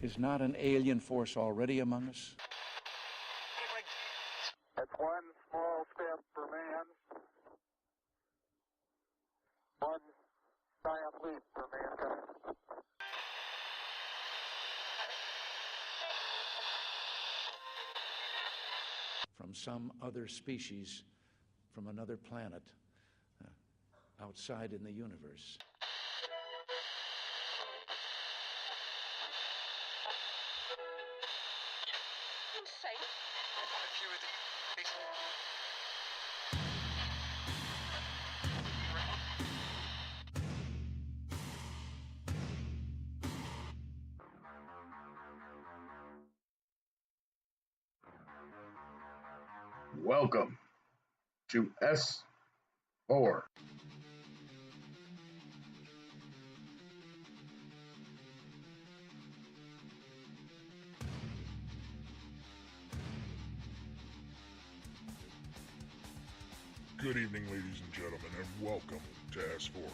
Is not an alien force already among us? That's one small step for man, one giant leap for mankind. From some other species, from another planet, outside in the universe. Welcome to S4. Good evening, ladies and gentlemen, and welcome to S4,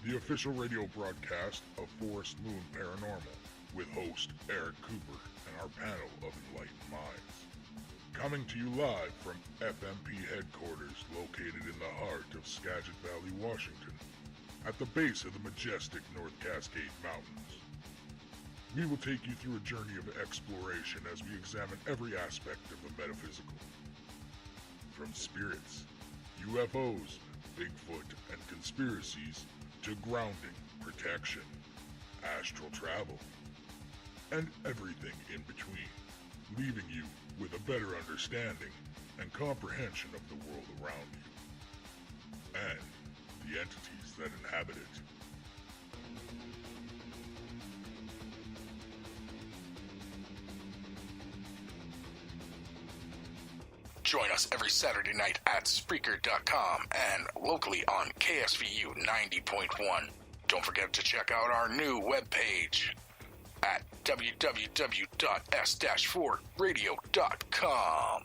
the official radio broadcast of Forest Moon Paranormal, with host Eric Cooper and our panel of enlightened minds. Coming to you live from FMP headquarters located in the heart of Skagit Valley, Washington, at the base of the majestic North Cascade Mountains. We will take you through a journey of exploration as we examine every aspect of the metaphysical. From spirits, UFOs, Bigfoot, and conspiracies, to grounding, protection, astral travel, and everything in between, leaving you with a better understanding and comprehension of the world around you, and the entities that inhabit it. Join us every Saturday night at Spreaker.com and locally on KSVU 90.1. Don't forget to check out our new webpage at www.s-4radio.com.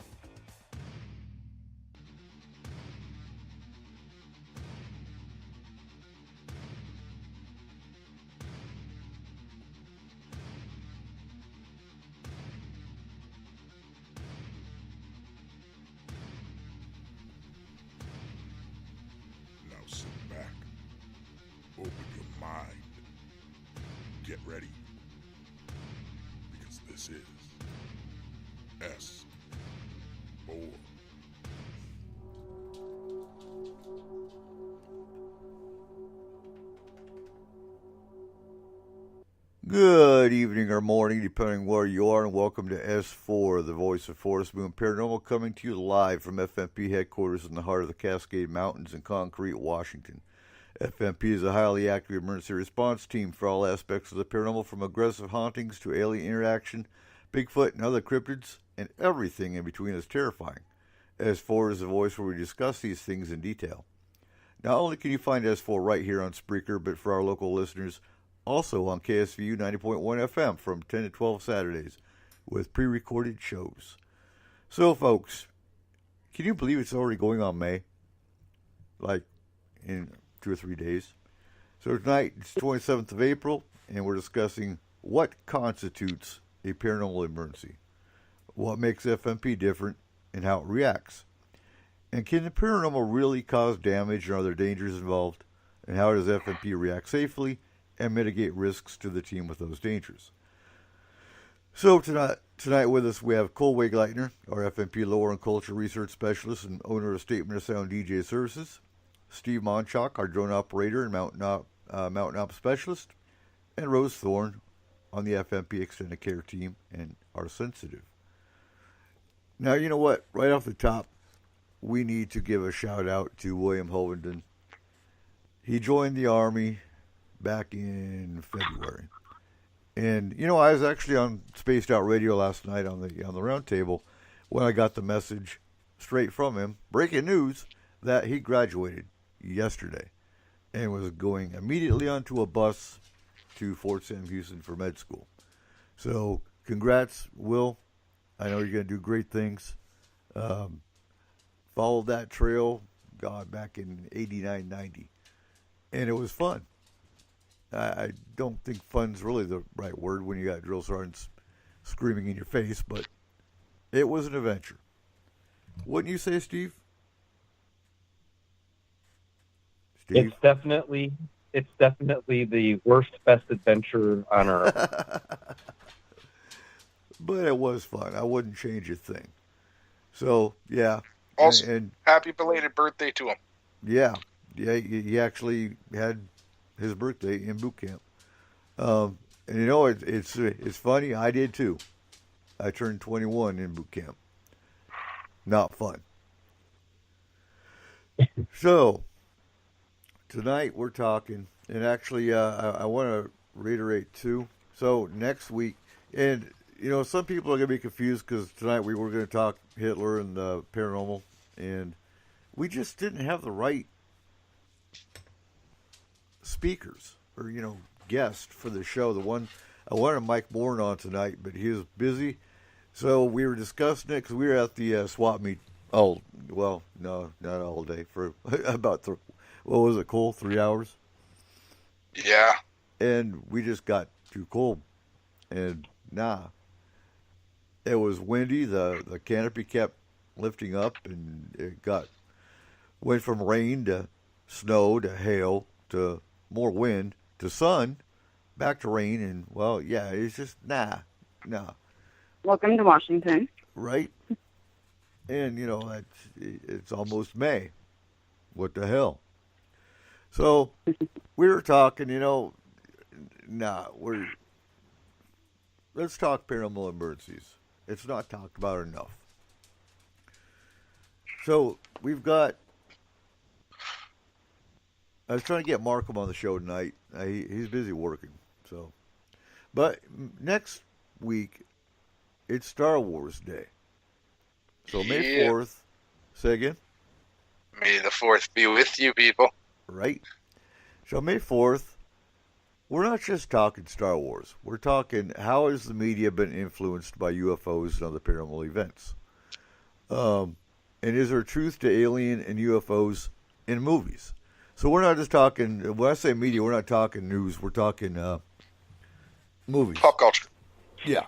Now sit back, open your mind, get ready, because this is S4. Good evening or morning, depending where you are, and welcome to S4, the voice of Forest Moon Paranormal, coming to you live from FMP headquarters in the heart of the Cascade Mountains in Concrete, Washington. FMP is a highly active emergency response team for all aspects of the paranormal, from aggressive hauntings to alien interaction, Bigfoot and other cryptids, and everything in between is terrifying. S4 is the voice where we discuss these things in detail. Not only can you find S4 right here on Spreaker, but for our local listeners, also on KSVU 90.1 FM from 10 to 12 Saturdays with pre-recorded shows. So, folks, can you believe it's already going on May? Like, in 2 or 3 days. So tonight, it's 27th of April, and we're discussing what constitutes a paranormal emergency, what makes FMP different, and how it reacts. And can the paranormal really cause damage, and are there dangers involved? And how does FMP react safely and mitigate risks to the team with those dangers? So tonight with us we have Cole Wegleitner, our FMP Lore and Culture Research Specialist and owner of Statement of Sound DJ Services, Steve Monchok, our drone operator and Mountain Op Specialist, and Rose Thorne on the FMP Extended Care team and our sensitive. Now, you know what? Right off the top, we need to give a shout out to William Hovenden. He joined the Army back in February. And, you know, I was actually on Spaced Out Radio last night on the round table when I got the message straight from him, breaking news, that he graduated yesterday and was going immediately onto a bus to Fort Sam Houston for med school. So, congrats, Will. I know you're going to do great things. Followed that trail, God, back in 89, 90. And it was fun. I don't think fun's really the right word when you got drill sergeants screaming in your face, but it was an adventure. Wouldn't you say, Steve? Steve? It's definitely the worst, best adventure on earth. But it was fun. I wouldn't change a thing. So, yeah. Also, and happy belated birthday to him. yeah, he actually had his birthday in boot camp. And you know, it's funny. I did too. I turned 21 in boot camp. Not fun. So tonight we're talking, and actually, I want to reiterate too. So next week, and you know, some people are gonna be confused because tonight we were gonna talk Hitler and paranormal, and we just didn't have the right speakers or guest for the show. The one I wanted Mike Bourne on tonight, but he was busy. So we were discussing it because we were at the swap meet. Oh, well, no, not all day for about what was it, Cole? 3 hours. Yeah. And we just got too cold, and it was windy. The canopy kept lifting up, and it went from rain to snow to hail to more wind to sun, back to rain, and well, yeah, it's just nah. Welcome to Washington. Right? And it's almost May. What the hell? So we were talking, let's talk paranormal emergencies. It's not talked about enough. So we've got. I was trying to get Markham on the show tonight. He's busy working. So, but next week it's Star Wars Day. So May 4th. Say again. May the 4th be with you, people. Right. So May 4th, we're not just talking Star Wars. We're talking how has the media been influenced by UFOs and other paranormal events. And is there truth to alien and UFOs in movies? So we're not just talking, when I say media, we're not talking news. We're talking movies. Pop culture. Yeah.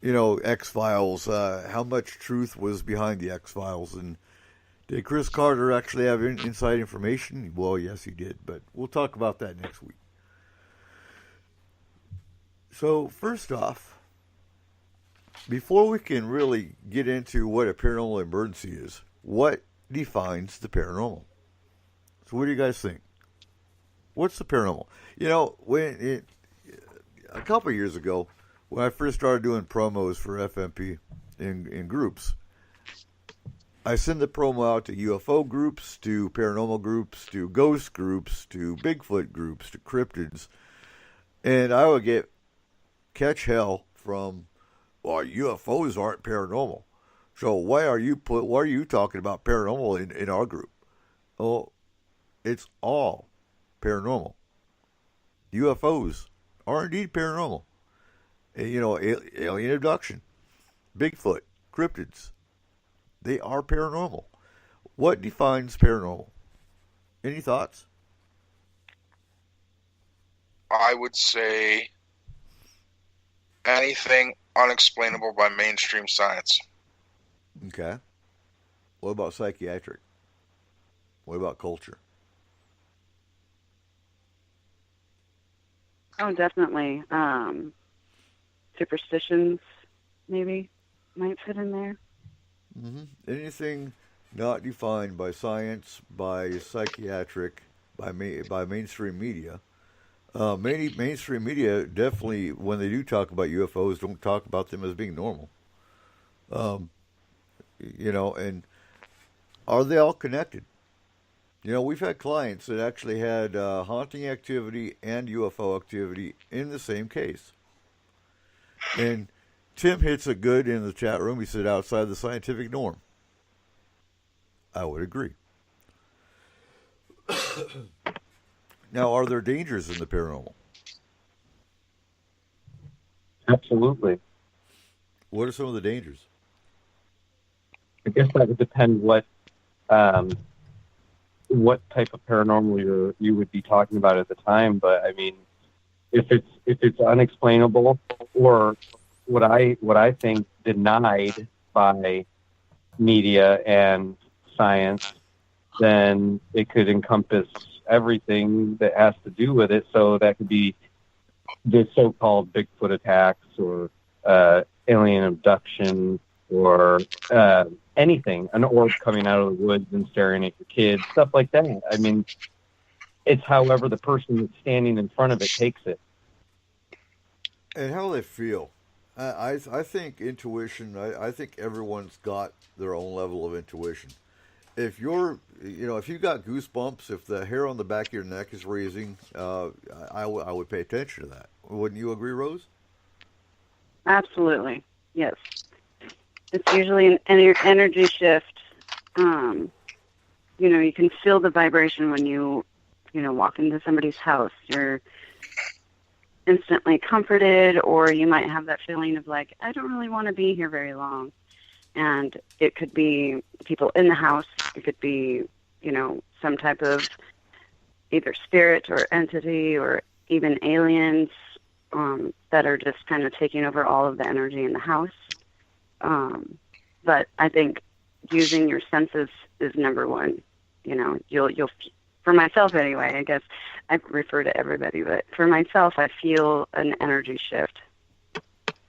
X-Files, how much truth was behind the X-Files, and did Chris Carter actually have inside information? Well, yes, he did, but we'll talk about that next week. So, first off, before we can really get into what a paranormal emergency is, what defines the paranormal? So, what do you guys think? What's the paranormal? A couple of years ago, when I first started doing promos for FMP in groups, I send the promo out to UFO groups, to paranormal groups, to ghost groups, to Bigfoot groups, to cryptids, and I would catch hell from, well, UFOs aren't paranormal. So why are you talking about paranormal in our group? Oh, it's all paranormal. UFOs are indeed paranormal. Alien abduction, Bigfoot, cryptids, they are paranormal. What defines paranormal? Any thoughts? I would say anything unexplainable by mainstream science. Okay. What about psychiatric? What about culture? Oh, definitely. Superstitions, maybe, might fit in there. Mm-hmm. Anything not defined by science, by psychiatric, by mainstream media. Mainstream media definitely, when they do talk about UFOs, don't talk about them as being normal. And are they all connected? We've had clients that actually had haunting activity and UFO activity in the same case. And Tim hits it good in the chat room. He said outside the scientific norm. I would agree. Now, are there dangers in the paranormal? Absolutely. What are some of the dangers? I guess that would depend what what type of paranormal you would be talking about at the time, but I mean, if it's unexplainable or what I think denied by media and science, then it could encompass everything that has to do with it. So that could be the so-called Bigfoot attacks or alien abduction or anything, an orb coming out of the woods and staring at your kids, stuff like that. I mean, it's however the person that's standing in front of it takes it. And how they feel. I think intuition, I think everyone's got their own level of intuition. If if you got goosebumps, if the hair on the back of your neck is raising, I would pay attention to that. Wouldn't you agree, Rose? Absolutely. Yes. It's usually an energy shift. You can feel the vibration when you walk into somebody's house. You're instantly comforted, or you might have that feeling of like, I don't really want to be here very long. And it could be people in the house. It could be, some type of either spirit or entity or even aliens that are just kind of taking over all of the energy in the house. But I think using your senses is number one. You'll for myself anyway, I guess I refer to everybody, but for myself, I feel an energy shift.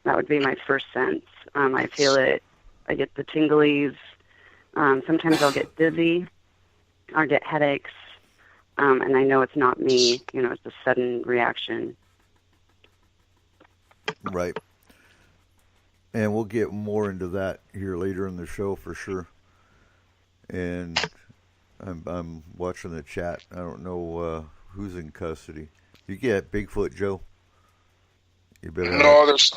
That would be my first sense. I feel it. I get the tinglies. Sometimes I'll get dizzy. I'll get headaches. And I know it's not me. It's a sudden reaction. Right. And we'll get more into that here later in the show for sure. And I'm watching the chat. I don't know who's in custody. You get Bigfoot, Joe? You better. No, there's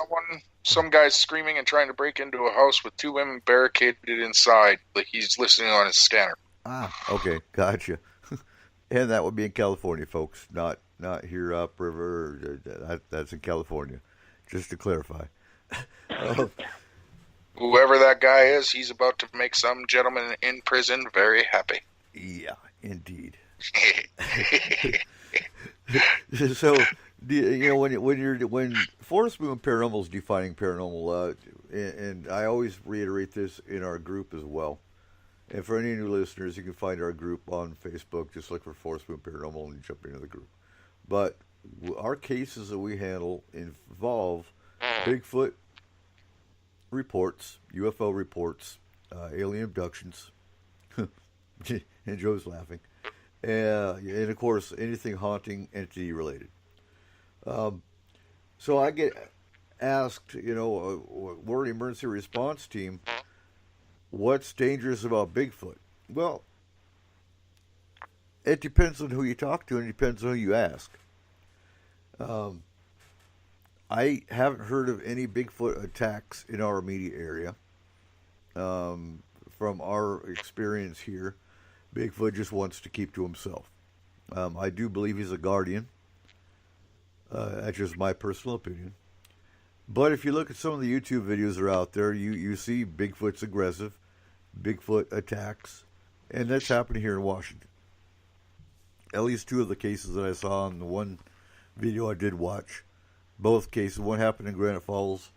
some guy screaming and trying to break into a house with two women barricaded inside. Like he's listening on his scanner. Ah, okay, gotcha. And that would be in California, folks, not here upriver. That's in California, just to clarify. Whoever that guy is, he's about to make some gentleman in prison very happy. Yeah, indeed. So, when Forest Moon Paranormal is defining paranormal, and I always reiterate this in our group as well. And for any new listeners, you can find our group on Facebook. Just look for Forest Moon Paranormal and jump into the group. But our cases that we handle involve Bigfoot reports, UFO reports, alien abductions, and Joe's laughing, and of course anything haunting, entity related. So I get asked, we're an emergency response team. What's dangerous about Bigfoot? Well, it depends on who you talk to, and it depends on who you ask. I haven't heard of any Bigfoot attacks in our immediate area. From our experience here, Bigfoot just wants to keep to himself. I do believe he's a guardian. That's just my personal opinion. But if you look at some of the YouTube videos that are out there, you see Bigfoot's aggressive, Bigfoot attacks, and that's happening here in Washington. At least two of the cases that I saw in the one video I did watch. Both cases. One happened in Granite Falls.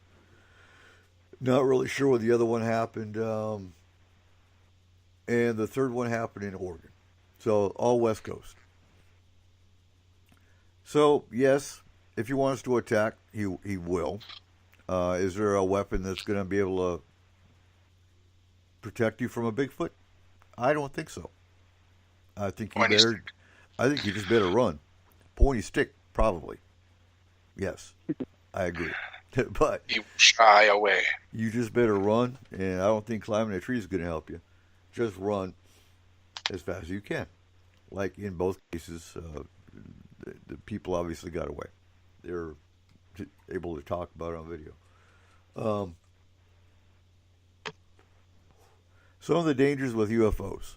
Not really sure where the other one happened. And the third one happened in Oregon. So, all West Coast. So, yes, if he wants to attack, he will. Is there a weapon that's going to be able to protect you from a Bigfoot? I don't think so. I think you just better run. Pointy stick, probably. Yes, I agree. But you shy away. You just better run, and I don't think climbing a tree is going to help you. Just run as fast as you can. Like in both cases, the people obviously got away. They're able to talk about it on video. Some of the dangers with UFOs.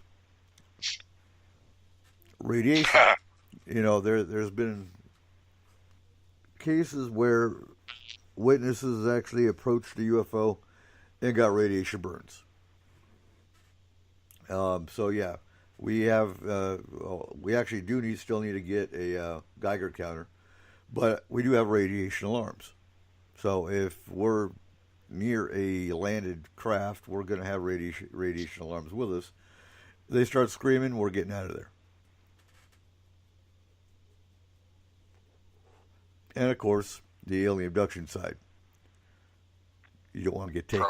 Radiation. There's been cases where witnesses actually approached the UFO and got radiation burns. So yeah, we have we actually still need to get a Geiger counter, but we do have radiation alarms. So if we're near a landed craft, we're going to have radiation alarms with us. They start screaming, we're getting out of there. And of course, the alien abduction side. You don't want to get taken.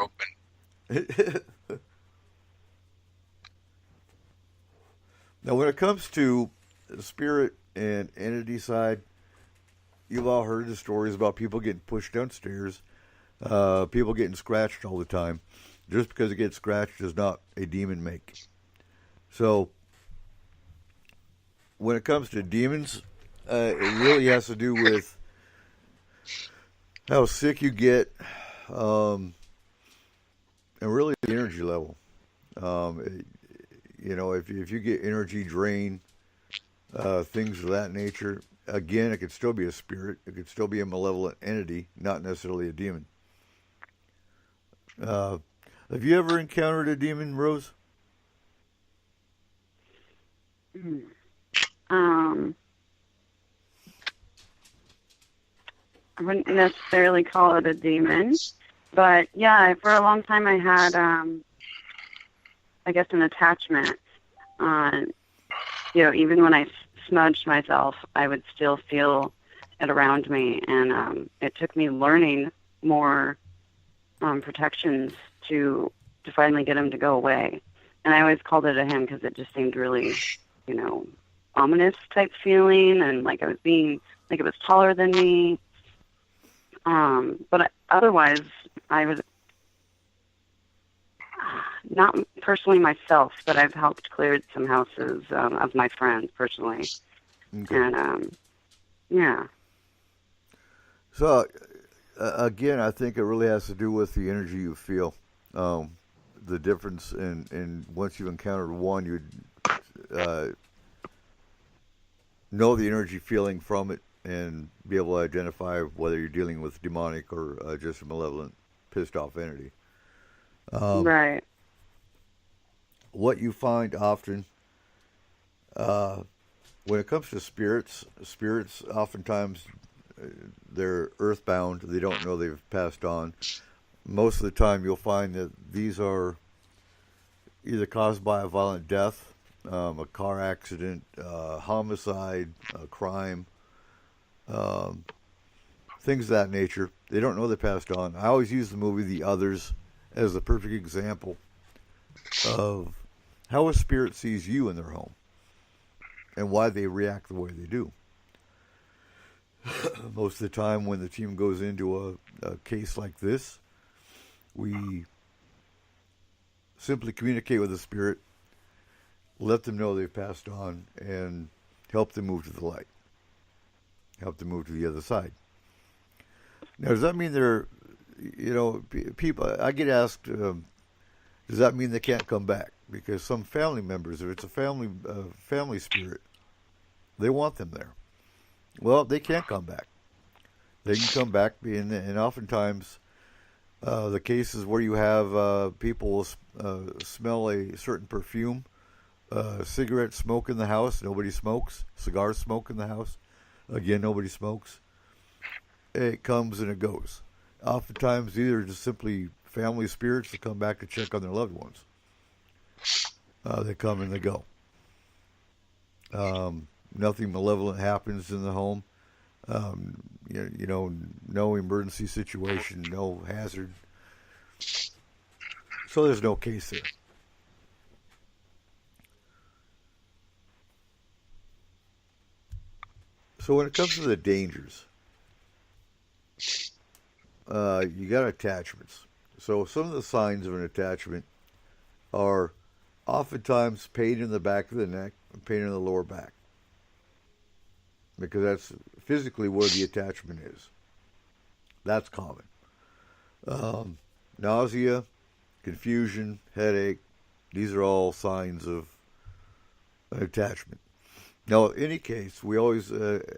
Now, when it comes to the spirit and entity side, you've all heard the stories about people getting pushed downstairs, people getting scratched all the time. Just because it gets scratched does not a demon make. So, when it comes to demons, it really has to do with how sick you get, and really the energy level. If you get energy drain, things of that nature, again, it could still be a spirit. It could still be a malevolent entity, not necessarily a demon. Have you ever encountered a demon, Rose? I wouldn't necessarily call it a demon, but yeah, for a long time I had, I guess, an attachment. Even when I smudged myself, I would still feel it around me, and it took me learning more protections to finally get him to go away. And I always called it a him because it just seemed really, ominous type feeling, and like it was taller than me. But otherwise, I was not personally myself, but I've helped clear some houses of my friends personally. Okay. And, yeah. So, again, I think it really has to do with the energy you feel. The difference in once you've encountered one, you'd know the energy feeling from it and be able to identify whether you're dealing with demonic or just a malevolent, pissed off entity. Right. What you find often when it comes to spirits oftentimes they're earthbound. They don't know they've passed on. Most of the time you'll find that these are either caused by a violent death, a car accident, homicide, a crime, things of that nature. They don't know they passed on. I always use the movie The Others as the perfect example of how a spirit sees you in their home and why they react the way they do. Most of the time when the team goes into a case like this, we simply communicate with the spirit, let them know they've passed on, and help them move to the light. Help them move to the other side. Now, does that mean they're, people, I get asked, does that mean they can't come back? Because some family members, if it's a family spirit, they want them there. Well, they can't come back. They can come back, and oftentimes the cases where you have people smell a certain perfume, cigarette smoke in the house, nobody smokes, cigar smoke in the house, again, nobody smokes. It comes and it goes. Oftentimes, these are just simply family spirits that come back to check on their loved ones. They come and they go. Nothing malevolent happens in the home. No emergency situation, no hazard. So there's no case there. So when it comes to the dangers, you got attachments. So some of the signs of an attachment are oftentimes pain in the back of the neck and pain in the lower back, because that's physically where the attachment is. That's common. Nausea, confusion, headache, these are all signs of an attachment. Now, in any case, we always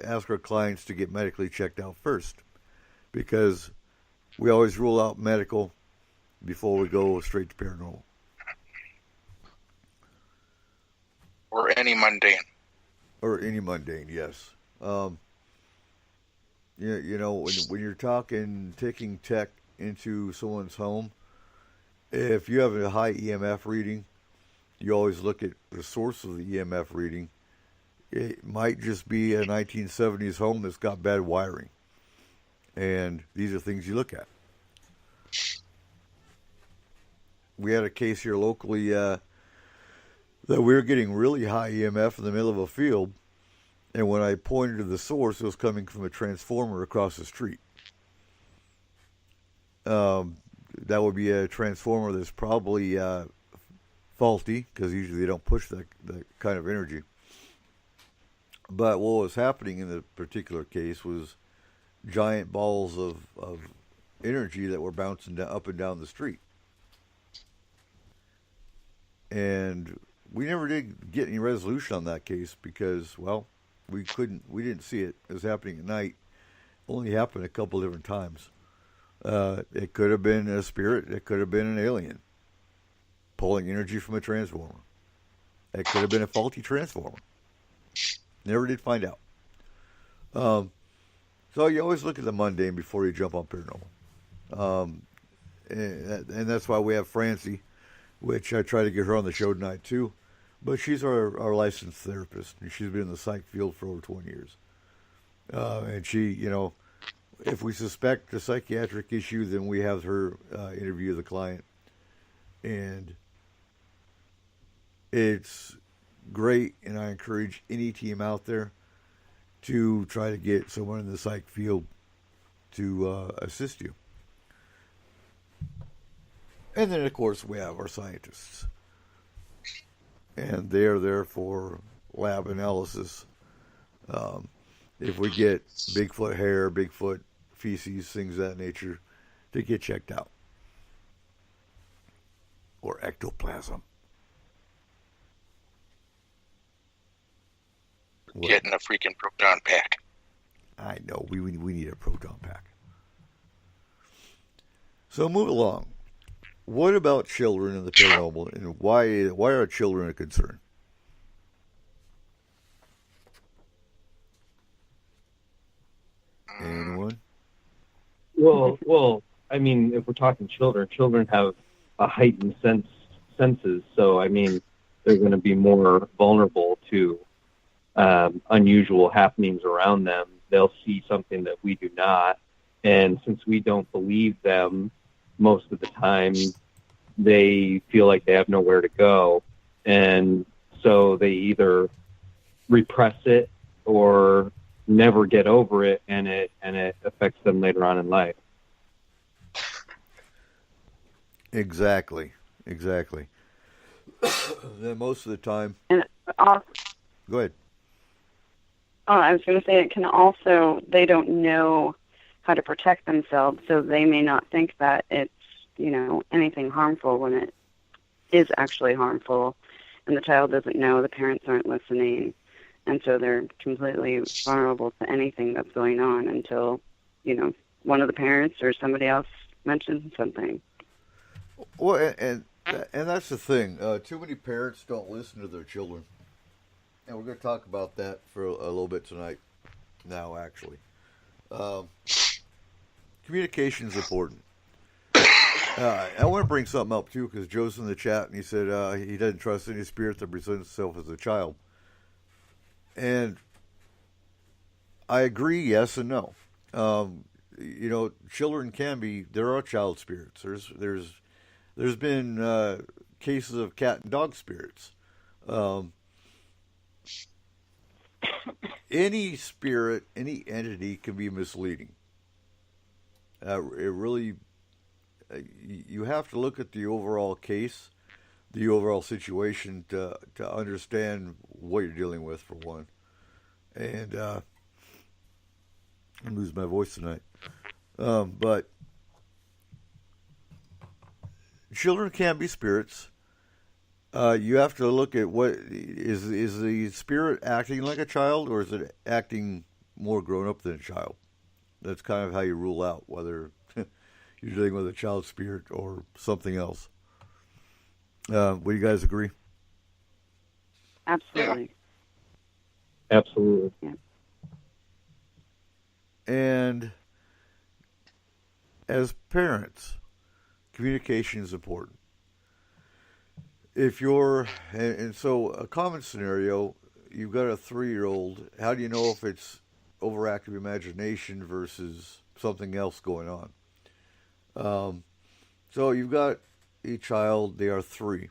ask our clients to get medically checked out first, because we always rule out medical before we go straight to paranormal. Or any mundane. Or any mundane, yes. You know, when you're taking tech into someone's home, if you have a high EMF reading, you always look at the source of the EMF reading. It might just be a 1970s home that's got bad wiring. And these are things you look at. We had a case here locally that we were getting really high EMF in the middle of a field. And when I pointed to the source, it was coming from a transformer across the street. That would be a transformer that's probably faulty, because usually they don't push that kind of energy. But what was happening in the particular case was giant balls of energy that were bouncing up and down the street. And we never did get any resolution on that case because, well, we didn't see it. It was happening at night. Only happened a couple different times. It could have been a spirit. It could have been an alien pulling energy from a transformer. It could have been a faulty transformer. Never did find out. So you always look at the mundane before you jump on paranormal. And that's why we have Francie, which I try to get her on the show tonight too. But she's our licensed therapist, and she's been in the psych field for over 20 years. And she, you know, if we suspect a psychiatric issue, then we have her interview the client. And it's great, and I encourage any team out there to try to get someone in the psych field to assist you. And then, of course, we have our scientists. And they are there for lab analysis. If we get Bigfoot hair, Bigfoot feces, things of that nature, to get checked out. Or ectoplasm. What? Getting a freaking proton pack. I know. We need a proton pack. So move along. What about children in the paranormal, and why are children a concern? Anyone? Well, I mean, if we're talking children have a heightened senses, so I mean, they're going to be more vulnerable to unusual happenings around them. They'll see something that we do not, and since we don't believe them, most of the time they feel like they have nowhere to go, and so they either repress it or never get over it, and it affects them later on in life. Exactly. Then most of the time. And Go ahead. Oh, I was going to say it can also, they don't know how to protect themselves, so they may not think that it's, you know, anything harmful when it is actually harmful, and the child doesn't know, the parents aren't listening, and so they're completely vulnerable to anything that's going on until, you know, one of the parents or somebody else mentions something. Well, and that's the thing. Too many parents don't listen to their children. And we're going to talk about that for a little bit tonight. Now, actually. Communication is important. I want to bring something up, too, because Joe's in the chat, and he said he doesn't trust any spirit that presents itself as a child. And I agree, yes and no. You know, children there are child spirits. There's been cases of cat and dog spirits. Any spirit, any entity can be misleading. It really, you have to look at the overall case, the overall situation to understand what you're dealing with, for one. And I'm losing my voice tonight. But children can be spirits. You have to look at what is the spirit acting like a child, or is it acting more grown up than a child? That's kind of how you rule out whether you're dealing with a child spirit or something else. Would you guys agree? Absolutely. Absolutely. Yeah. And as parents, communication is important. If you're, and so a common scenario, you've got a 3-year-old, how do you know if it's overactive imagination versus something else going on? So you've got a child, they are 3.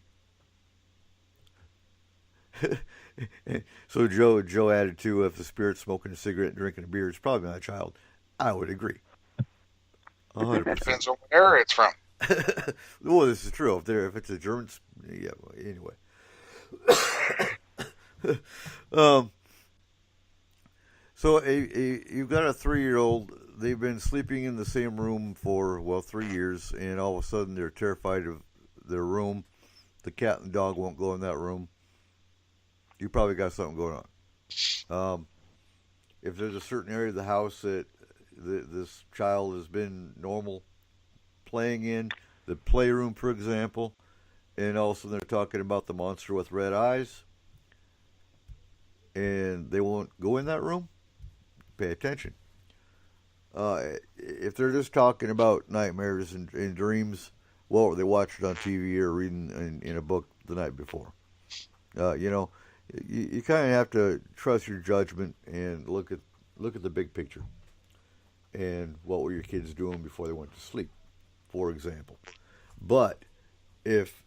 So Joe added too, if the spirit's smoking a cigarette and drinking a beer, it's probably not a child. I would agree. 100%. Depends on where it's from. Well, this is true. If it's a German, yeah. Well, anyway, so you've got a 3-year-old. They've been sleeping in the same room for 3 years, and all of a sudden they're terrified of their room. The cat and the dog won't go in that room. You probably got something going on. If there's a certain area of the house that this child has been normal playing in, the playroom, for example, and also they're talking about the monster with red eyes, and they won't go in that room, pay attention. If they're just talking about nightmares and dreams, what were they watching on TV or reading in a book the night before? You kind of have to trust your judgment and look at the big picture. And what were your kids doing before they went to sleep, for example? But if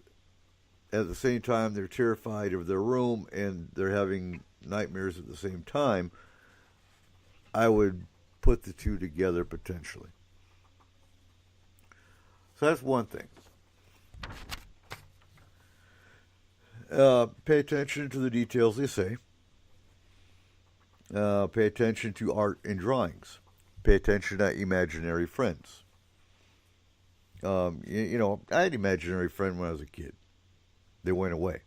at the same time they're terrified of their room and they're having nightmares at the same time, I would put the two together potentially. So that's one thing. Pay attention to the details they say. Pay attention to art and drawings. Pay attention to imaginary friends. I had an imaginary friend when I was a kid. They went away.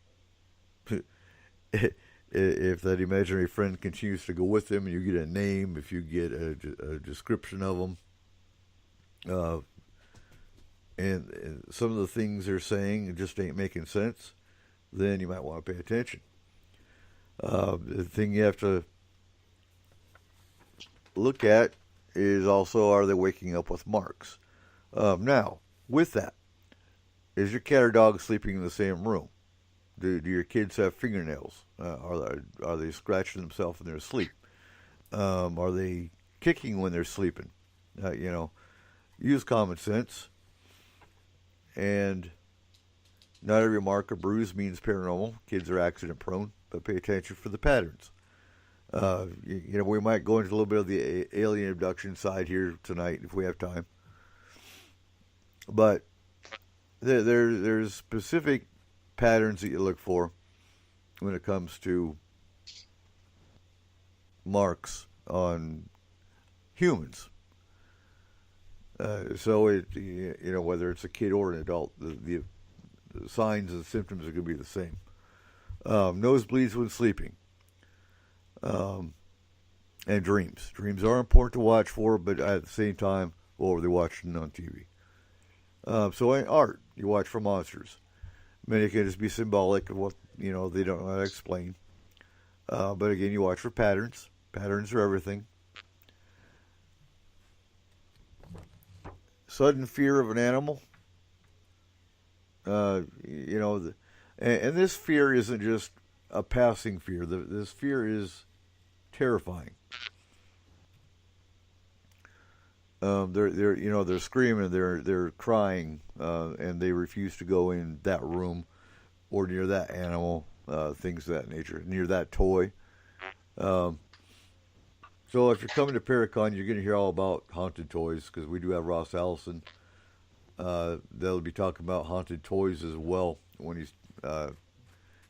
If that imaginary friend continues to go with them, and you get a name, if you get a description of them, and some of the things they're saying just ain't making sense, then you might want to pay attention. The thing you have to look at is also, are they waking up with marks? Now, with that, is your cat or dog sleeping in the same room? Do your kids have fingernails? Are they scratching themselves in their sleep? Are they kicking when they're sleeping? Use common sense. And not every mark or bruise means paranormal. Kids are accident prone, but pay attention for the patterns. We might go into a little bit of the alien abduction side here tonight if we have time. But there's specific patterns that you look for when it comes to marks on humans. So whether it's a kid or an adult, the signs and symptoms are going to be the same. Nosebleeds when sleeping. And dreams. Dreams are important to watch for, but at the same time, what were they watching on TV? So in art, you watch for monsters. Many can just be symbolic of what, they don't know how to explain. But again, you watch for patterns. Patterns are everything. Sudden fear of an animal. And this fear isn't just a passing fear. This fear is terrifying. They're screaming, they're crying, and they refuse to go in that room or near that animal, things of that nature, near that toy. So if you're coming to Paracon, you're going to hear all about haunted toys, because we do have Ross Allison. They'll be talking about haunted toys as well when he's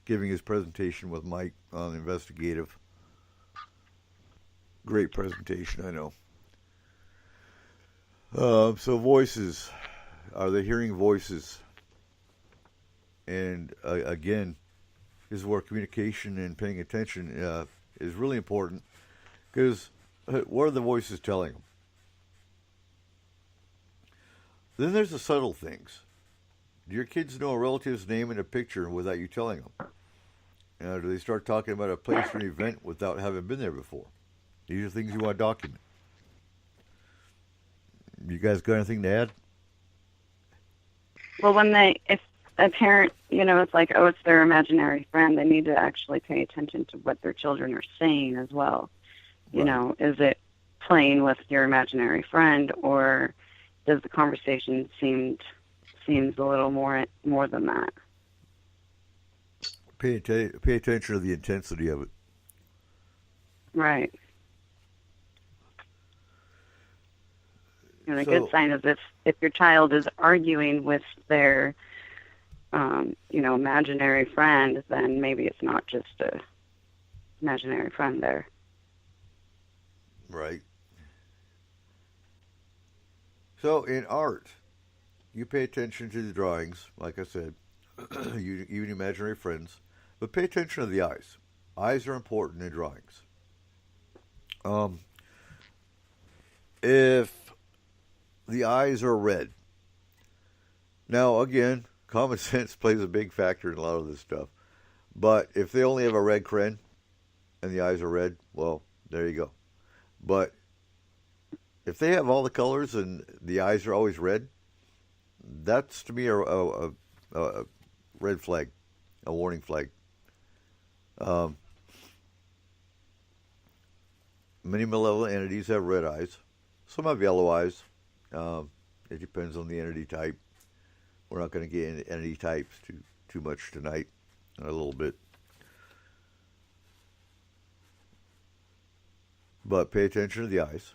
giving his presentation with Mike on investigative. Great presentation, I know. So voices. Are they hearing voices? And again, this is where communication and paying attention is really important, because what are the voices telling them? Then there's the subtle things. Do your kids know a relative's name in a picture without you telling them? Do they start talking about a place or an event without having been there before? These are things you want to document. You guys got anything to add? Well, if a parent, it's like, oh, it's their imaginary friend, they need to actually pay attention to what their children are saying as well. Right. Is it playing with your imaginary friend, or does the conversation seems a little more than that? Pay attention to the intensity of it. Right. And a good sign is if your child is arguing with their, imaginary friend, then maybe it's not just a imaginary friend there. Right. So in art, you pay attention to the drawings, like I said, even imaginary friends, but pay attention to the eyes. Eyes are important in drawings. If the eyes are red, now again, common sense plays a big factor in a lot of this stuff. But if they only have a red crayon and the eyes are red, well, there you go. But if they have all the colors and the eyes are always red, that's to me a red flag, a warning flag. Many malevolent entities have red eyes. Some have yellow eyes. It depends on the entity type. We're not going to get into entity types too much tonight. A little bit. But pay attention to the eyes.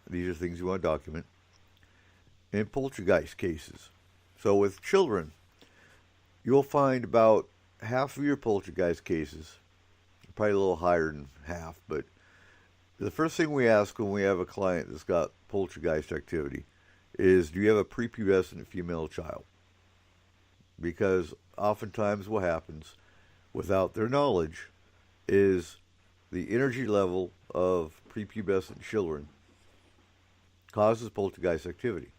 These are things you want to document. And poltergeist cases. So with children, you'll find about half of your poltergeist cases, probably a little higher than half, but the first thing we ask when we have a client that's got poltergeist activity is, do you have a prepubescent female child? Because oftentimes what happens, without their knowledge, is the energy level of prepubescent children causes poltergeist activity.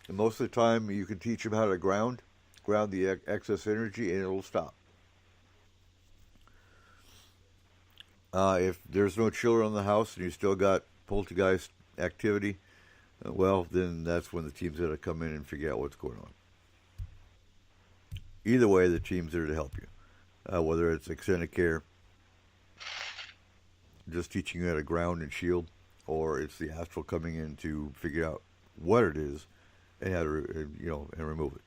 And most of the time you can teach them how to ground the excess energy, and it'll stop. If there's no children in the house and you still got poltergeist activity, well, then that's when the team's got to come in and figure out what's going on. Either way, the team's there to help you. Whether it's extended care, just teaching you how to ground and shield, or it's the astral coming in to figure out what it is and how to, and remove it.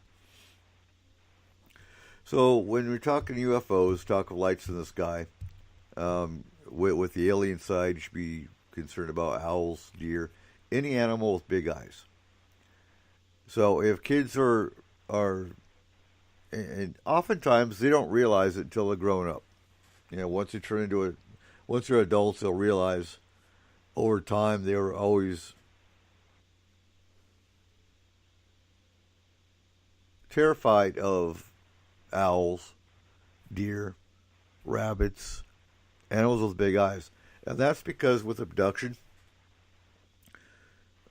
So when we're talking UFOs, talk of lights in the sky, with the alien side, you should be concerned about owls, deer, any animal with big eyes. So if kids are, and oftentimes they don't realize it until they're grown up. Once they're adults, they'll realize over time they were always terrified of owls, deer, rabbits, animals with big eyes. And that's because with abduction,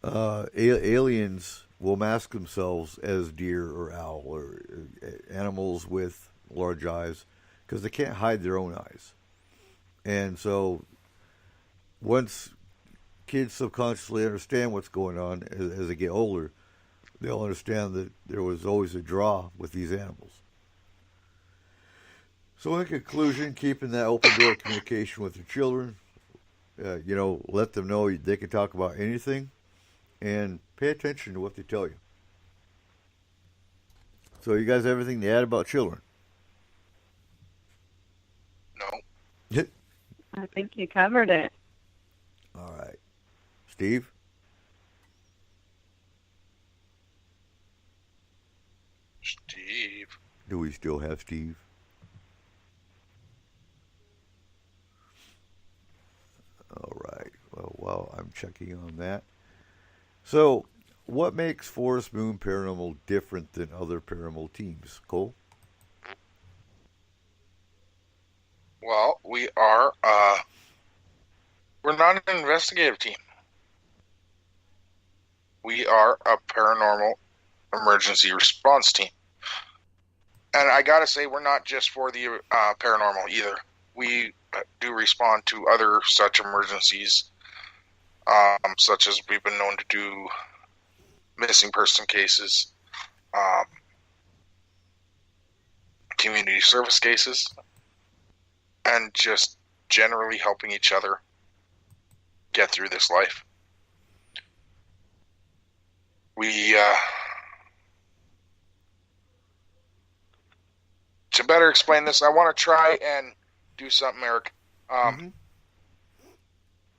aliens will mask themselves as deer or owl or animals with large eyes because they can't hide their own eyes. And so once kids subconsciously understand what's going on as they get older, they'll understand that there was always a draw with these animals. So in conclusion, keeping that open door communication with your children, let them know they can talk about anything, and pay attention to what they tell you. So you guys have anything to add about children? No. I think you covered it. All right. Steve? Steve. Do we still have Steve? All right. Well, while I'm checking on that. So, what makes Forest Moon Paranormal different than other paranormal teams? Cole? Well, we're not an investigative team. We are a paranormal emergency response team. And I gotta say, we're not just for the paranormal either. We do respond to other such emergencies, such as we've been known to do missing person cases, community service cases, and just generally helping each other get through this life. To better explain this, I want to try and do something, Eric.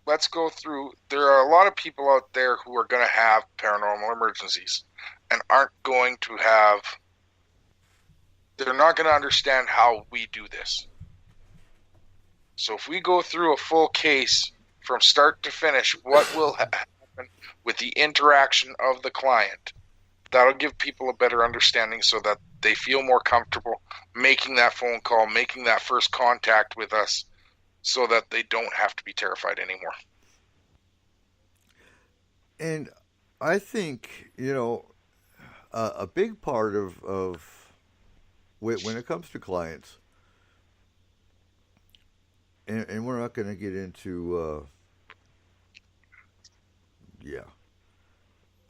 Let's go through. There are a lot of people out there who are going to have paranormal emergencies and aren't going to have. They're not going to understand how we do this. So if we go through a full case from start to finish, what will happen with the interaction of the client, that'll give people a better understanding so that they feel more comfortable making that phone call, making that first contact with us, so that they don't have to be terrified anymore. And I think, a big part of when it comes to clients, and we're not going to get into,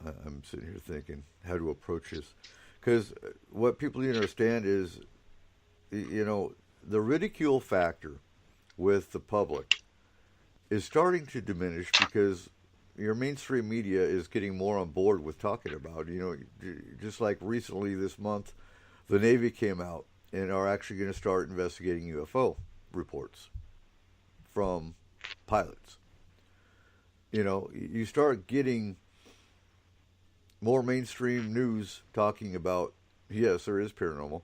I'm sitting here thinking how to approach this. Because what people need to understand is, the ridicule factor with the public is starting to diminish because your mainstream media is getting more on board with talking about, just like recently this month, the Navy came out and are actually going to start investigating UFO reports from pilots. You start getting more mainstream news talking about, yes, there is paranormal,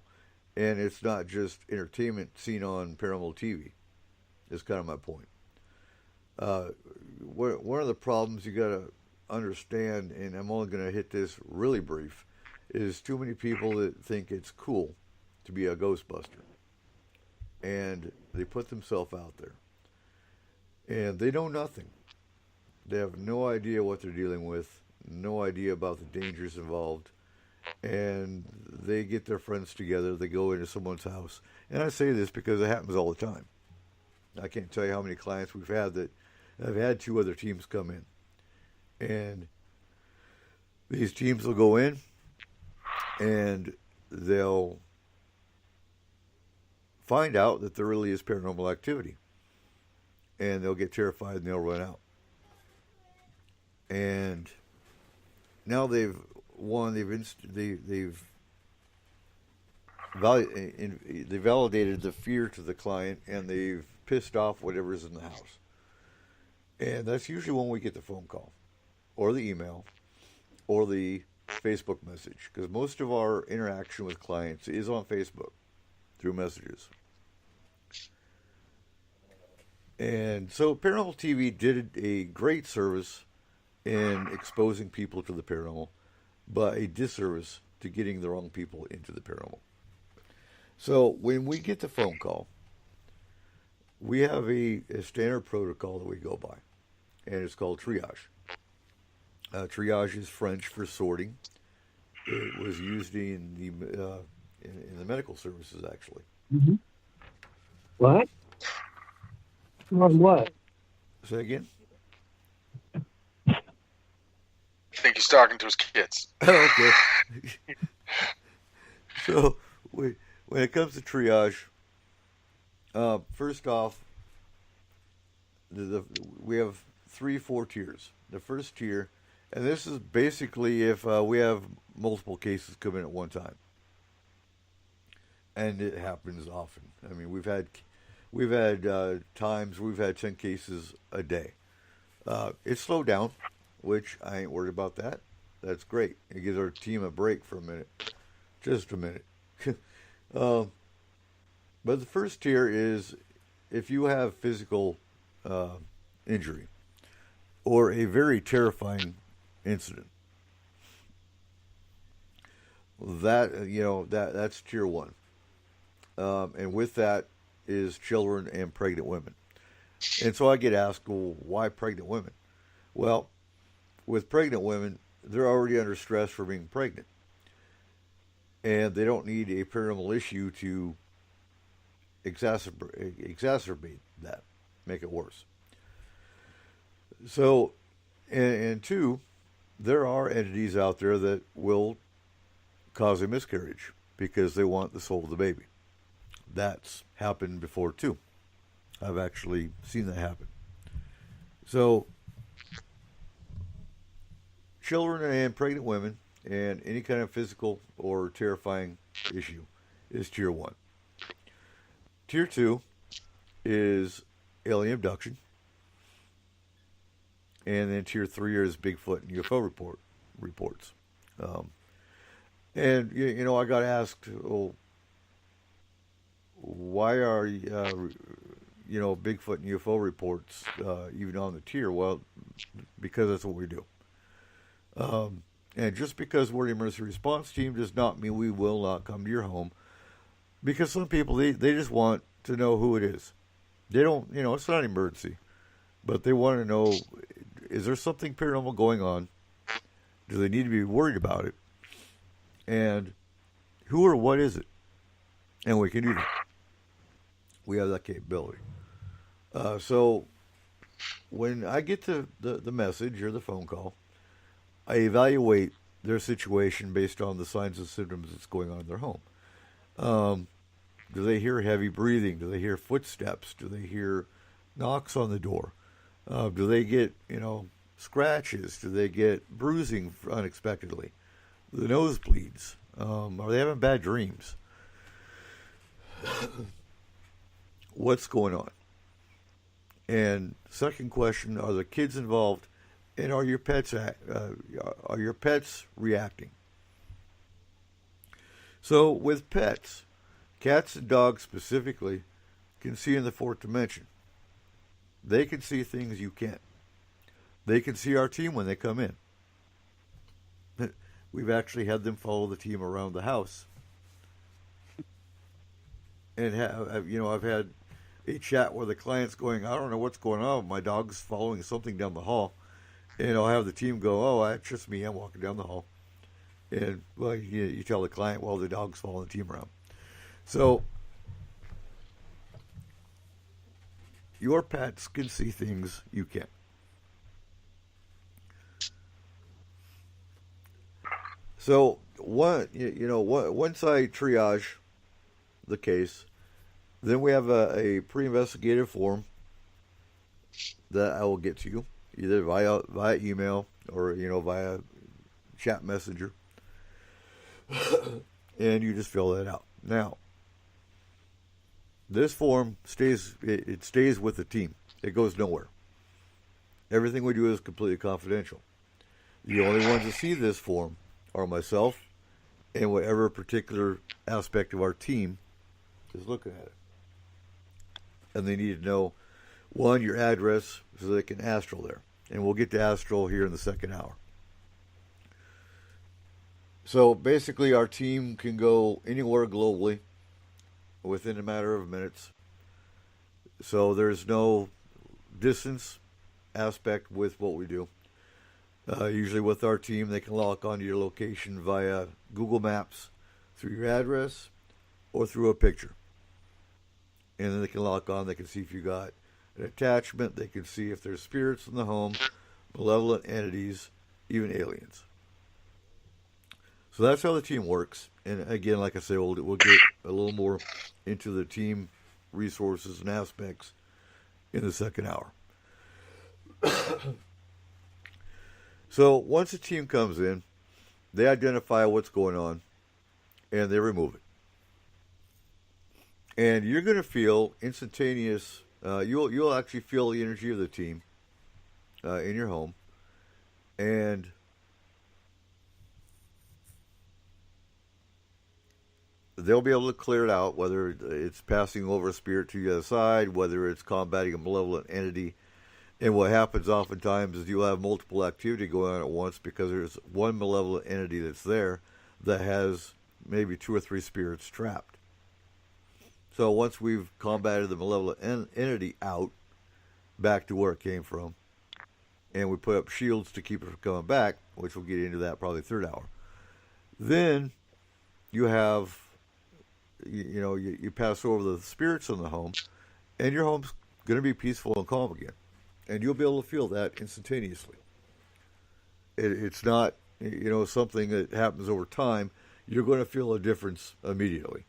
and it's not just entertainment seen on paranormal TV. Is kind of my point. One of the problems you got to understand, and I'm only going to hit this really brief, is too many people that think it's cool to be a Ghostbuster, and they put themselves out there, and they know nothing. They have no idea what they're dealing with, no idea about the dangers involved, and they get their friends together, they go into someone's house, and I say this because it happens all the time. I can't tell you how many clients we've had that have had two other teams come in, and these teams will go in and they'll find out that there really is paranormal activity, and they'll get terrified and they'll run out. And now they've validated the fear to the client, and they've pissed off whatever's in the house. And that's usually when we get the phone call or the email or the Facebook message, because most of our interaction with clients is on Facebook through messages. And so Paranormal TV did a great service in exposing people to the paranormal, but a disservice to getting the wrong people into the paranormal. So when we get the phone call, we have a standard protocol that we go by, and it's called triage. Triage is French for sorting. It was used in the medical services, actually. Mm-hmm. What? On what? Say again? I think he's talking to his kids. Okay. So when it comes to triage, first off, we have 3-4 tiers. The first tier, and this is basically if we have multiple cases come in at one time, and it happens often. I mean, we've had times we've had 10 cases a day. It's slowed down, which I ain't worried about that. That's great. It gives our team a break for a minute, just a minute. But the first tier is if you have physical injury or a very terrifying incident. That's tier one. And with that is children and pregnant women. And so I get asked, well, why pregnant women? Well, with pregnant women, they're already under stress for being pregnant. and they don't need a paranormal issue to exacerbate that, make it worse. So, and two, there are entities out there that will cause a miscarriage because they want the soul of the baby. That's happened before too. I've actually seen that happen. So, children and pregnant women and any kind of physical or terrifying issue is tier 1. Tier 2 is alien abduction. And then tier 3 is Bigfoot and UFO reports. And, you know, I got asked, well, why are, Bigfoot and UFO reports even on the tier? Well, because that's what we do. And just because we're the emergency response team does not mean we will not come to your home. Because some people, they just want to know who it is. They don't, it's not an emergency. But they want to know, is there something paranormal going on? Do they need to be worried about it? And who or what is it? And we can do that. We have that capability. So when I get to the message or the phone call, I evaluate their situation based on the signs and symptoms that's going on in their home. Do they hear heavy breathing? Do they hear footsteps? Do they hear knocks on the door? Do they get, scratches? Do they get bruising unexpectedly? The nosebleeds? Are they having bad dreams? What's going on? And second question, are the kids involved? And are your pets reacting? So with pets, cats and dogs specifically can see in the fourth dimension. They can see things you can't. They can see our team when they come in. We've actually had them follow the team around the house. And I've had a chat where the client's going, I don't know what's going on. My dog's following something down the hall. And I'll have the team go, oh, that's just me. I'm walking down the hall. And, well, you tell the client, well, the dog's following the team around. So, your pets can see things you can't. So, once I triage the case, then we have a pre-investigative form that I will get to you, either via email or via chat messenger, and you just fill that out. Now, this form stays with the team. It goes nowhere. Everything we do is completely confidential. The only ones that see this form are myself and whatever particular aspect of our team is looking at it. And they need to know, one, your address so they can astral there. And we'll get to astral here in the second hour. So basically our team can go anywhere globally within a matter of minutes. So there's no distance aspect with what we do. Usually with our team, they can lock onto your location via Google Maps through your address or through a picture. And then they can lock on, they can see if you got an attachment, they can see if there's spirits in the home, malevolent entities, even aliens. So that's how the team works. And again, like I say, we'll get a little more into the team resources and aspects in the second hour. So once a team comes in, they identify what's going on, and they remove it. And you're going to feel instantaneous. You'll actually feel the energy of the team in your home, and they'll be able to clear it out, whether it's passing over a spirit to the other side, whether it's combating a malevolent entity. And what happens oftentimes is you'll have multiple activity going on at once because there's one malevolent entity that's there that has maybe 2 or 3 spirits trapped. So once we've combated the malevolent entity out, back to where it came from, and we put up shields to keep it from coming back, which we'll get into that probably third hour, then you have, you pass over the spirits in the home, and your home's going to be peaceful and calm again. And you'll be able to feel that instantaneously. It's not, something that happens over time. You're going to feel a difference immediately.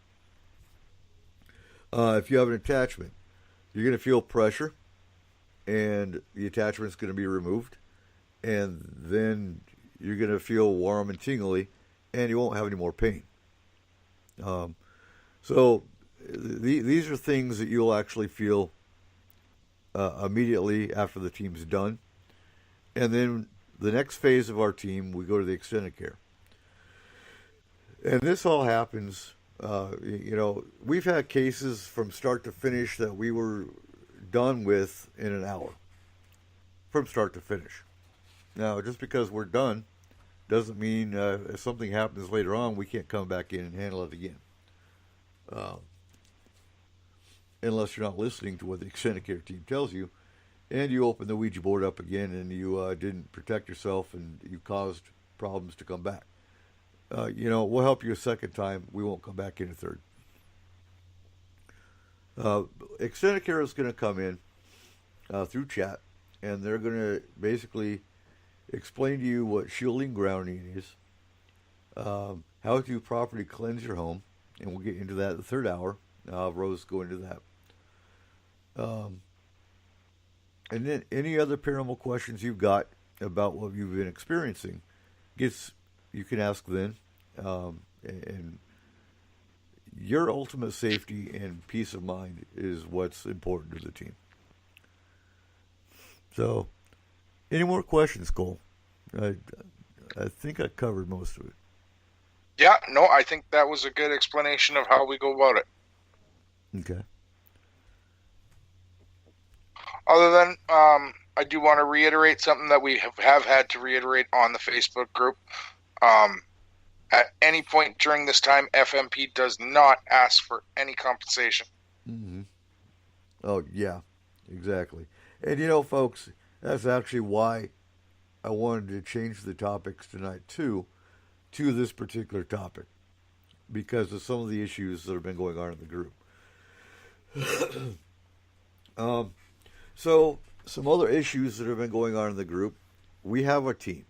If you have an attachment, you're going to feel pressure, and the attachment's going to be removed, and then you're going to feel warm and tingly, and you won't have any more pain. So these are things that you'll actually feel immediately after the team's done. And then the next phase of our team, we go to the extended care. And this all happens, we've had cases from start to finish that we were done with in an hour, from start to finish. Now, just because we're done doesn't mean if something happens later on, we can't come back in and handle it again. Unless you're not listening to what the extended care team tells you, and you open the Ouija board up again and you didn't protect yourself and you caused problems to come back. We'll help you a second time. We won't come back in a third. Extended care is going to come in through chat, and they're going to basically explain to you what shielding grounding is, how to properly cleanse your home, and we'll get into that in the third hour. Rose go into that. And then any other paranormal questions you've got about what you've been experiencing, you can ask then. And your ultimate safety and peace of mind is what's important to the team. So, any more questions, Cole? I think I covered most of it. Yeah, no, I think that was a good explanation of how we go about it. Okay. Other than, I do want to reiterate something that we have had to reiterate on the Facebook group. At any point during this time, FMP does not ask for any compensation. Mm-hmm. Oh, yeah, exactly. And folks, that's actually why I wanted to change the topics tonight, too, to this particular topic, because of some of the issues that have been going on in the group. So, some other issues that have been going on in the group. We have a team.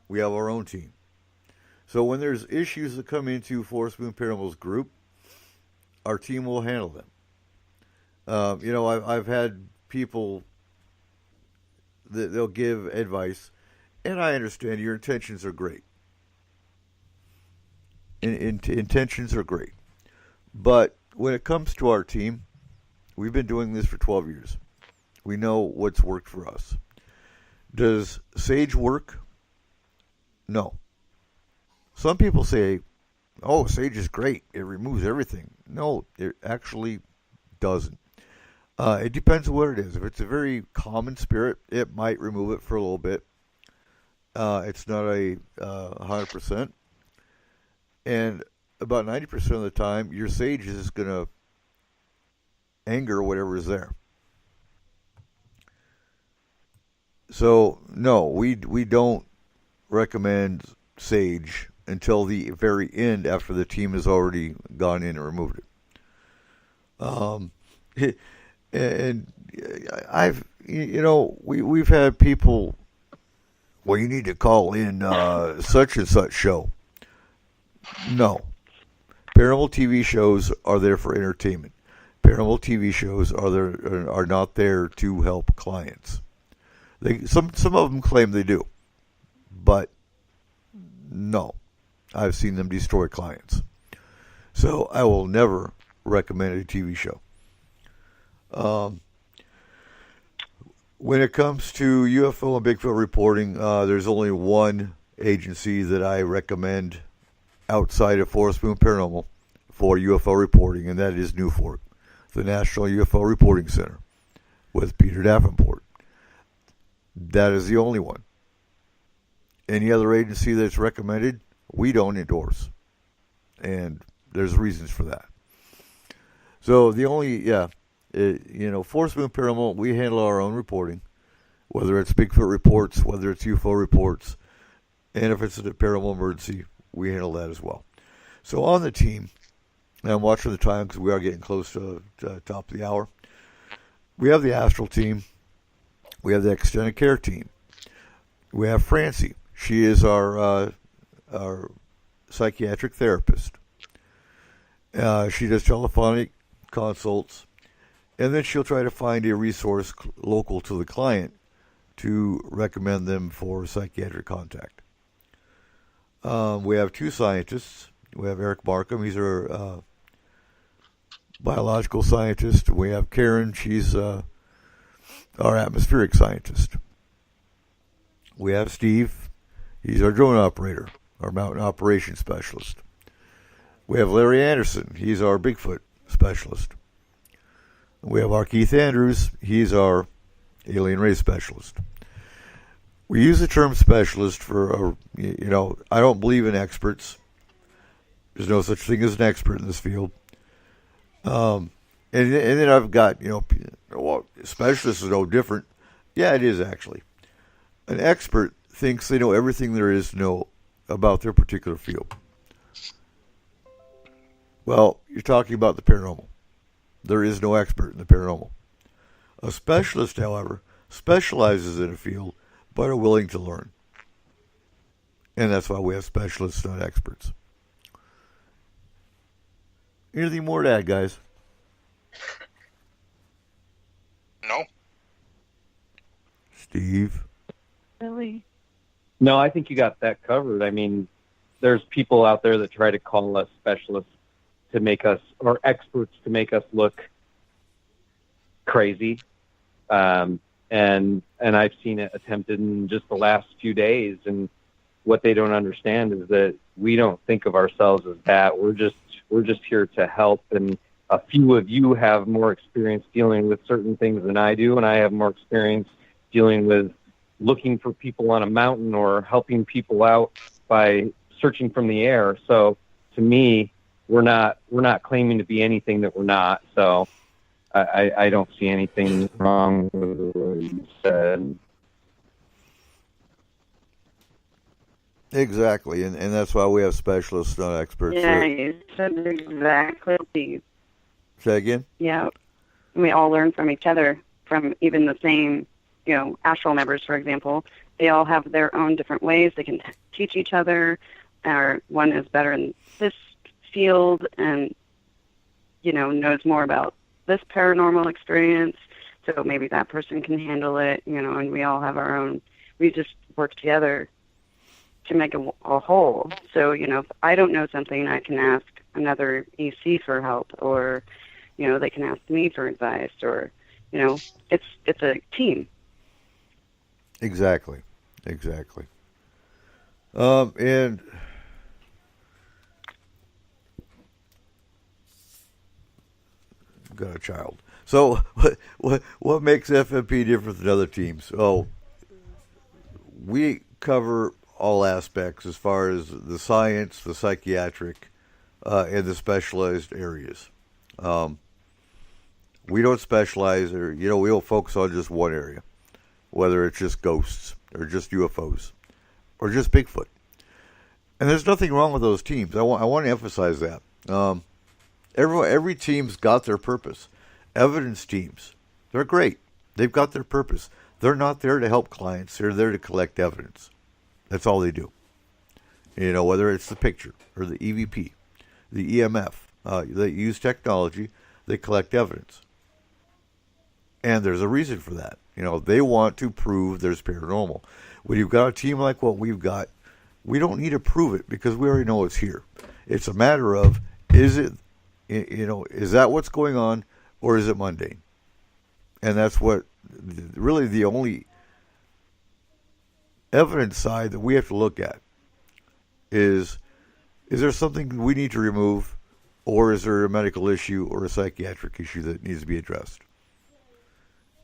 We have our own team. So when there's issues that come into Forest Moon Paranormal's group, our team will handle them. I've had people that they'll give advice, and I understand your intentions are great. Intentions are great. But when it comes to our team, we've been doing this for 12 years. We know what's worked for us. Does sage work? No. Some people say, oh, sage is great. It removes everything. No, it actually doesn't. It depends on what it is. If it's a very common spirit, it might remove it for a little bit. It's not 100%. And about 90% of the time, your sage is going to anger whatever is there. So, no, we don't recommend sage until the very end after the team has already gone in and removed it. And we've had people, well, you need to call in such and such show. No. Paranormal TV shows are there for entertainment. Paranormal TV shows are not there to help clients. Some of them claim they do, but no. I've seen them destroy clients. So I will never recommend a TV show. When it comes to UFO and Bigfoot reporting, there's only one agency that I recommend outside of Forest Moon Paranormal for UFO reporting, and that is NUFORC, the National UFO Reporting Center, with Peter Davenport. That is the only one. Any other agency that's recommended, we don't endorse. And there's reasons for that. So the only, Forest Moon Paranormal, we handle our own reporting, whether it's Bigfoot reports, whether it's UFO reports, and if it's a paranormal emergency, we handle that as well. So on the team, and I'm watching the time because we are getting close to the top of the hour. We have the astral team. We have the extended care team. We have Francie. She is our psychiatric therapist. She does telephonic consults, and then she'll try to find a resource local to the client to recommend them for psychiatric contact. We have two scientists. We have Eric Markham. He's our biological scientist. We have Karen. She's our atmospheric scientist. We have Steve. He's our drone operator, our mountain operations specialist. We have Larry Anderson. He's our Bigfoot specialist. We have our Keith Andrews. He's our alien race specialist. We use the term specialist for, I don't believe in experts. There's no such thing as an expert in this field. And then I've got, well, specialist is no different. Yeah, it is actually. An expert thinks they know everything there is to know about their particular field. Well, you're talking about the paranormal. There is no expert in the paranormal. A specialist, however, specializes in a field but are willing to learn. And that's why we have specialists, not experts. Anything more to add, guys? No. Steve? Really? No, I think you got that covered. I mean, there's people out there that try to call us specialists to make us, or experts to make us look crazy. And I've seen it attempted in just the last few days. And what they don't understand is that we don't think of ourselves as that. We're just here to help. And a few of you have more experience dealing with certain things than I do, and I have more experience dealing with looking for people on a mountain or helping people out by searching from the air. So to me, we're not claiming to be anything that we're not. So I don't see anything wrong with what you said. Exactly, and that's why we have specialists, not experts. Yeah, you said exactly. Say again? Yeah, we all learn from each other, from even the same, astral members, for example. They all have their own different ways. They can teach each other, or one is better in this field and, knows more about this paranormal experience, so maybe that person can handle it, and we all have our own. We just work together to make a whole. So, if I don't know something, I can ask another EC for help, or, they can ask me for advice, or, it's a team. Exactly. And got a child. So what makes FMP different than other teams? Oh, we cover all aspects as far as the science, the psychiatric, and the specialized areas. We don't specialize, or we don't focus on just one area, whether it's just ghosts or just UFOs or just Bigfoot. And there's nothing wrong with those teams. I want to emphasize that. Every team's got their purpose. Evidence teams, they're great. They've got their purpose. They're not there to help clients. They're there to collect evidence. That's all they do. Whether it's the picture or the EVP, the EMF, they use technology, they collect evidence. And there's a reason for that. They want to prove there's paranormal. When you've got a team like what we've got, we don't need to prove it because we already know it's here. It's a matter of, is that what's going on, or is it mundane? And that's what really the only evidence side that we have to look at is there something we need to remove, or is there a medical issue or a psychiatric issue that needs to be addressed?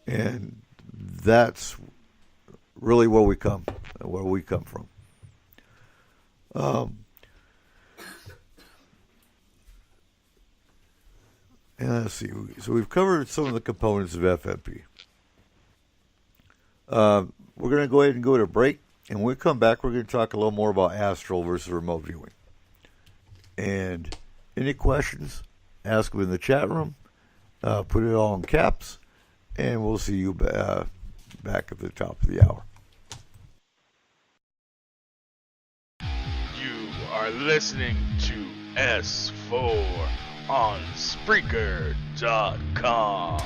And that's really where we come from. And let's see. So we've covered some of the components of FMP. We're going to go ahead and go to break. And when we come back, we're going to talk a little more about astral versus remote viewing. And any questions, ask them in the chat room. Put it all in caps, and we'll see you back at the top of the hour. You are listening to S4 on Spreaker.com.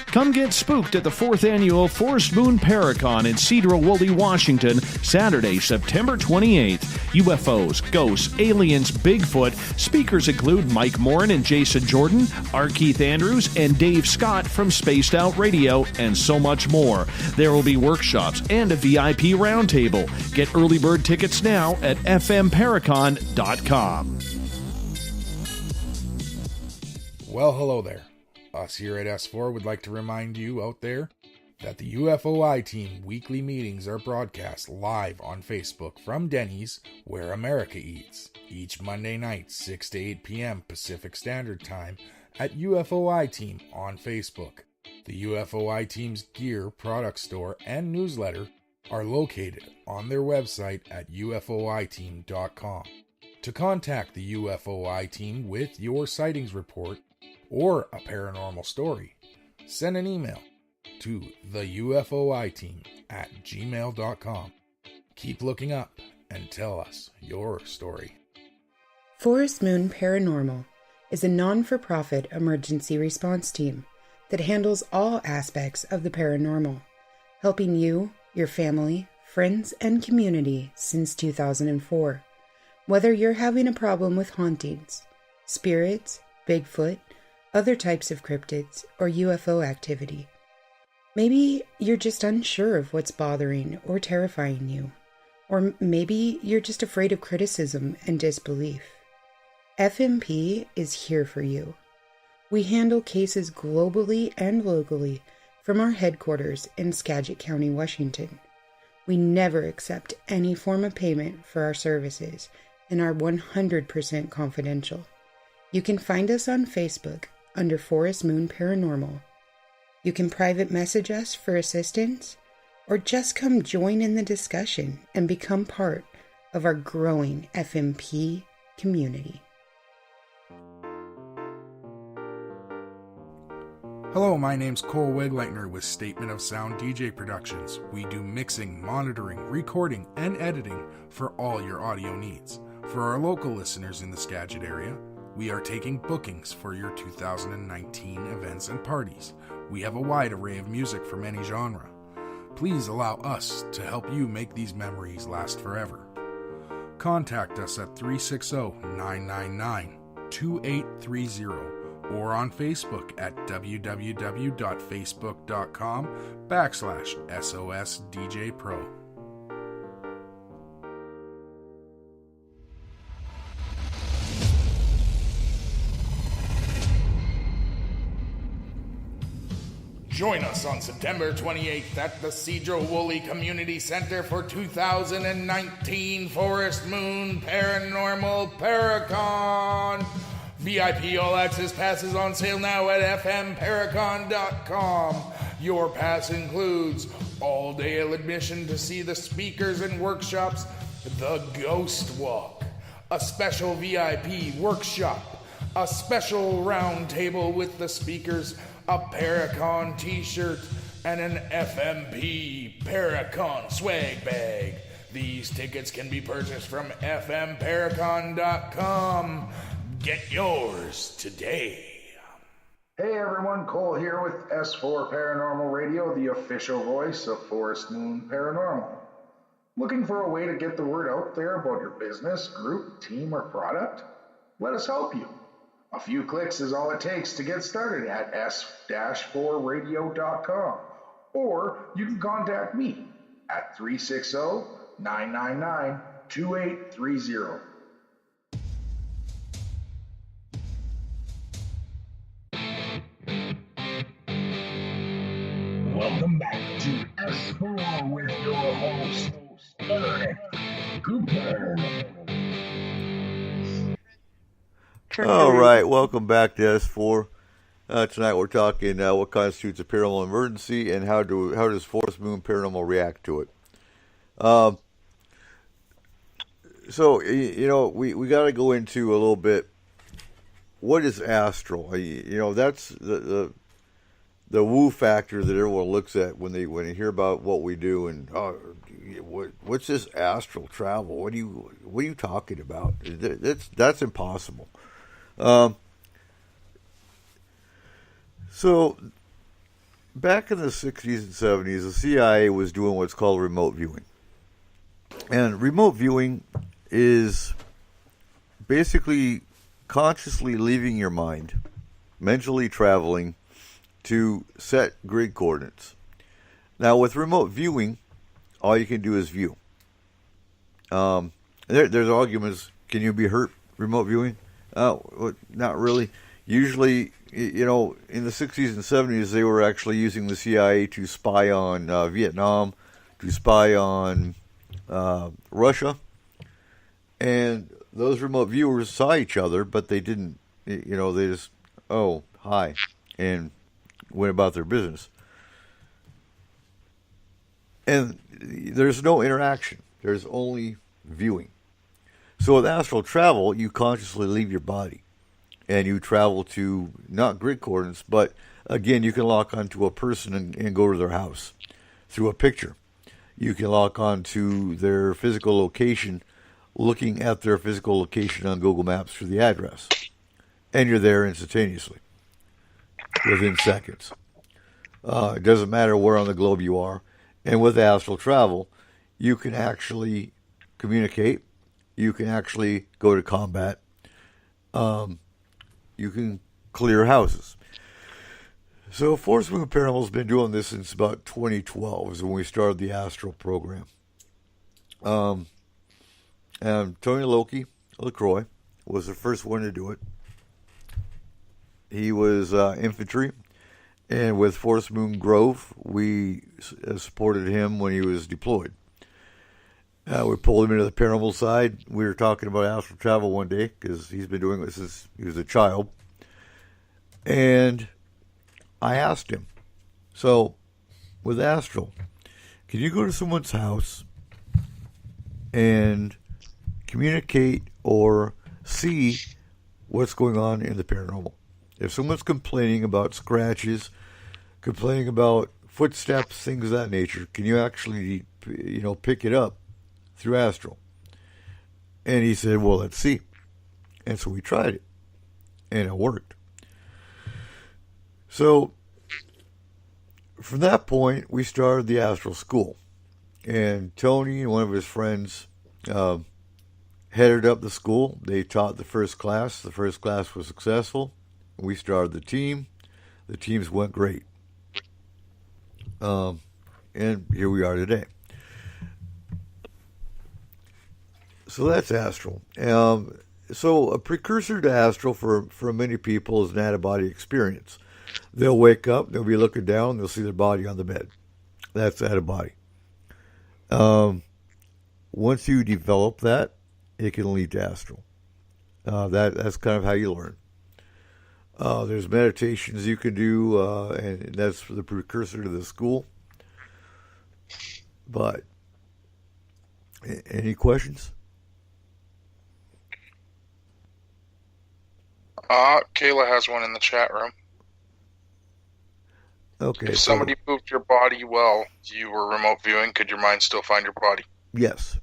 Come get spooked at the 4th Annual Forest Moon Paracon in Cedar-Woolley, Washington, Saturday, September 28th. UFOs, ghosts, aliens, Bigfoot. Speakers include Mike Morin and Jason Jordan, R. Keith Andrews, and Dave Scott from Spaced Out Radio, and so much more. There will be workshops and a VIP roundtable. Get early bird tickets now at fmparacon.com. Well, hello there. Us here at S4 would like to remind you out there that the UFOI team weekly meetings are broadcast live on Facebook from Denny's, where America eats, each Monday night, 6 to 8 p.m. Pacific Standard Time at UFOI Team on Facebook. The UFOI team's gear, product store, and newsletter are located on their website at ufoiteam.com. To contact the UFOI team with your sightings report or a paranormal story, send an email to theufoiteam@gmail.com. Keep looking up and tell us your story. Forest Moon Paranormal is a non-for-profit emergency response team that handles all aspects of the paranormal, helping you, your family, friends, and community since 2004. Whether you're having a problem with hauntings, spirits, Bigfoot, other types of cryptids, or UFO activity. Maybe you're just unsure of what's bothering or terrifying you. Or maybe you're just afraid of criticism and disbelief. FMP is here for you. We handle cases globally and locally from our headquarters in Skagit County, Washington. We never accept any form of payment for our services and are 100% confidential. You can find us on Facebook under Forest Moon Paranormal. You can private message us for assistance, or just come join in the discussion and become part of our growing FMP community. Hello, my name's Cole Wegleitner with Statement of Sound DJ Productions. We do mixing, monitoring, recording, and editing for all your audio needs. For our local listeners in the Skagit area, we are taking bookings for your 2019 events and parties. We have a wide array of music from any genre. Please allow us to help you make these memories last forever. Contact us at 360-999-2830 or on Facebook at www.facebook.com/SOSDJPro. Join us on September 28th at the Cedar-Woolley Community Center for 2019 Forest Moon Paranormal Paracon. VIP All Access passes on sale now at fmparacon.com. Your pass includes all-day admission to see the speakers and workshops, the Ghost Walk, a special VIP workshop, a special round table with the speakers, a Paracon t-shirt, and an FMP Paracon swag bag. These tickets can be purchased from fmparacon.com. Get yours today. Hey everyone, Cole here with S4 Paranormal Radio, the official voice of Forest Moon Paranormal. Looking for a way to get the word out there about your business, group, team, or product? Let us help you. A few clicks is all it takes to get started at s-4radio.com, or you can contact me at 360-999-2830. Welcome back to S4 with your host, Eric Cooper. All right, welcome back to S4. Tonight we're talking what constitutes a paranormal emergency and how does Forest Moon Paranormal react to it. So we got to go into a little bit. What is astral? That's the woo factor that everyone looks at when they hear about what we do and what's this astral travel? What are you talking about? That's impossible. So, back in the 60s and 70s, the CIA was doing what's called remote viewing. And remote viewing is basically consciously leaving your mind, mentally traveling to set grid coordinates. Now, with remote viewing, all you can do is view. There's arguments, can you be hurt remote viewing? Not really. Usually, in the 60s and 70s, they were actually using the CIA to spy on Vietnam, to spy on Russia. And those remote viewers saw each other, but they didn't, they just, oh, hi, and went about their business. And there's no interaction. There's only viewing. So with astral travel, you consciously leave your body. And you travel to, not grid coordinates, but again, you can lock onto a person and go to their house through a picture. You can lock onto their physical location, looking at their physical location on Google Maps for the address. And you're there instantaneously, within seconds. It doesn't matter where on the globe you are. And with astral travel, you can actually communicate. You can actually go to combat. You can clear houses. So Forest Moon Paranormal has been doing this since about 2012 is when we started the Astral program. And Tony Loki LaCroix was the first one to do it. He was infantry. And with Forest Moon Grove, we supported him when he was deployed. We pulled him into the paranormal side. We were talking about astral travel one day because he's been doing this since he was a child. And I asked him, so with astral, can you go to someone's house and communicate or see what's going on in the paranormal? If someone's complaining about scratches, complaining about footsteps, things of that nature, can you actually, pick it up through astral? And he said, well, let's see. And so we tried it. And it worked. So from that point, we started the astral school. And Tony and one of his friends headed up the school. They taught the first class. The first class was successful. We started the team. The teams went great. And here we are today. So that's astral. So a precursor to astral for many people is an out-of-body experience. They'll wake up, they'll be looking down, they'll see their body on the bed. That's out-of-body. Once you develop that, it can lead to astral. That's kind of how you learn. There's meditations you can do, and that's the precursor to the school. But, any questions? Kayla has one in the chat room. Okay. If somebody moved your body while you were remote viewing, could your mind still find your body? Yes.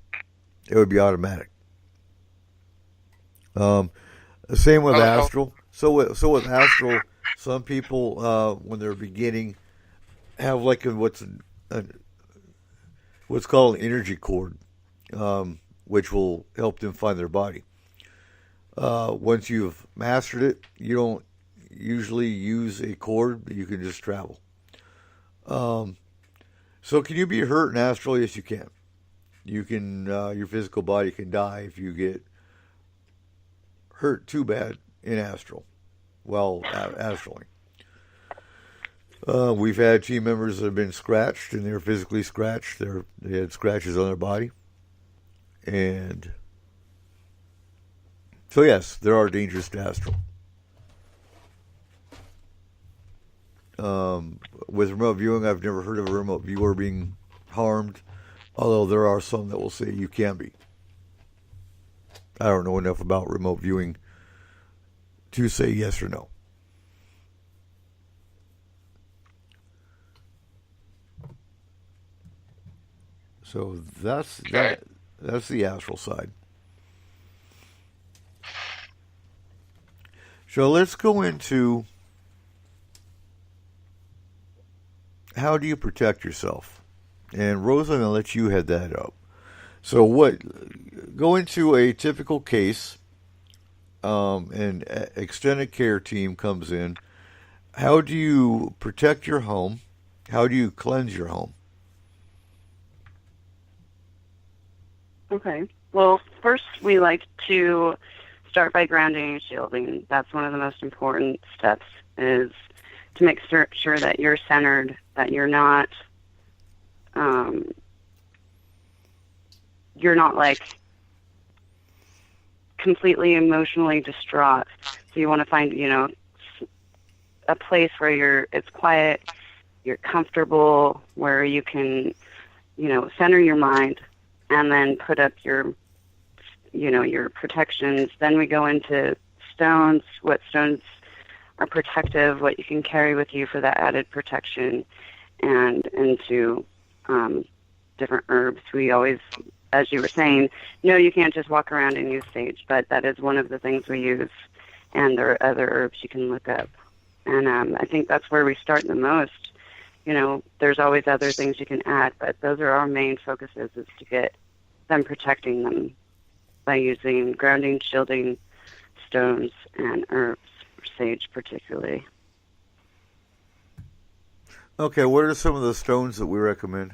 It would be automatic. Same with astral. So with astral, some people when they're beginning have like what's called an energy cord, which will help them find their body. Once you've mastered it, you don't usually use a cord, but you can just travel. So can you be hurt in astral? Yes, you can. You can. Your physical body can die if you get hurt too bad in astral. Well, astrally. We've had team members that have been scratched, and they're physically scratched. They had scratches on their body. And so, yes, there are dangers to astral. With remote viewing, I've never heard of a remote viewer being harmed, although there are some that will say you can be. I don't know enough about remote viewing to say yes or no. So that's the astral side. So let's go into how do you protect yourself? And Rose, I'm going to let you head that up. So go into a typical case, an extended care team comes in. How do you protect your home? How do you cleanse your home? Okay. Well, first we like to start by grounding and shielding. That's one of the most important steps, is to make sure that you're centered, that you're not like completely emotionally distraught. So you want to find, a place where it's quiet, you're comfortable, where you can, center your mind, and then put up your protections. Then we go into stones, what stones are protective, what you can carry with you for that added protection, and into different herbs. We always, as you were saying, no, you can't just walk around and use sage, but that is one of the things we use, and there are other herbs you can look up. And I think that's where we start the most. There's always other things you can add, but those are our main focuses, is to get them protecting them by using grounding, shielding, stones, and herbs, sage particularly. Okay, what are some of the stones that we recommend?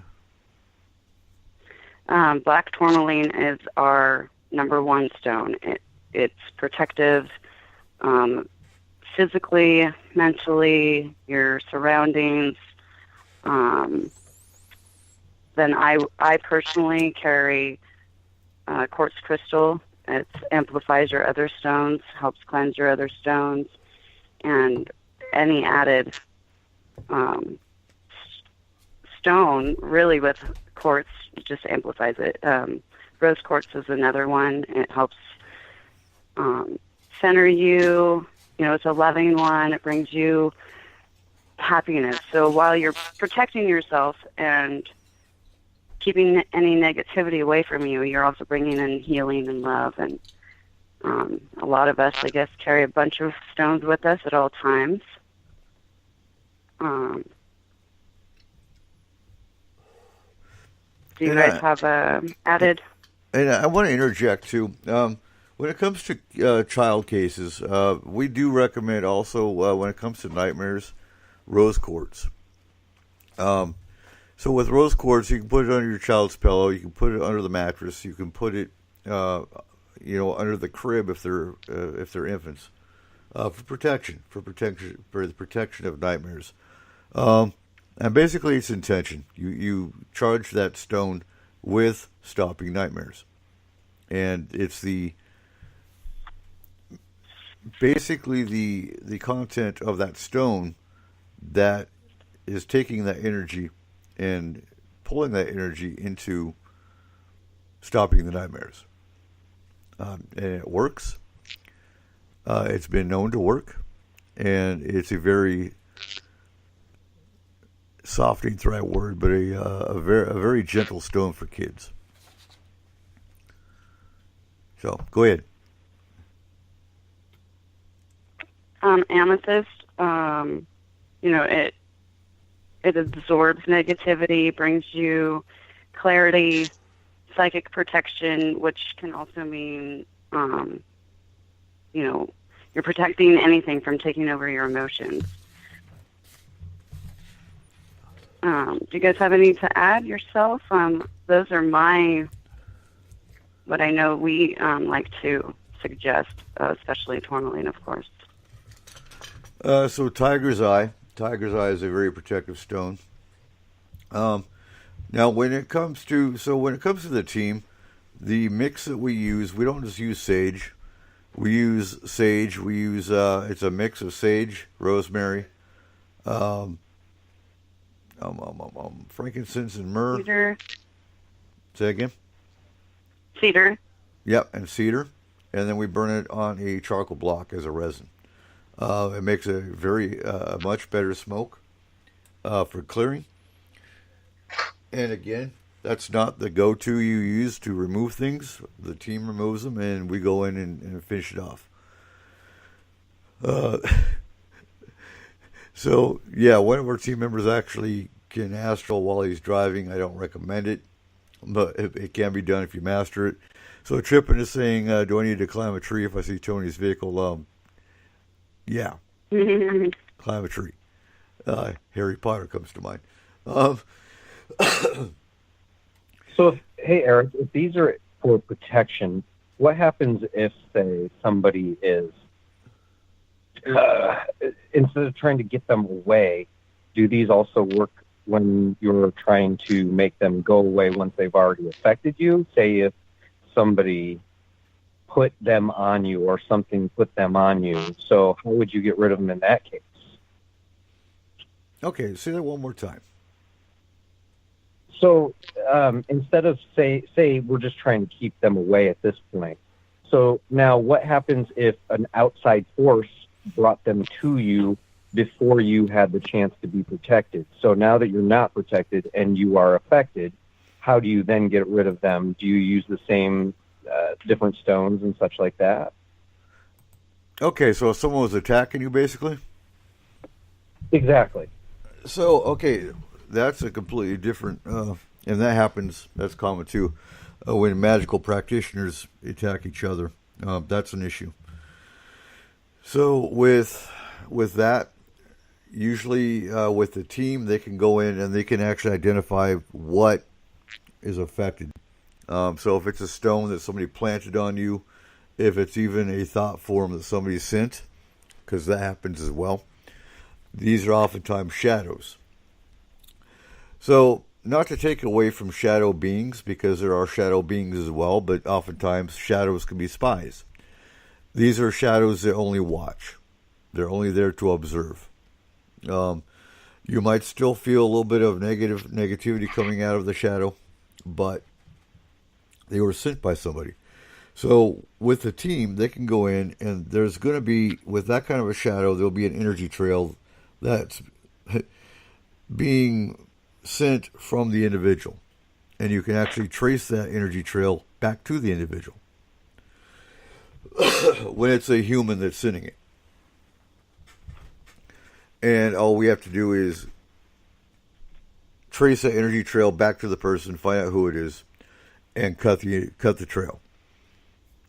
Black tourmaline is our number one stone. It's protective physically, mentally, your surroundings. Then I personally carry quartz crystal. It amplifies your other stones, helps cleanse your other stones, and any added stone, really, with quartz, just amplifies it. Rose quartz is another one. It helps center you. It's a loving one. It brings you happiness. So while you're protecting yourself and keeping any negativity away from you, you're also bringing in healing and love. And a lot of us, I guess, carry a bunch of stones with us at all times. Do you guys have added? And I want to interject, too. When it comes to child cases, we do recommend also, when it comes to nightmares, rose quartz. So with rose quartz, you can put it under your child's pillow. You can put it under the mattress. You can put it, under the crib if they're infants, for the protection of nightmares. And basically, it's intention. You charge that stone with stopping nightmares, and it's basically the content of that stone that is taking that energy and pulling that energy into stopping the nightmares. And it works. It's been known to work, and it's a very softening the right word, but a very gentle stone for kids. So go ahead. Amethyst, it absorbs negativity, brings you clarity, psychic protection, which can also mean, you're protecting anything from taking over your emotions. Do you guys have any to add yourself? Those are what I know we like to suggest, especially tourmaline, of course. So tiger's eye. Tiger's eye is a very protective stone. Now, when it comes to the team, the mix that we use, we don't just use sage. We use sage. We use it's a mix of sage, rosemary, frankincense and myrrh. Cedar. Say again? Cedar. Yep, and cedar. And then we burn it on a charcoal block as a resin. It makes a much better smoke for clearing. And again, that's not the go-to you use to remove things. The team removes them, and we go in and finish it off. So, yeah, one of our team members actually can astral while he's driving. I don't recommend it, but it can be done if you master it. So Trippin is saying, do I need to climb a tree if I see Tony's vehicle? Yeah. Climb a tree. Harry Potter comes to mind. So, hey, Eric, if these are for protection, what happens if, say, somebody is, instead of trying to get them away, do these also work when you're trying to make them go away once they've already affected you? Say if somebody put them on you or something put them on you, so how would you get rid of them in that case? Okay, say that one more time. So instead of say we're just trying to keep them away at this point. So now what happens if an outside force brought them to you before you had the chance to be protected? So now that you're not protected and you are affected, how do you then get rid of them? Do you use the same different stones and such like that? Okay, so if someone was attacking you, basically? Exactly. So, okay, that's a completely different, and that happens, that's common too, when magical practitioners attack each other. That's an issue. So with that, usually with the team, they can go in and they can actually identify what is affected. So if it's a stone that somebody planted on you, if it's even a thought form that somebody sent, because that happens as well, these are oftentimes shadows. So, not to take away from shadow beings, because there are shadow beings as well, but oftentimes shadows can be spies. These are shadows that only watch. They're only there to observe. You might still feel a little bit of negativity coming out of the shadow, but they were sent by somebody. So, with the team, they can go in, and there's going to be, with that kind of a shadow, there'll be an energy trail that's being sent from the individual. And you can actually trace that energy trail back to the individual when it's a human that's sending it. And all we have to do is trace that energy trail back to the person, find out who it is, and cut the trail.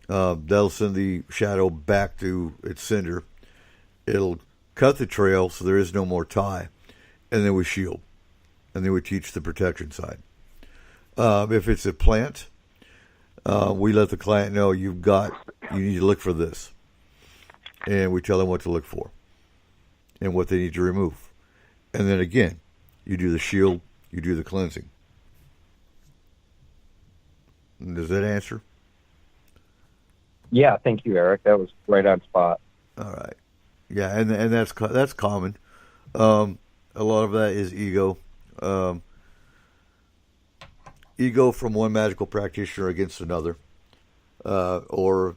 That'll send the shadow back to its sender. It'll cut the trail so there is no more tie, and then we shield, and then we teach the protection side. If it's a plant, we let the client know you need to look for this, and we tell them what to look for and what they need to remove. And then again, you do the shield, you do the cleansing. Does that answer? Yeah, thank you, Eric. That was right on spot. All right. Yeah, and that's common. A lot of that is ego. Ego from one magical practitioner against another. Or,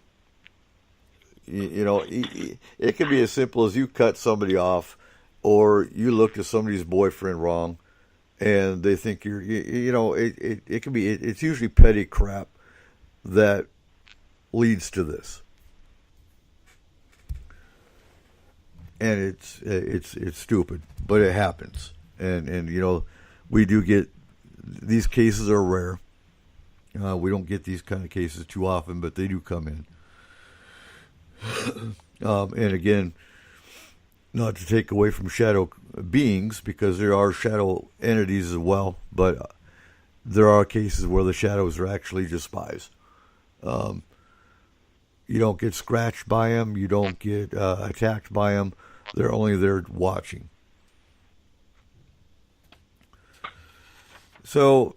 it can be as simple as you cut somebody off, or you looked at somebody's boyfriend wrong, and they think it can be, it's usually petty crap that leads to this. And it's stupid, but it happens. And we do get, these cases are rare. We don't get these kind of cases too often, but they do come in. And again, not to take away from shadow beings, because there are shadow entities as well, but there are cases where the shadows are actually just spies. You don't get scratched by them. You don't get attacked by them. They're only there watching. So,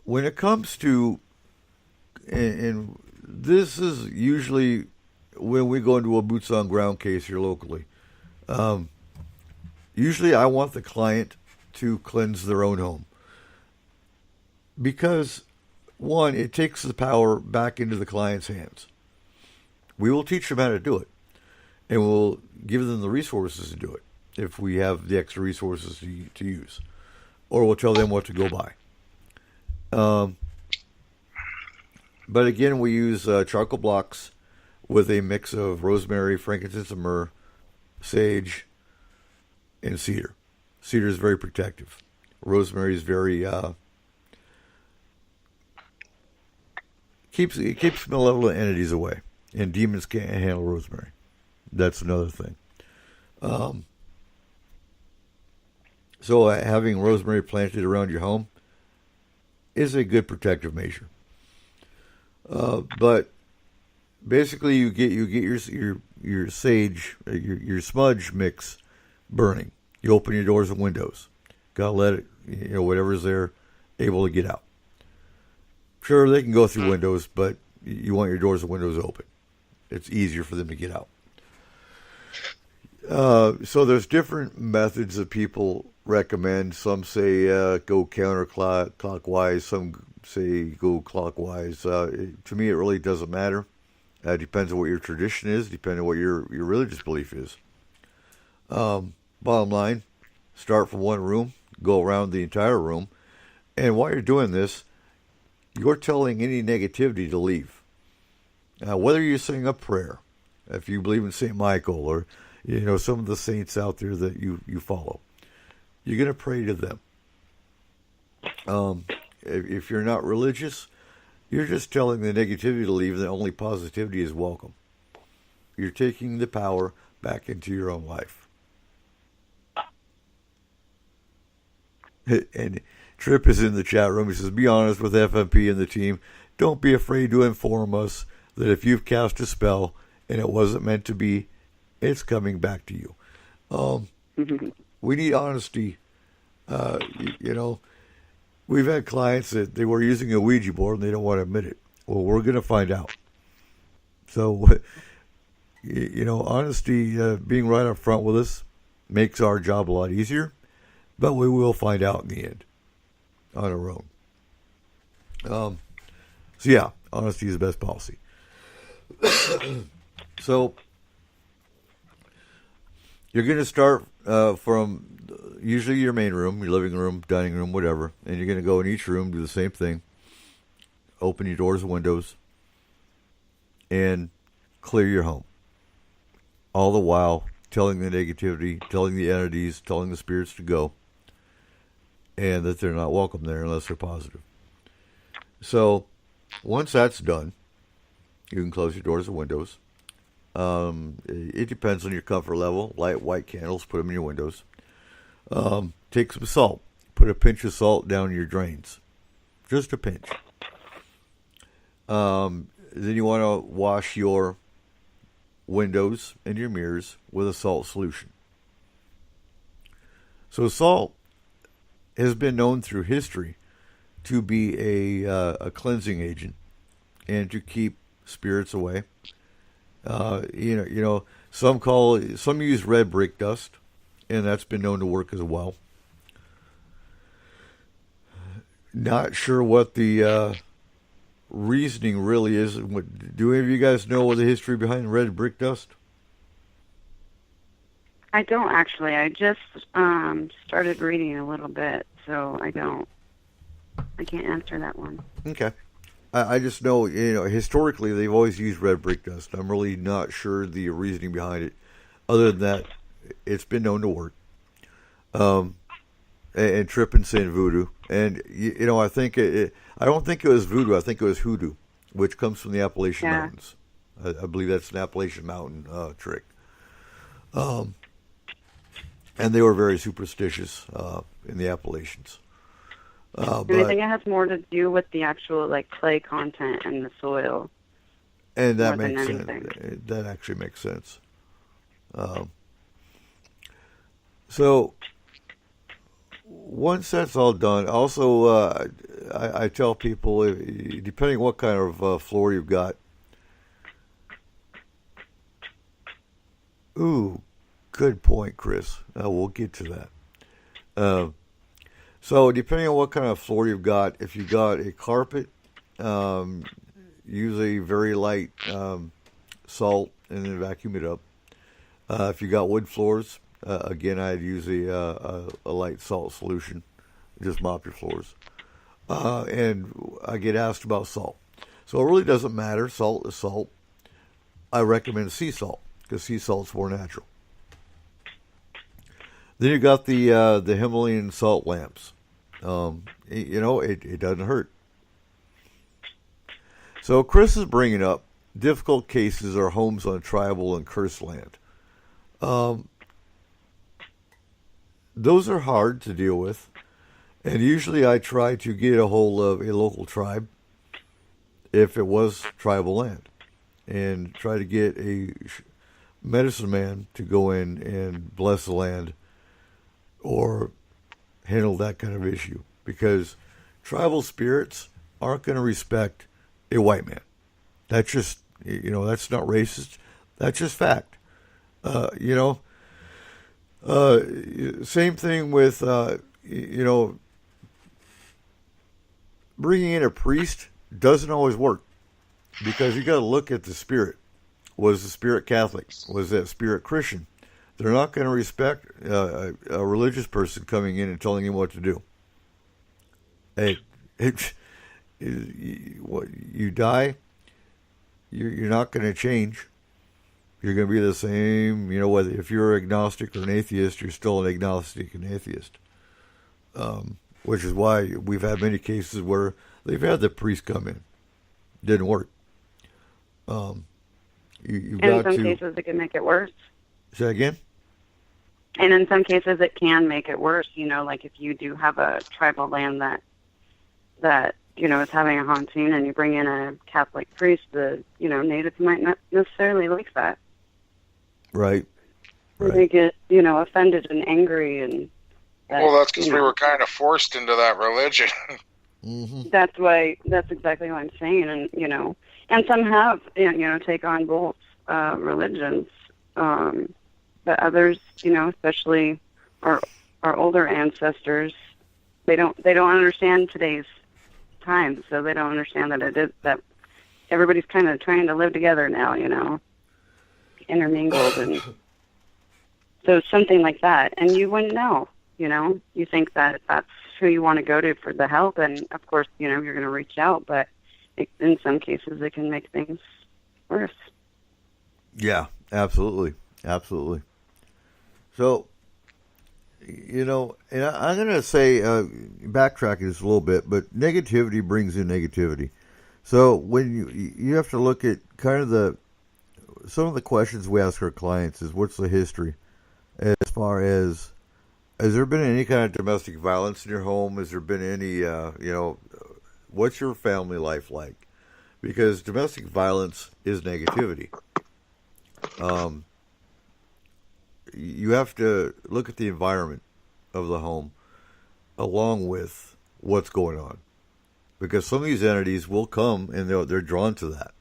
when it comes to, and this is usually when we go into a boots on ground case here locally, usually I want the client to cleanse their own home. Because, one, it takes the power back into the client's hands. We will teach them how to do it. And we'll give them the resources to do it if we have the extra resources to use. Or we'll tell them what to go buy. But again, we use charcoal blocks with a mix of rosemary, frankincense, and myrrh, sage, and cedar. Cedar is very protective. Rosemary is very keeps malevolent entities away, and demons can't handle rosemary. That's another thing. So having rosemary planted around your home is a good protective measure. But basically, you get your sage, your smudge mix burning. You open your doors and windows. Gotta let it, whatever's there, able to get out. Sure, they can go through windows, but you want your doors and windows open. It's easier for them to get out. So there's different methods that people recommend. Some say go counterclockwise. Some say go clockwise. To me, it really doesn't matter. It depends on what your tradition is, depending on what your religious belief is. Bottom line, start from one room, go around the entire room, and while you're doing this, you're telling any negativity to leave. Whether you're saying a prayer, if you believe in St. Michael or some of the saints out there that you follow, you're going to pray to them. If you're not religious, you're just telling the negativity to leave, and that only positivity is welcome. You're taking the power back into your own life. And Tripp is in the chat room. He says, be honest with FMP and the team. Don't be afraid to inform us that if you've cast a spell and it wasn't meant to be, it's coming back to you. We need honesty. We've had clients that they were using a Ouija board and they don't want to admit it. Well, we're going to find out. So, honesty, being right up front with us makes our job a lot easier, but we will find out in the end on our own. Honesty is the best policy. So, you're going to start from usually your main room, your living room, dining room, whatever, and you're going to go in each room, do the same thing. Open your doors and windows, and clear your home. All the while telling the negativity, telling the entities, telling the spirits to go, and that they're not welcome there unless they're positive. So, once that's done, you can close your doors and windows. It depends on your comfort level. Light white candles, put them in your windows. Take some salt. Put a pinch of salt down your drains. Just a pinch. Then you want to wash your windows and your mirrors with a salt solution. So salt has been known through history to be a cleansing agent and to keep spirits away. Some use red brick dust, and that's been known to work as well. Not sure what the reasoning really is. Do any of you guys know what the history behind red brick dust? I don't actually. I just started reading a little bit, so I don't. I can't answer that one. Okay. I just know, historically they've always used red brick dust. I'm really not sure the reasoning behind it. Other than that, it's been known to work. And Tripp and saying voodoo. And, I think I don't think it was voodoo. I think it was hoodoo, which comes from the Appalachian Mountains. I believe that's an Appalachian Mountain trick. And they were very superstitious in the Appalachians. And I think it has more to do with the actual clay content in the soil. And that makes sense. That actually makes sense. So once that's all done, also I tell people, depending what kind of floor you've got. Ooh, Good point, Chris. We'll get to that. So depending on what kind of floor you've got, if you got a carpet, use a very light salt and then vacuum it up. If you got wood floors, again, I'd use a light salt solution. Just mop your floors. And I get asked about salt. So it really doesn't matter. Salt is salt. I recommend sea salt because sea salt's more natural. Then you got the Himalayan salt lamps. It doesn't hurt. So Chris is bringing up difficult cases are homes on tribal and cursed land. Those are hard to deal with, and usually I try to get a hold of a local tribe if it was tribal land, and try to get a medicine man to go in and bless the land or handle that kind of issue, because tribal spirits aren't going to respect a white man. That's just, that's not racist. That's just fact. Same thing with, bringing in a priest doesn't always work, because you got to look at the spirit. Was the spirit Catholic? Was that spirit Christian? They're not going to respect a religious person coming in and telling him what to do. Hey, you die, you're not going to change. You're going to be the same, whether if you're agnostic or an atheist, you're still an agnostic and atheist. Which is why we've had many cases where they've had the priest come in. Didn't work. You've got to. In some cases, it can make it worse. Say again? And in some cases, it can make it worse. Like if you do have a tribal land that is having a haunting, and you bring in a Catholic priest, the natives might not necessarily like that. Right. They get offended and angry, and that's because we were kind of forced into that religion. Mm-hmm. That's exactly what I'm saying, and some have take on both religions, but others, especially our older ancestors, they don't understand today's time, so they don't understand that everybody's kind of trying to live together now, intermingled, and so something like that, and you wouldn't know, you think that that's who you want to go to for the help, and of course, you're going to reach out, but in some cases it can make things worse. Yeah, absolutely. So, and I'm going to say, backtracking this a little bit, but negativity brings in negativity. So when you have to look at kind of some of the questions we ask our clients is, what's the history? As far as, has there been any kind of domestic violence in your home? Has there been any, what's your family life like? Because domestic violence is negativity. You have to look at the environment of the home along with what's going on, because some of these entities will come and they're drawn to that.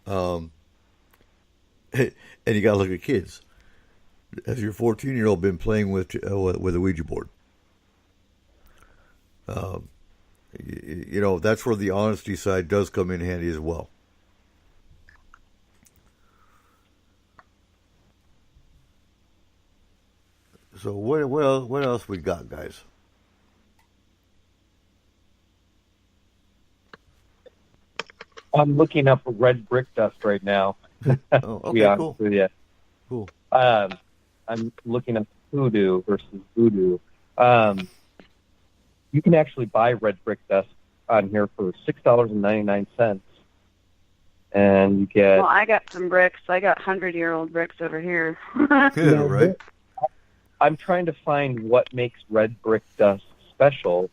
And you got to look at kids. Has your 14-year-old been playing with a Ouija board? That's where the honesty side does come in handy as well. So what else we got, guys? I'm looking up red brick dust right now. Okay, cool. With you. Cool. I'm looking up hoodoo versus voodoo. You can actually buy red brick dust on here for $6.99, and you get. Well, I got some bricks. I got 100-year-old bricks over here. Yeah, right. I'm trying to find what makes red brick dust special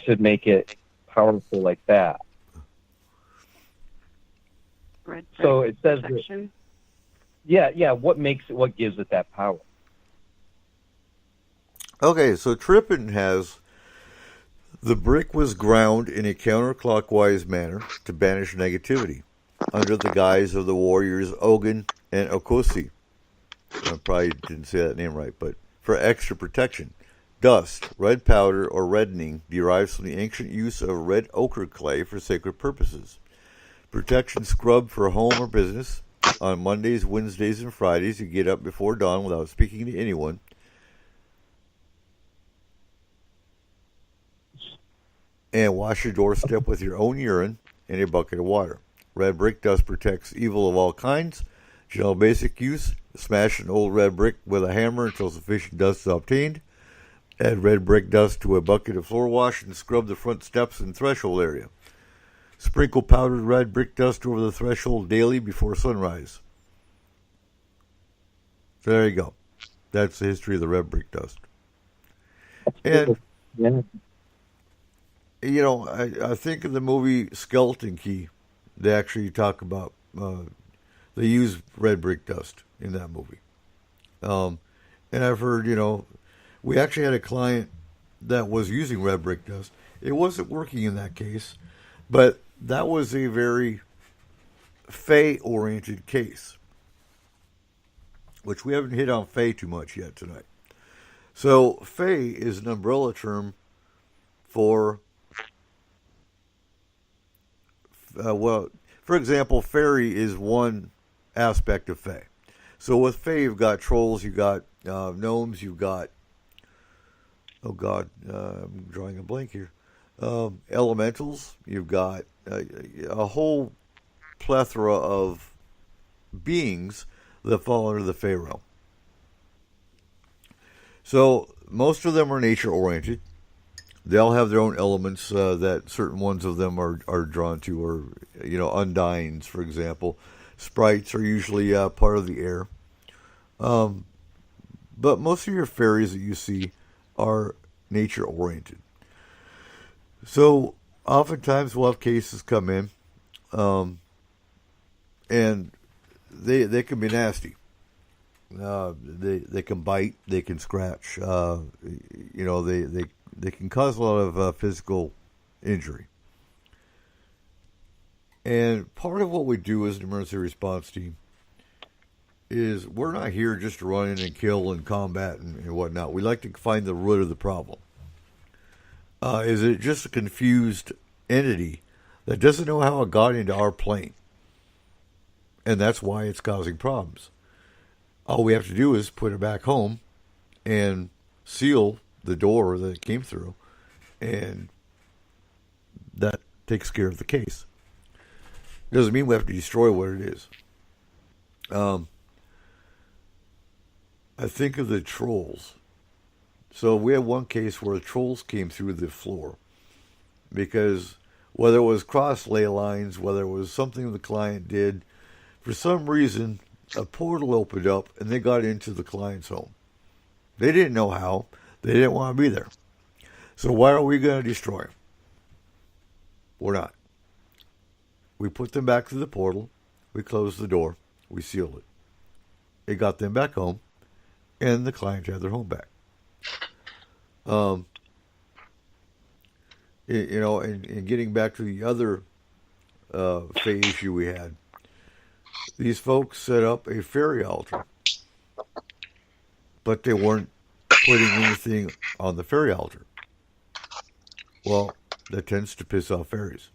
to make it powerful like that. Red brick so it says section. What gives it that power? Okay, so Trippin has, the brick was ground in a counterclockwise manner to banish negativity under the guise of the warriors Ogun and Okosi. I probably didn't say that name right, but for extra protection. Dust, red powder, or reddening derives from the ancient use of red ochre clay for sacred purposes. Protection scrub for home or business. On Mondays, Wednesdays, and Fridays, you get up before dawn without speaking to anyone. And wash your doorstep with your own urine and a bucket of water. Red brick dust protects evil of all kinds. General basic use: smash an old red brick with a hammer until sufficient dust is obtained. Add red brick dust to a bucket of floor wash and scrub the front steps and threshold area. Sprinkle powdered red brick dust over the threshold daily before sunrise. So there you go. That's the history of the red brick dust. And, you know, I think of the movie Skeleton Key. They actually talk about, they use red brick dust in that movie. And I've heard, you know, we actually had a client that was using red brick dust. It wasn't working in that case, but that was a very Fae-oriented case, which we haven't hit on Fae too much yet tonight. So Fae is an umbrella term for, well, for example, fairy is one aspect of Fae. So with Fae, you've got trolls, you've got gnomes, you've got, oh God, I'm drawing a blank here. Elementals, you've got a whole plethora of beings that fall under the Fae realm. So most of them are nature-oriented. They all have their own elements that certain ones of them are drawn to, or, you know, undines, for example. Sprites are usually part of the air. But most of your fairies that you see are nature-oriented. So oftentimes we'll have cases come in, and they can be nasty. They can bite, they can scratch. You know, they can cause a lot of physical injury. And part of what we do as an emergency response team is we're not here just to run in and kill and combat and whatnot. We like to find the root of the problem. Is it just a confused entity that doesn't know how it got into our plane? And that's why it's causing problems. All we have to do is put it back home and seal the door that it came through, and that takes care of the case. Doesn't mean we have to destroy what it is. I think of the trolls. So we had one case where the trolls came through the floor because whether it was cross ley lines, whether it was something the client did, for some reason a portal opened up and they got into the client's home. They didn't know how. They didn't want to be there. So why are we going to destroy them? We're not. We put them back through the portal. We closed the door. We sealed it. It got them back home, and the client had their home back. You know, and getting back to the other Fae issue we had, these folks set up a fairy altar, but they weren't putting anything on the fairy altar. Well, that tends to piss off fairies.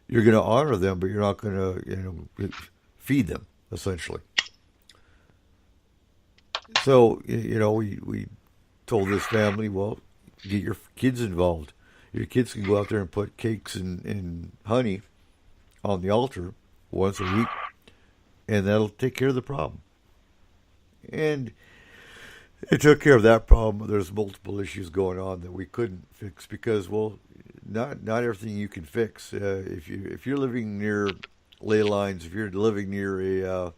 You're going to honor them, but you're not going to, you know, feed them, essentially. So, you know, we told this family, well, get your kids involved. Your kids can go out there and put cakes and honey on the altar once a week, and that'll take care of the problem. And it took care of that problem. There's multiple issues going on that we couldn't fix because, well, not everything you can fix. If you're living near ley lines, if you're living near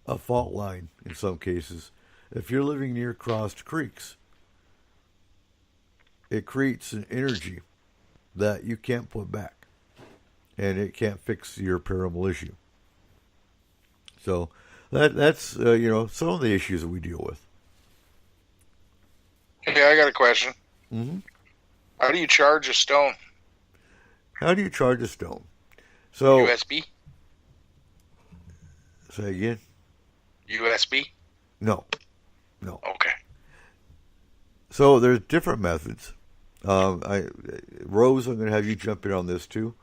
a fault line, in some cases, if you're living near crossed creeks, it creates an energy that you can't put back, and it can't fix your paranormal issue. So that's you know, some of the issues that we deal with. Hey, I got a question. Mm-hmm. How do you charge a stone? How do you charge a stone? So USB? Say again? USB? No. Okay. So there's different methods. Rose, I'm going to have you jump in on this too.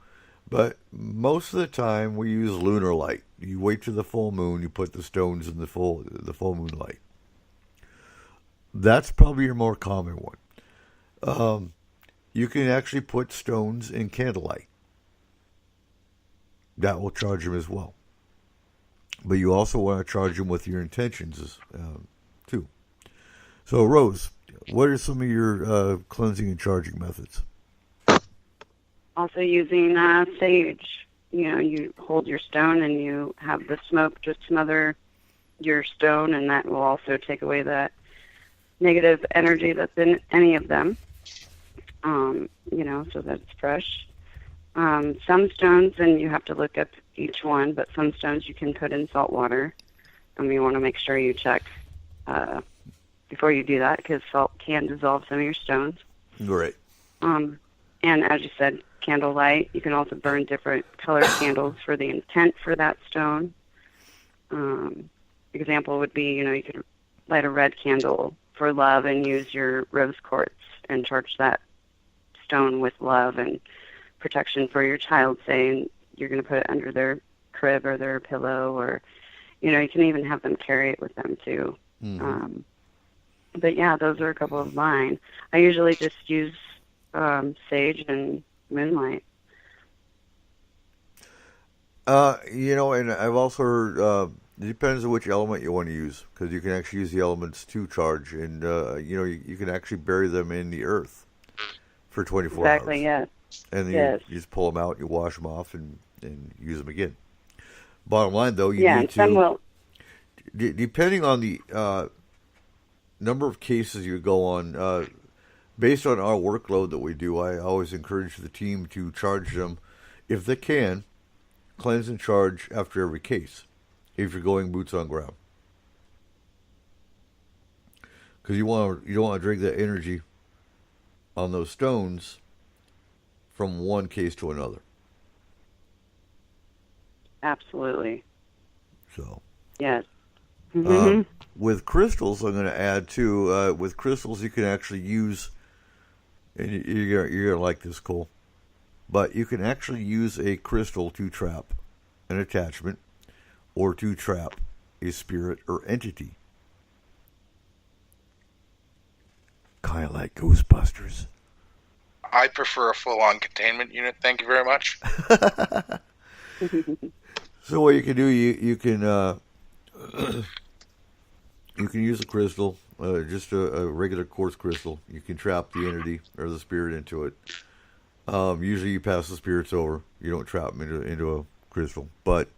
But most of the time we use lunar light. You wait till the full moon, you put the stones in the full moon light. That's probably your more common one. You can actually put stones in candlelight. That will charge them as well. But you also want to charge them with your intentions too. So, Rose, what are some of your cleansing and charging methods? Also using sage. You hold your stone and you have the smoke just smother your stone, and that will also take away that negative energy that's in any of them. So that it's fresh. Some stones, and you have to look up each one, but some stones you can put in salt water. You want to make sure you check before you do that, because salt can dissolve some of your stones. Great. And as you said, candlelight. You can also burn different colored candles for the intent for that stone. Example would be, you could light a red candle for love and use your rose quartz and charge that stone with love and protection for your child, saying you're going to put it under their crib or their pillow, or, you can even have them carry it with them too. Mm-hmm. But yeah, those are a couple of mine. I usually just use sage and moonlight. And I've also heard it depends on which element you want to use, because you can actually use the elements to charge, and you can actually bury them in the earth for 24 hours. Exactly, yes. And then you just pull them out, you wash them off, and use them again. Bottom line, though, you need to, depending on the number of cases you go on, based on our workload that we do, I always encourage the team to charge them, if they can, cleanse and charge after every case, if you're going boots on ground. Because you don't want to drag that energy on those stones from one case to another. Absolutely. So. Yes. Mm-hmm. With crystals, I'm going to add too. With crystals, you can actually use, and you're going to like this, Cole, but you can actually use a crystal to trap an attachment or to trap a spirit or entity. Kind of like Ghostbusters. I prefer a full-on containment unit. Thank you very much. So what you can do, you can you can use a crystal, just a regular quartz crystal. You can trap the entity or the spirit into it. Usually you pass the spirits over. You don't trap them into a crystal. But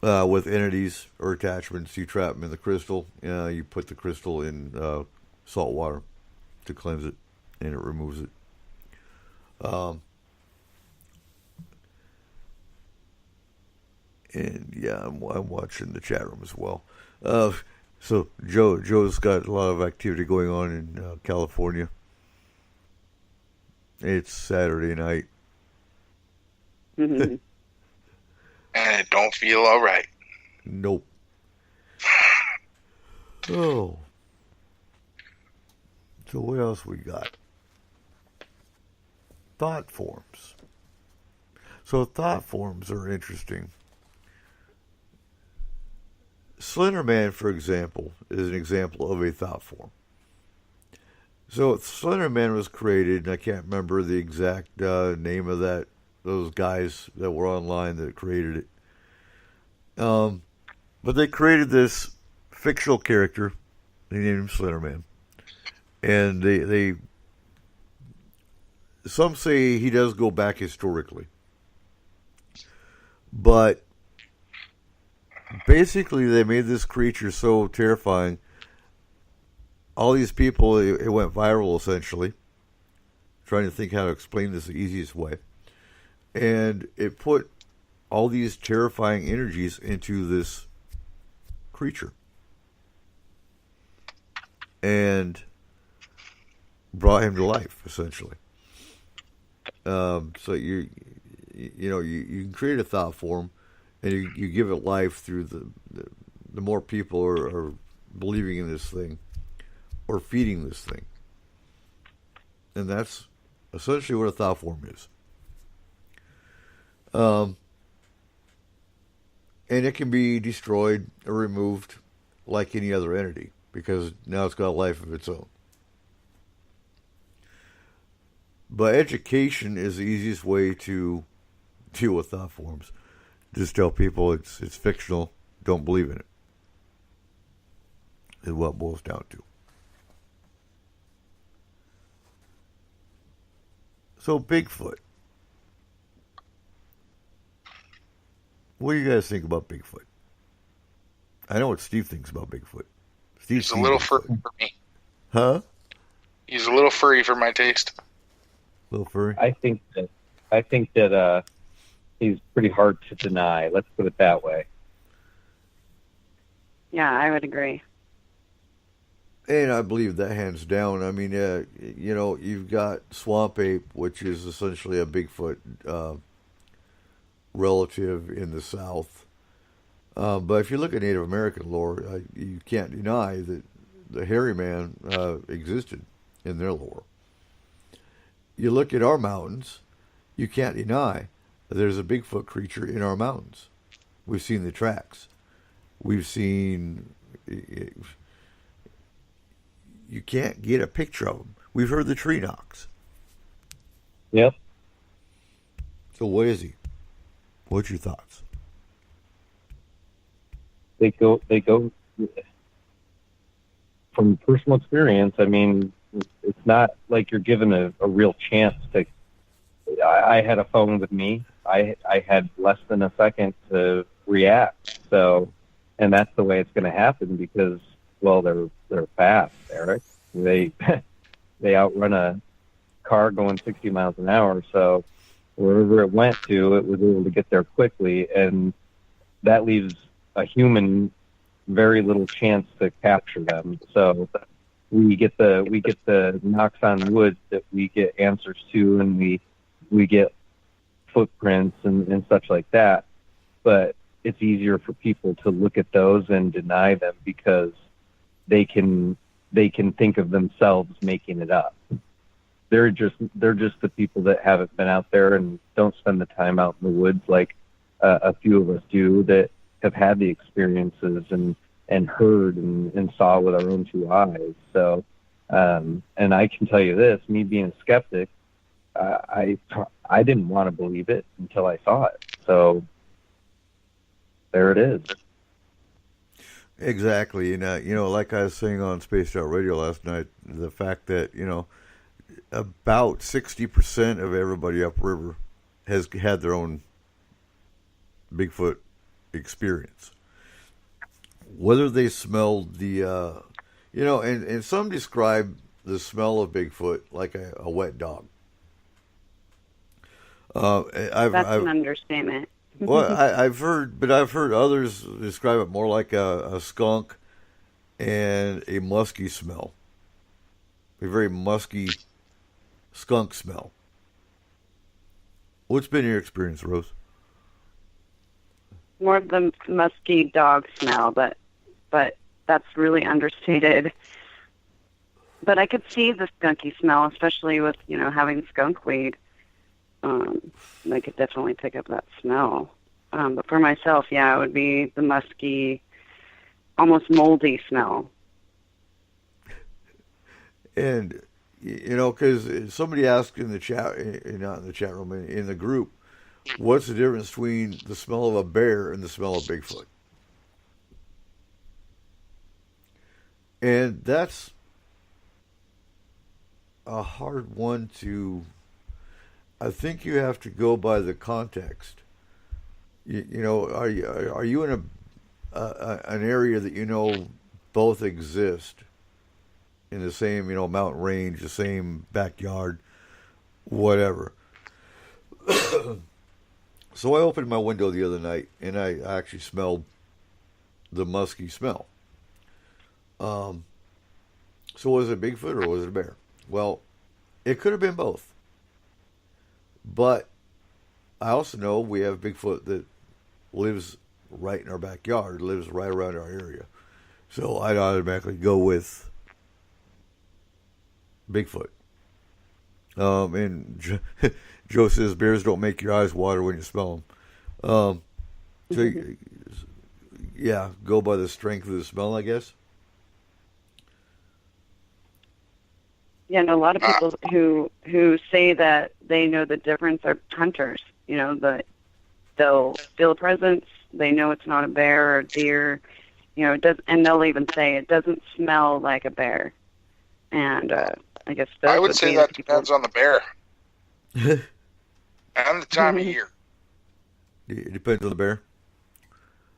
with entities or attachments, you trap them in the crystal. You put the crystal in salt water to cleanse it, and it removes it. And yeah, I'm watching the chat room as well. So Joe's got a lot of activity going on in California. It's Saturday night. Mm-hmm. And it don't feel all right. Nope. Oh. So what else we got? Thought forms. So thought forms are interesting. Slender Man, for example, is an example of a thought form. So Slender Man was created, and I can't remember the exact name of those guys that were online that created it. But they created this fictional character. They named him Slender Man. And they some say he does go back historically. But basically, they made this creature so terrifying. All these people, it went viral, essentially. Trying to think how to explain this the easiest way. And it put all these terrifying energies into this creature. And brought him to life, essentially. So you can create a thought form. and you give it life through the more people are believing in this thing or feeding this thing. And that's essentially what a thought form is. And it can be destroyed or removed like any other entity, because now it's got a life of its own. But education is the easiest way to deal with thought forms. Just tell people it's fictional, don't believe in it. Is what it boils down to. So Bigfoot. What do you guys think about Bigfoot? I know what Steve thinks about Bigfoot. He's a little furry for me. Huh? He's a little furry for my taste. Little furry? I think that he's pretty hard to deny. Let's put it that way. Yeah, I would agree. And I believe that hands down. I mean, you've got swamp ape, which is essentially a Bigfoot relative in the South. But if you look at Native American lore, you can't deny that the hairy man existed in their lore. You look at our mountains, you can't deny that there's a Bigfoot creature in our mountains. We've seen the tracks. We've seen... You can't get a picture of them. We've heard the tree knocks. Yep. So what is he? What's your thoughts? They go from personal experience. I mean, it's not like you're given a real chance to. I had a phone with me. I had less than a second to react. So, and that's the way it's going to happen because, well, they're fast, Eric. They outrun a car going 60 miles an hour. So wherever it went to, it was able to get there quickly, and that leaves a human very little chance to capture them. So we get the knocks on wood that we get answers to, and we get footprints and such like that. But it's easier for people to look at those and deny them because they can think of themselves making it up. They're just the people that haven't been out there and don't spend the time out in the woods like a few of us do, that have had the experiences and heard and saw with our own two eyes. So, and I can tell you this, me being a skeptic, I didn't want to believe it until I saw it. So there it is. Exactly. And, like I was saying on Spaced Out Radio last night, the fact that, about 60% of everybody upriver has had their own Bigfoot experience. Whether they smelled the, and some describe the smell of Bigfoot like a wet dog. That's an understatement. Well, I've heard others describe it more like a skunk and a musky smell. A very musky skunk smell. What's been your experience, Rose? More of the musky dog smell, but that's really understated. But I could see the skunky smell, especially with, having skunk weed. I could definitely pick up that smell. But for myself, it would be the musky, almost moldy smell. And, because somebody asked in the chat, not in the chat room, in the group, what's the difference between the smell of a bear and the smell of Bigfoot? And that's a hard one to... I think you have to go by the context. Are you in an area that both exist in the same mountain range, the same backyard, whatever? So I opened my window the other night and I actually smelled the musky smell. So was it Bigfoot or was it a bear? Well, it could have been both. But I also know we have Bigfoot that lives right in our backyard, lives right around our area. So I'd automatically go with Bigfoot. And Joe says bears don't make your eyes water when you smell them. So, yeah, go by the strength of the smell, I guess. Yeah, and a lot of people who say that they know the difference are hunters. You know, they'll feel a presence. They know it's not a bear or a deer. You know, it does, and they'll even say it doesn't smell like a bear. And I guess I would say that depends on the bear and the time of year. It depends on the bear.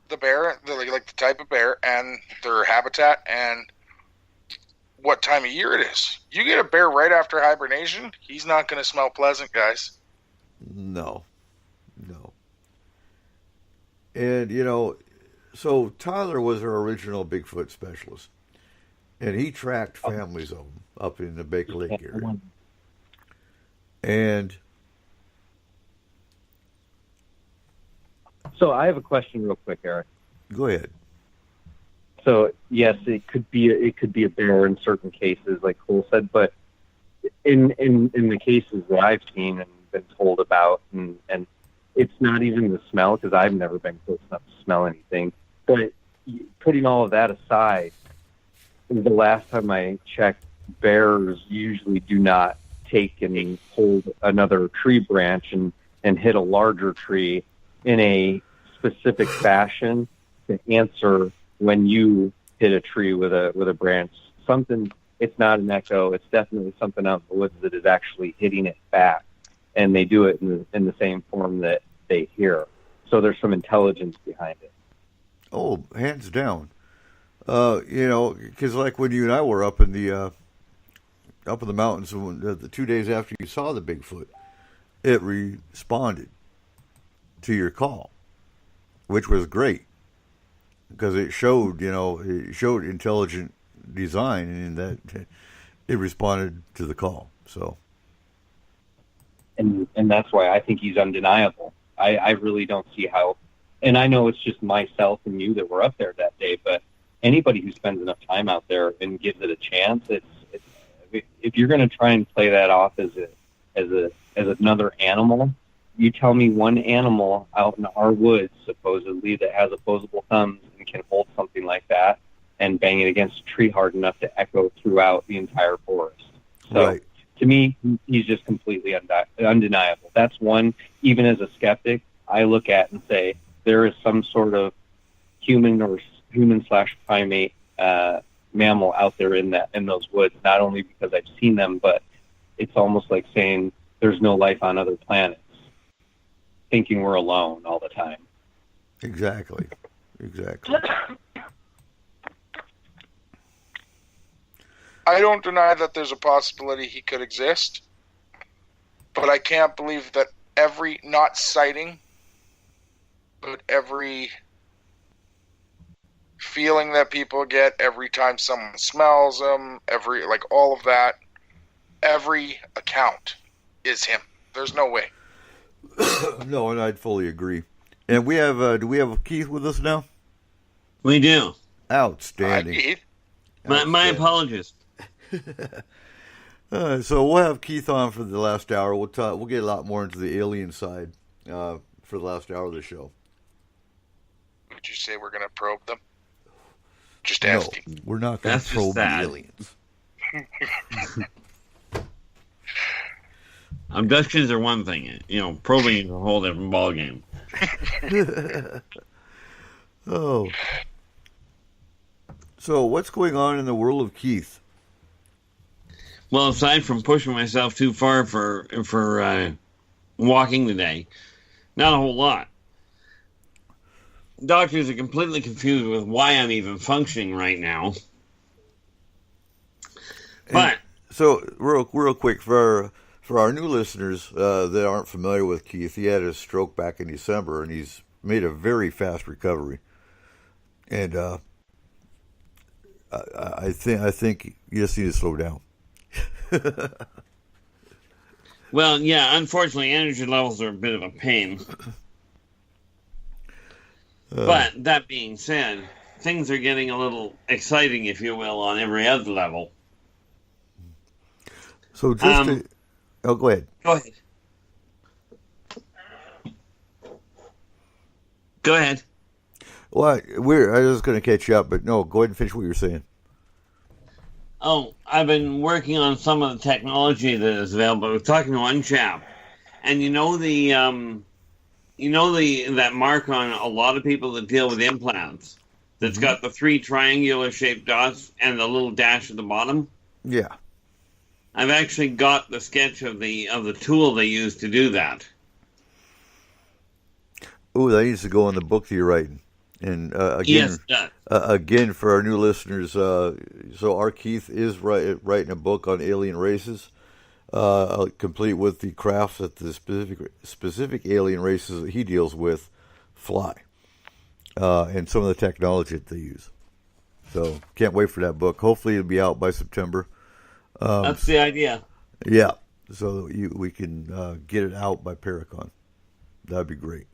The bear, like the type of bear, and their habitat, and what time of year it is. You get a bear right after hibernation, he's not going to smell pleasant, guys. No. And, you know, so Tyler was our original Bigfoot specialist. And he tracked families of them up in the Baker Lake area. And so I have a question real quick, Eric. Go ahead. So yes, it could be a bear in certain cases, like Cole said, but in the cases that I've seen and been told about, and it's not even the smell, because I've never been close enough to smell anything. But putting all of that aside, the last time I checked, bears usually do not take and hold another tree branch and hit a larger tree in a specific fashion to answer when you hit a tree with a branch. Something, it's not an echo, it's definitely something out in the woods that is actually hitting it back. And they do it in the same form that they hear. So there's some intelligence behind it. Oh, hands down. You know, because like when you and I were up in the mountains, the 2 days after you saw the Bigfoot, it responded to your call, which was great because it showed intelligent design in that it responded to the call. So, and that's why I think he's undeniable. I really don't see how, and I know it's just myself and you that were up there that day, but anybody who spends enough time out there and gives it a chance, it's if you're going to try and play that off as another animal, you tell me one animal out in our woods, supposedly, that has opposable thumbs and can hold something like that and bang it against a tree hard enough to echo throughout the entire forest. So right. To me, he's just completely undeniable. That's one, even as a skeptic, I look at and say there is some sort of human/primate mammal out there in those woods, not only because I've seen them, but it's almost like saying there's no life on other planets, thinking we're alone all the time. Exactly. I don't deny that there's a possibility he could exist, but I can't believe that every, not sighting, but every feeling that people get every time someone smells them, all of that, every account is him. There's no way. No, and I'd fully agree. And we have, do we have Keith with us now? We do. Outstanding. Hi, Keith. My apologies. So we'll have Keith on for the last hour. We'll get a lot more into the alien side for the last hour of the show. Would you say we're going to probe them? Just asking. No, we're not going to probe the aliens. Abductions are one thing. Probing is a whole different ballgame. Oh. So what's going on in the world of Keith? Well, aside from pushing myself too far for walking today, not a whole lot. Doctors are completely confused with why I'm even functioning right now. But so real quick for our new listeners that aren't familiar with Keith, he had a stroke back in December, and he's made a very fast recovery. And I think you just need to slow down. Well, yeah, unfortunately, energy levels are a bit of a pain. But that being said, things are getting a little exciting, if you will, on every other level. So just go ahead. Go ahead. Go ahead. Well, I was going to catch you up, but no, go ahead and finish what you're saying. Oh, I've been working on some of the technology that is available. I was talking to one chap, and that mark on a lot of people that deal with implants that's got the 3 triangular shaped dots and the little dash at the bottom? Yeah. I've actually got the sketch of the tool they use to do that. Ooh, that needs to go in the book that you're writing. And again, for our new listeners, so our Keith is writing a book on alien races, complete with the crafts that the specific alien races that he deals with fly, and some of the technology that they use. So can't wait for that book. Hopefully it'll be out by September. That's the idea. Yeah, so we can get it out by Paracon. That'd be great.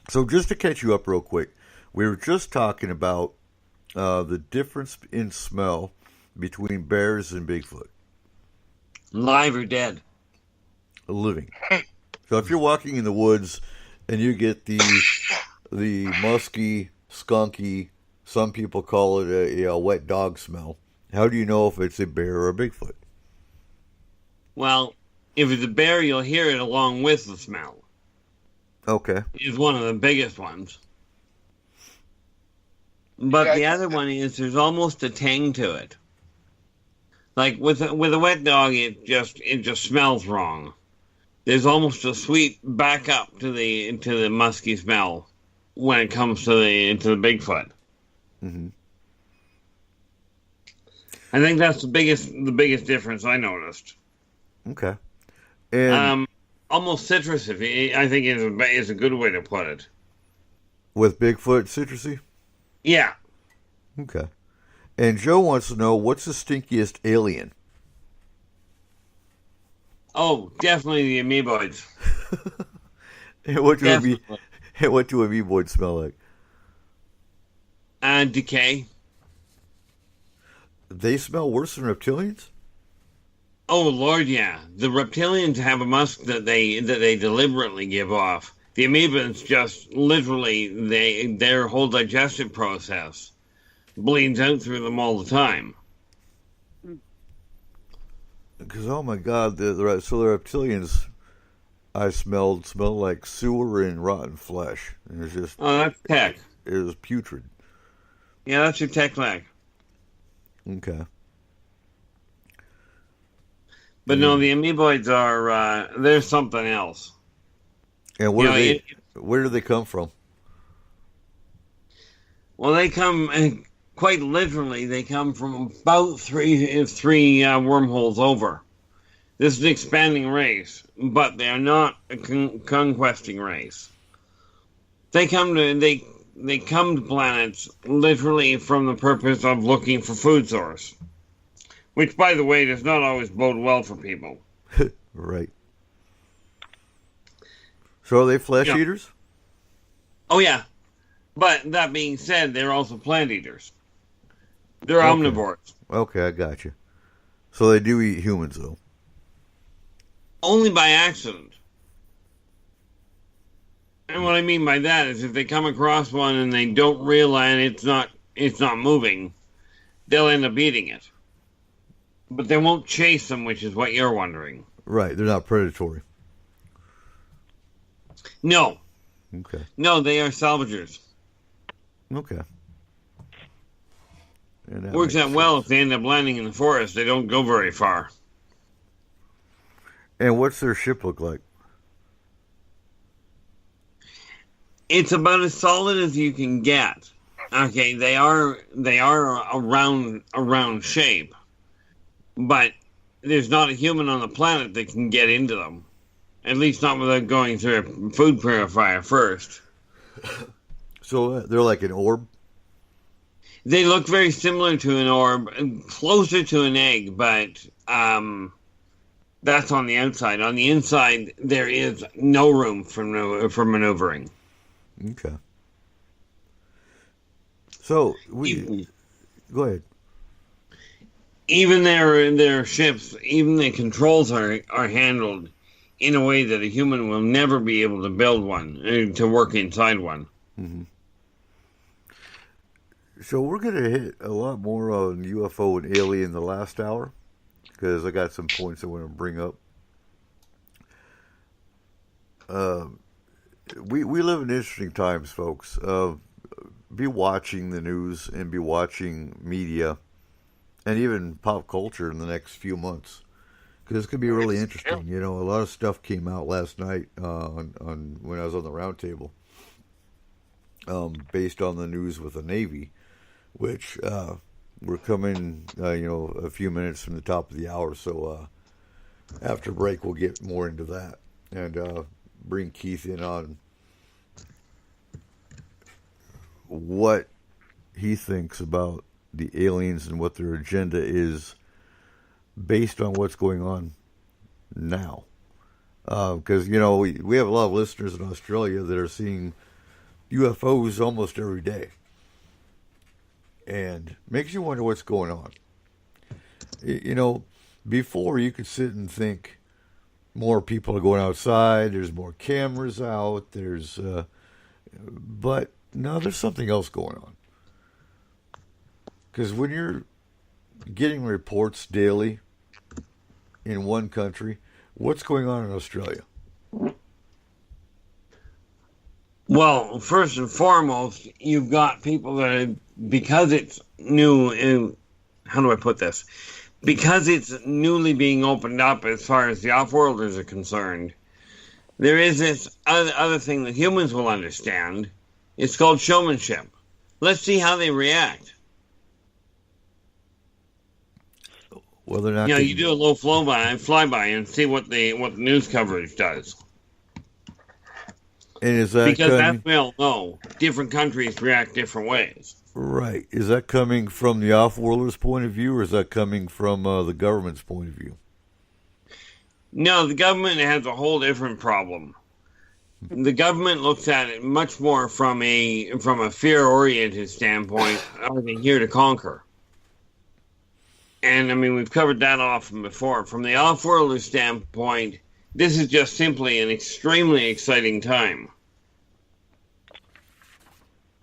So just to catch you up real quick, we were just talking about the difference in smell between bears and Bigfoot. Live or dead? Living. So if you're walking in the woods and you get the musky, skunky, some people call it a wet dog smell, how do you know if it's a bear or a Bigfoot? Well, if it's a bear, you'll hear it along with the smell. Okay. It's one of the biggest ones. But the other one is there's almost a tang to it. Like with a wet dog, it just smells wrong. There's almost a sweet back up to the musky smell when it comes to the Bigfoot. Mm-hmm. I think that's the biggest difference I noticed. Okay. And almost citrusy, I think is a good way to put it. With Bigfoot, citrusy? Yeah. Okay. And Joe wants to know, what's the stinkiest alien? Oh, definitely the amoeboids. And what do amoeboids smell like? Decay. They smell worse than reptilians? Oh Lord, yeah. The reptilians have a musk that they deliberately give off. The amoebas just literally their whole digestive process bleeds out through them all the time. Because oh my God, the reptilians I smell like sewer and rotten flesh. And it's just that's tech. It was putrid. Yeah, that's your tech lag. Okay. But no, the amoeboids are they're something else. And where do they come from? Well, they come quite literally. They come from about three wormholes over. This is an expanding race, but they are not a conquesting race. They come to planets literally from the purpose of looking for food source. Which, by the way, does not always bode well for people. Right. So are they flesh eaters? Oh, yeah. But that being said, they're also plant eaters. They're omnivores. Okay, I got you. So they do eat humans, though? Only by accident. And what I mean by that is if they come across one and they don't realize it's not moving, they'll end up eating it. But they won't chase them, which is what you're wondering. Right, they're not predatory. No. Okay. No, they are salvagers. Okay. Works out well if they end up landing in the forest. They don't go very far. And what's their ship look like? It's about as solid as you can get. Okay, they are a round shape. But there's not a human on the planet that can get into them. At least not without going through a food purifier first. So they're like an orb? They look very similar to an orb, closer to an egg, but That's on the outside. On the inside, there is no room for maneuvering. Okay. So go ahead. Even their ships, even the controls are handled in a way that a human will never be able to build one, to work inside one. Mm-hmm. So we're going to hit a lot more on UFO and alien the last hour, because I got some points I want to bring up. We live in interesting times, folks. Be watching the news and be watching media and even pop culture in the next few months, because it's going to be really interesting. You know, a lot of stuff came out last night on when I was on the round table, based on the news with the Navy, which we're coming, a few minutes from the top of the hour. So after break, we'll get more into that and bring Keith in on what he thinks about the aliens and what their agenda is based on what's going on now. Because, we have a lot of listeners in Australia that are seeing UFOs almost every day. And makes you wonder what's going on. Before you could sit and think more people are going outside, there's more cameras out, but no, there's something else going on. Because when you're getting reports daily in one country, what's going on in Australia? Well, first and foremost, you've got people that because it's new, how do I put this? Because it's newly being opened up as far as the off-worlders are concerned, there is this other thing that humans will understand. It's called showmanship. Let's see how they react. Well, they're not. You do a low flyby and see what the news coverage does. And is that because that we all know different countries react different ways. Right. Is that coming from the off-worlders' point of view, or is that coming from the government's point of view? No, the government has a whole different problem. The government looks at it much more from a fear-oriented standpoint. Are they here to conquer? And, I mean, we've covered that often before. From the off-worlder standpoint, this is just simply an extremely exciting time.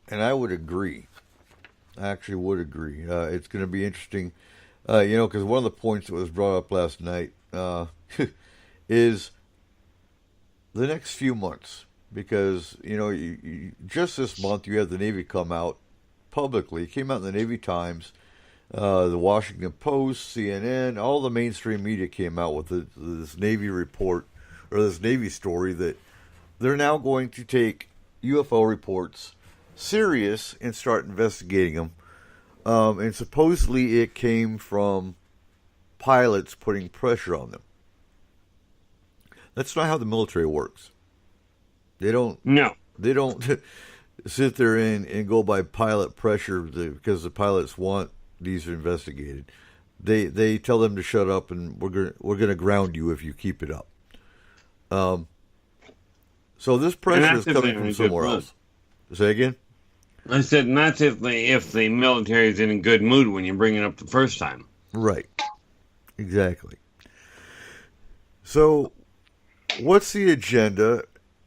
And I would agree. I actually would agree. It's going to be interesting, because one of the points that was brought up last night is the next few months. Because, just this month you had the Navy come out publicly. It came out in the Navy Times, the Washington Post, CNN, all the mainstream media came out with this Navy report, or this Navy story, that they're now going to take UFO reports serious and start investigating them. And supposedly it came from pilots putting pressure on them. That's not how the military works. They don't. No. They don't sit there and go by pilot pressure because the pilots want these investigated. They tell them to shut up, and we're gonna ground you if you keep it up. So this pressure is coming from somewhere else. Say again? I said, and that's if the military is in a good mood when you bring it up the first time. Right. Exactly. So, what's the agenda,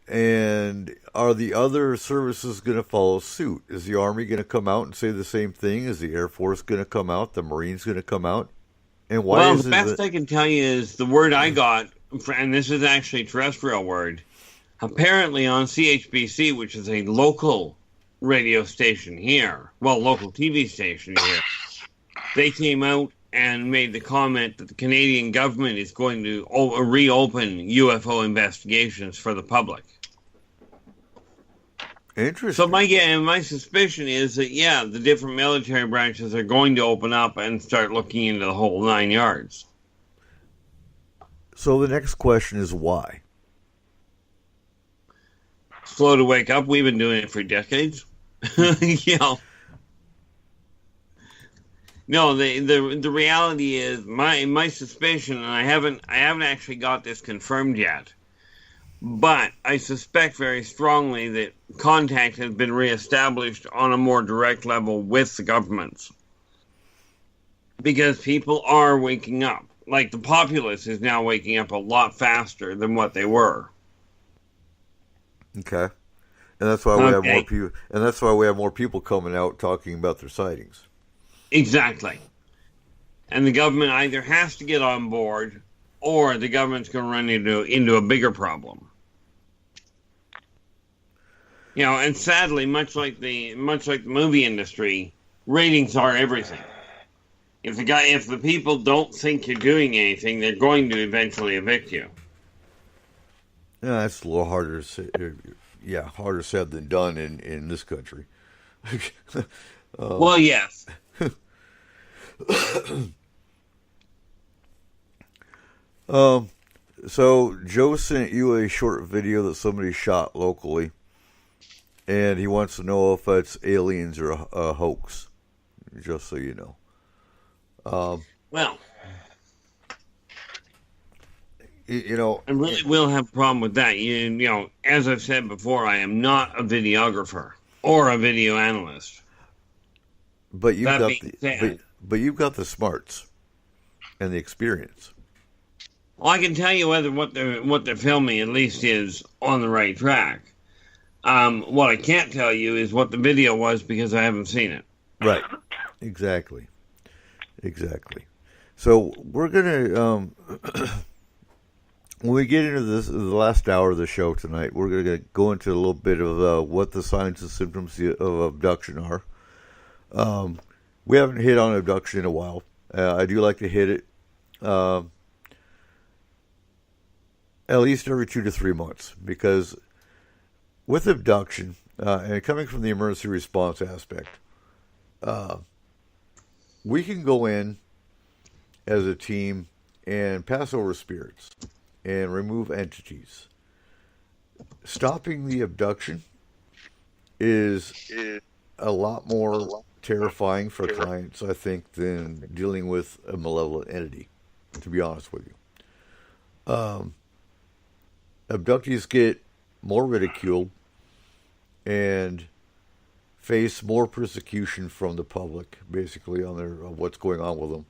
and are the other services going to follow suit? Is the Army going to come out and say the same thing? Is the Air Force going to come out? The Marines going to come out? And why? Well, the best I can tell you is the word I got, and this is actually a terrestrial word. Apparently, on CHBC, which is a local radio station here, local TV station here, they came out and made the comment that the Canadian government is going to reopen UFO investigations for the public. Interesting. So my suspicion is that, the different military branches are going to open up and start looking into the whole 9 yards. So the next question is why? Slow to wake up. We've been doing it for decades. No, the reality is my suspicion, and I haven't actually got this confirmed yet, but I suspect very strongly that contact has been reestablished on a more direct level with the governments, because people are waking up. Like, the populace is now waking up a lot faster than what they were. Okay, and that's why we have more people. And that's why we have more people coming out talking about their sightings. Exactly. And the government either has to get on board, or the government's going to run into a bigger problem. You know, and sadly, much like the movie industry, ratings are everything. If the people don't think you're doing anything, they're going to eventually evict you. Yeah, that's a little harder to say. Yeah, harder said than done in this country. Well, yes. So Joe sent you a short video that somebody shot locally, and he wants to know if it's aliens or a hoax. Just so you know. Well, you know, I really will have a problem with that. You know, as I've said before, I am not a videographer or a video analyst. But you've but you've got the smarts and the experience. Well, I can tell you whether what they're filming at least is on the right track. What I can't tell you is what the video was, because I haven't seen it. Right. Exactly. So we're gonna when we get into the last hour of the show tonight, we're gonna go into a little bit of what the signs and symptoms of abduction are. We haven't hit on abduction in a while. I do like to hit it at least every 2 to 3 months, because with abduction, and coming from the emergency response aspect, we can go in as a team and pass over spirits and remove entities. Stopping the abduction is a lot more terrifying for clients, I think, than dealing with a malevolent entity, to be honest with you. Abductees get more ridiculed and face more persecution from the public, basically, on what's going on with them,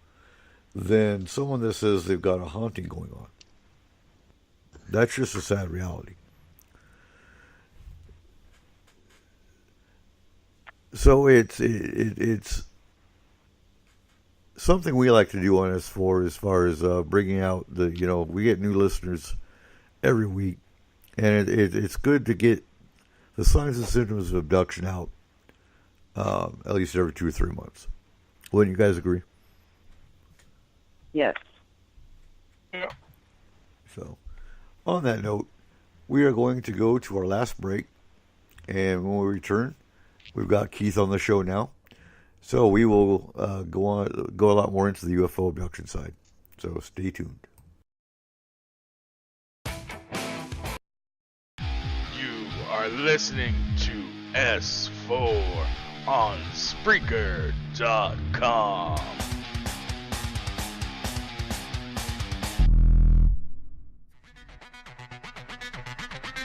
than someone that says they've got a haunting going on. That's just a sad reality. So it's something we like to do on S4 as far as bringing out we get new listeners every week, and it's good to get the signs and symptoms of abduction out at least every 2 or 3 months. Wouldn't you guys agree? Yes. Yeah. So, on that note, we are going to go to our last break, and when we return, we've got Keith on the show now, so we will go a lot more into the UFO abduction side. So stay tuned. You are listening to S4 on Spreaker.com.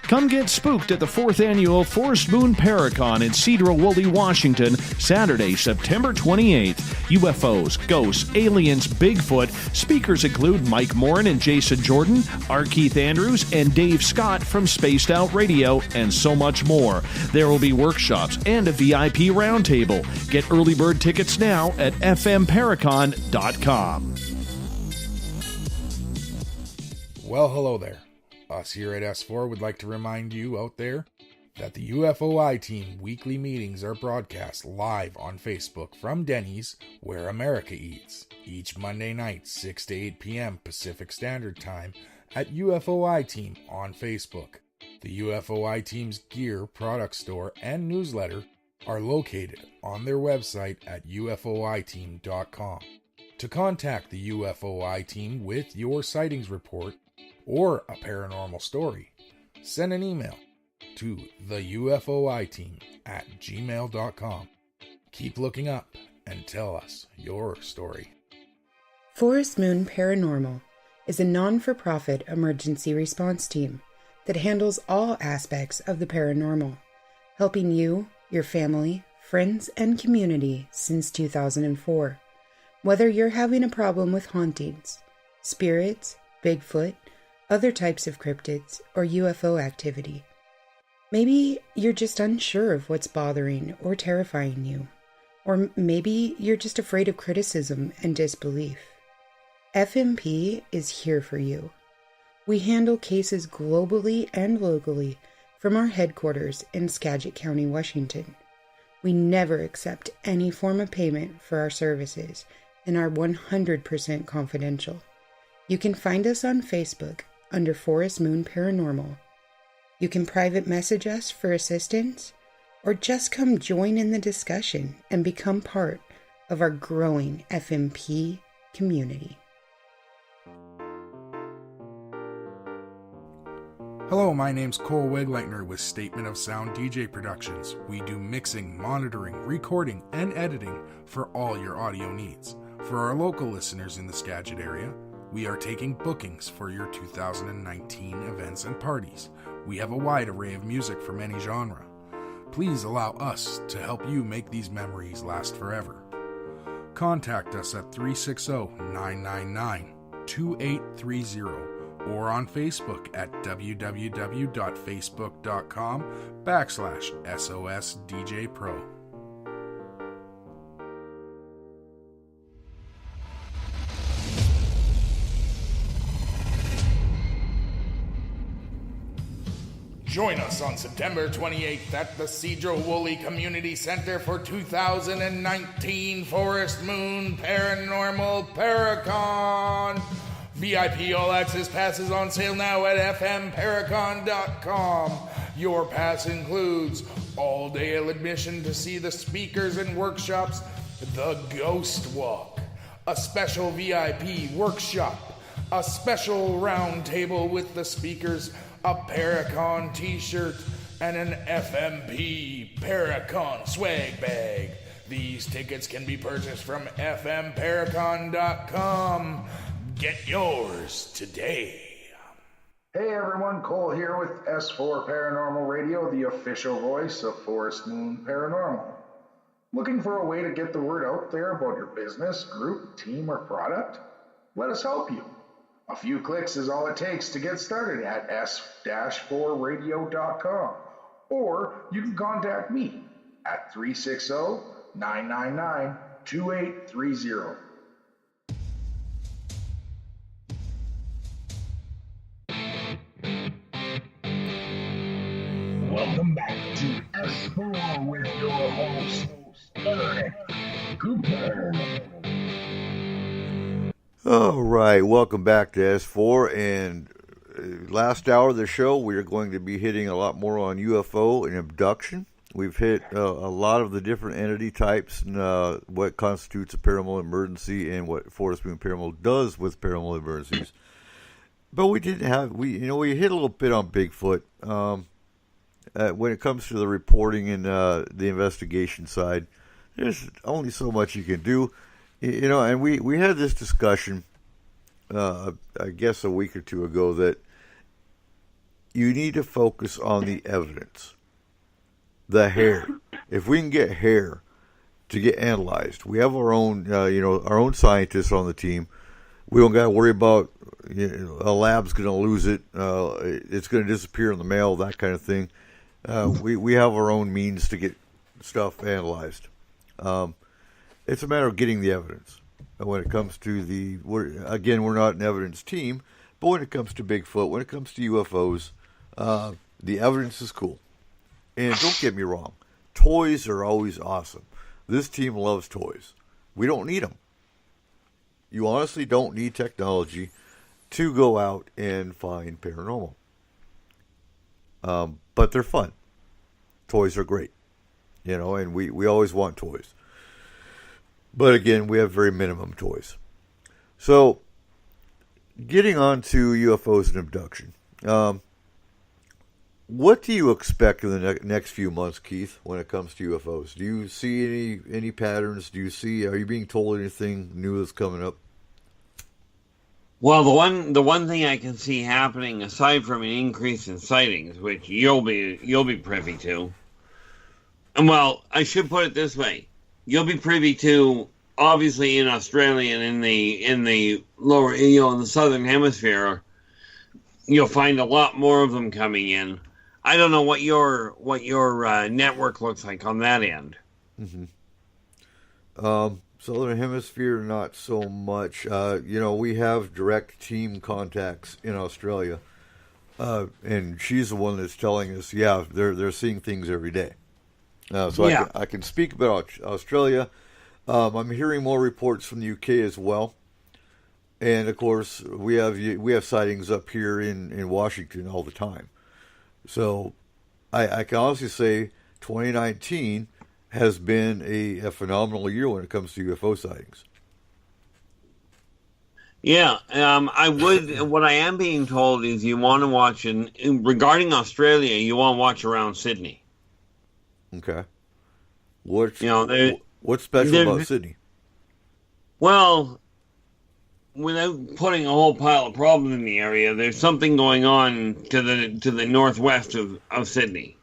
Come get spooked at the 4th Annual Forest Moon Paracon in Cedar-Woolley, Washington, Saturday, September 28th. UFOs, ghosts, aliens, Bigfoot. Speakers include Mike Morin and Jason Jordan, R. Keith Andrews, and Dave Scott from Spaced Out Radio, and so much more. There will be workshops and a VIP roundtable. Get early bird tickets now at fmparacon.com. Well, hello there. Us here at S4 would like to remind you out there that the UFOI team weekly meetings are broadcast live on Facebook from Denny's, where America eats, each Monday night, 6 to 8 p.m. Pacific Standard Time at UFOI Team on Facebook. The UFOI team's gear, product store, and newsletter are located on their website at ufoiteam.com. To contact the UFOI team with your sightings report or a paranormal story, send an email to theufoiteam@gmail.com. Keep looking up and tell us your story. Forest Moon Paranormal is a non-for-profit emergency response team that handles all aspects of the paranormal, helping you, your family, friends, and community since 2004. Whether you're having a problem with hauntings, spirits, Bigfoot, other types of cryptids, or UFO activity. Maybe you're just unsure of what's bothering or terrifying you. Or maybe you're just afraid of criticism and disbelief. FMP is here for you. We handle cases globally and locally from our headquarters in Skagit County, Washington. We never accept any form of payment for our services and are 100% confidential. You can find us on Facebook under Forest Moon Paranormal. You can private message us for assistance, or just come join in the discussion and become part of our growing FMP community. Hello, my name's Cole Wegleitner with Statement of Sound DJ Productions. We do mixing, monitoring, recording, and editing for all your audio needs. For our local listeners in the Skagit area, we are taking bookings for your 2019 events and parties. We have a wide array of music from any genre. Please allow us to help you make these memories last forever. Contact us at 360-999-2830 or on Facebook at www.facebook.com/SOSDJPro. Join us on September 28th at the Cedro Woolley Community Center for 2019 Forest Moon Paranormal Paracon. VIP All Access passes on sale now at fmparacon.com. Your pass includes all-day admission to see the speakers and workshops, the Ghost Walk, a special VIP workshop, a special round table with the speakers, a Paracon t-shirt, and an FMP Paracon swag bag. These tickets can be purchased from fmparacon.com. Get yours today. Hey everyone, Cole here with S4 Paranormal Radio, the official voice of Forest Moon Paranormal. Looking for a way to get the word out there about your business, group, team, or product? Let us help you. A few clicks is all it takes to get started at s-4radio.com, or you can contact me at 360-999-2830. Welcome back to S4 with your host, Eric Cooper. All right, welcome back to S4, and last hour of the show we are going to be hitting a lot more on UFO and abduction. We've hit a lot of the different entity types and what constitutes a paranormal emergency and what Forest Moon Paranormal does with paranormal emergencies. But we hit a little bit on Bigfoot when it comes to the reporting and the investigation side. There's only so much you can do. And we had this discussion, I guess a week or two ago, that you need to focus on the evidence. The hair. If we can get hair to get analyzed, we have our own, our own scientists on the team. We don't got to worry about a lab's going to lose it. It's going to disappear in the mail, that kind of thing. We have our own means to get stuff analyzed. It's a matter of getting the evidence. When it comes to we're not an evidence team, but when it comes to Bigfoot, when it comes to UFOs, the evidence is cool. And don't get me wrong, toys are always awesome. This team loves toys. We don't need them. You honestly don't need technology to go out and find paranormal. But they're fun. Toys are great. And we always want toys. But again, we have very minimum toys. So, getting on to UFOs and abduction. What do you expect in the next few months, Keith, when it comes to UFOs? Do you see any patterns? Are you being told anything new is coming up? Well, the one thing I can see happening, aside from an increase in sightings, which you'll be privy to, and well, I should put it this way: you'll be privy to, obviously, in Australia and in the lower, in the southern hemisphere, you'll find a lot more of them coming in. I don't know what your network looks like on that end. Mm-hmm. Southern Hemisphere, not so much. We have direct team contacts in Australia, and she's the one that's telling us, yeah, they're seeing things every day. I can speak about Australia. I'm hearing more reports from the UK as well, and of course we have sightings up here in Washington all the time. So I can honestly say 2019 has been a phenomenal year when it comes to UFO sightings. Yeah, what I am being told is you want to watch, regarding Australia, you want to watch around Sydney. Okay. What's special about Sydney? Well, without putting a whole pile of problems in the area, there's something going on to the northwest of Sydney.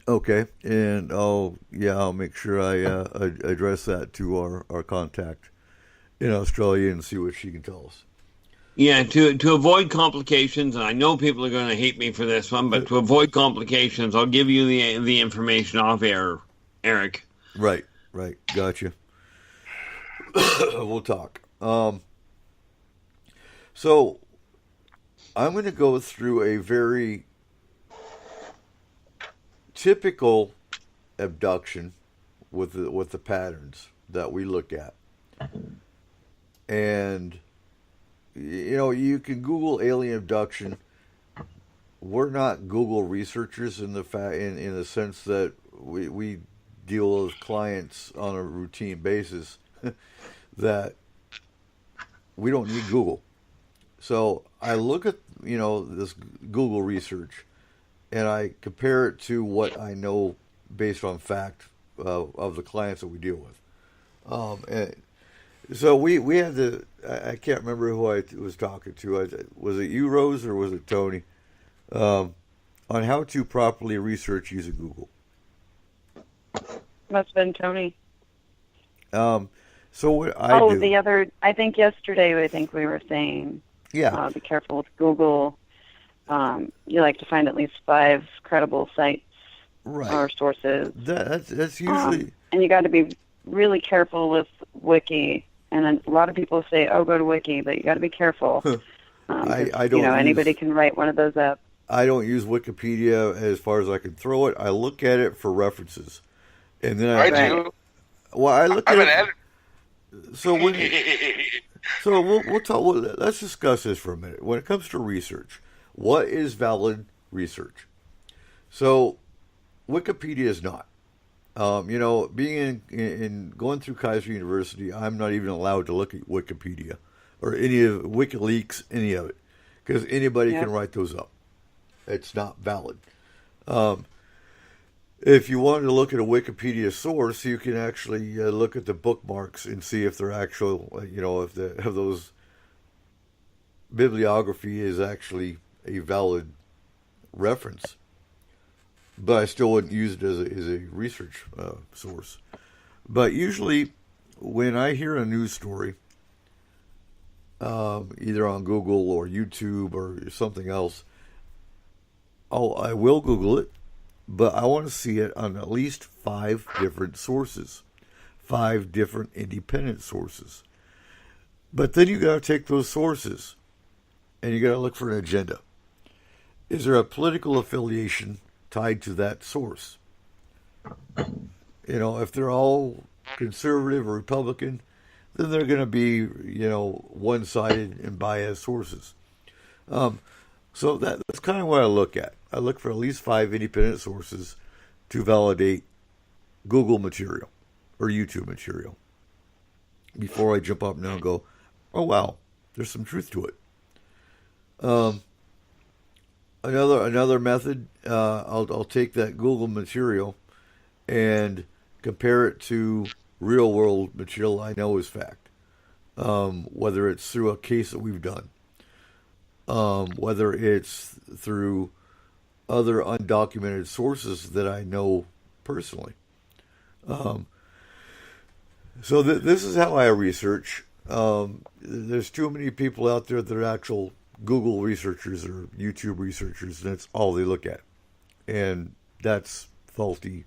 Okay, and I'll make sure I address that to our contact in Australia and see what she can tell us. Yeah, to avoid complications, and I know people are going to hate me for this one, but to avoid complications, I'll give you the information off air, Eric. Right, gotcha. We'll talk. So I'm going to go through a very typical abduction with the patterns that we look at, and you can Google alien abduction. We're not Google researchers in the sense that we deal with clients on a routine basis that we don't need Google. So I look at this Google research, and I compare it to what I know based on fact of the clients that we deal with. And so we had to, I can't remember who I was talking to. Was it you, Rose, or was it Tony? On how to properly research using Google. Must have been Tony. So what I do... I think yesterday, we were saying, be careful with Google. You like to find at least 5 credible sites or sources. That's usually... and you got to be really careful with Wiki. And then a lot of people say, go to Wiki, but you got to be careful. I don't anybody can write one of those up. I don't use Wikipedia as far as I can throw it. I look at it for references. And then I do. Well, I look at an editor. So we'll talk. Let's discuss this for a minute. When it comes to research, what is valid research? So Wikipedia is not. Being in going through Kaiser University, I'm not even allowed to look at Wikipedia or any of WikiLeaks, any of it, because anybody can write those up. It's not valid. If you wanted to look at a Wikipedia source, you can actually look at the bookmarks and see if they're actual, if those bibliography is actually a valid reference. But I still wouldn't use it as a research source. But usually, when I hear a news story, either on Google or YouTube or something else, I will Google it. But I want to see it on at least 5 different sources, 5 different independent sources. But then you got to take those sources and you got to look for an agenda. Is there a political affiliation tied to that source? If they're all conservative or Republican, then they're going to be, one-sided and biased sources. So that's kind of what I look at. I look for at least 5 independent sources to validate Google material or YouTube material before I jump up now and go, oh, wow, there's some truth to it. Another method, I'll take that Google material and compare it to real world material I know is fact. Whether it's through a case that we've done, whether it's through other undocumented sources that I know personally. So this is how I research. There's too many people out there that are actual Google researchers or YouTube researchers, and that's all they look at. And that's faulty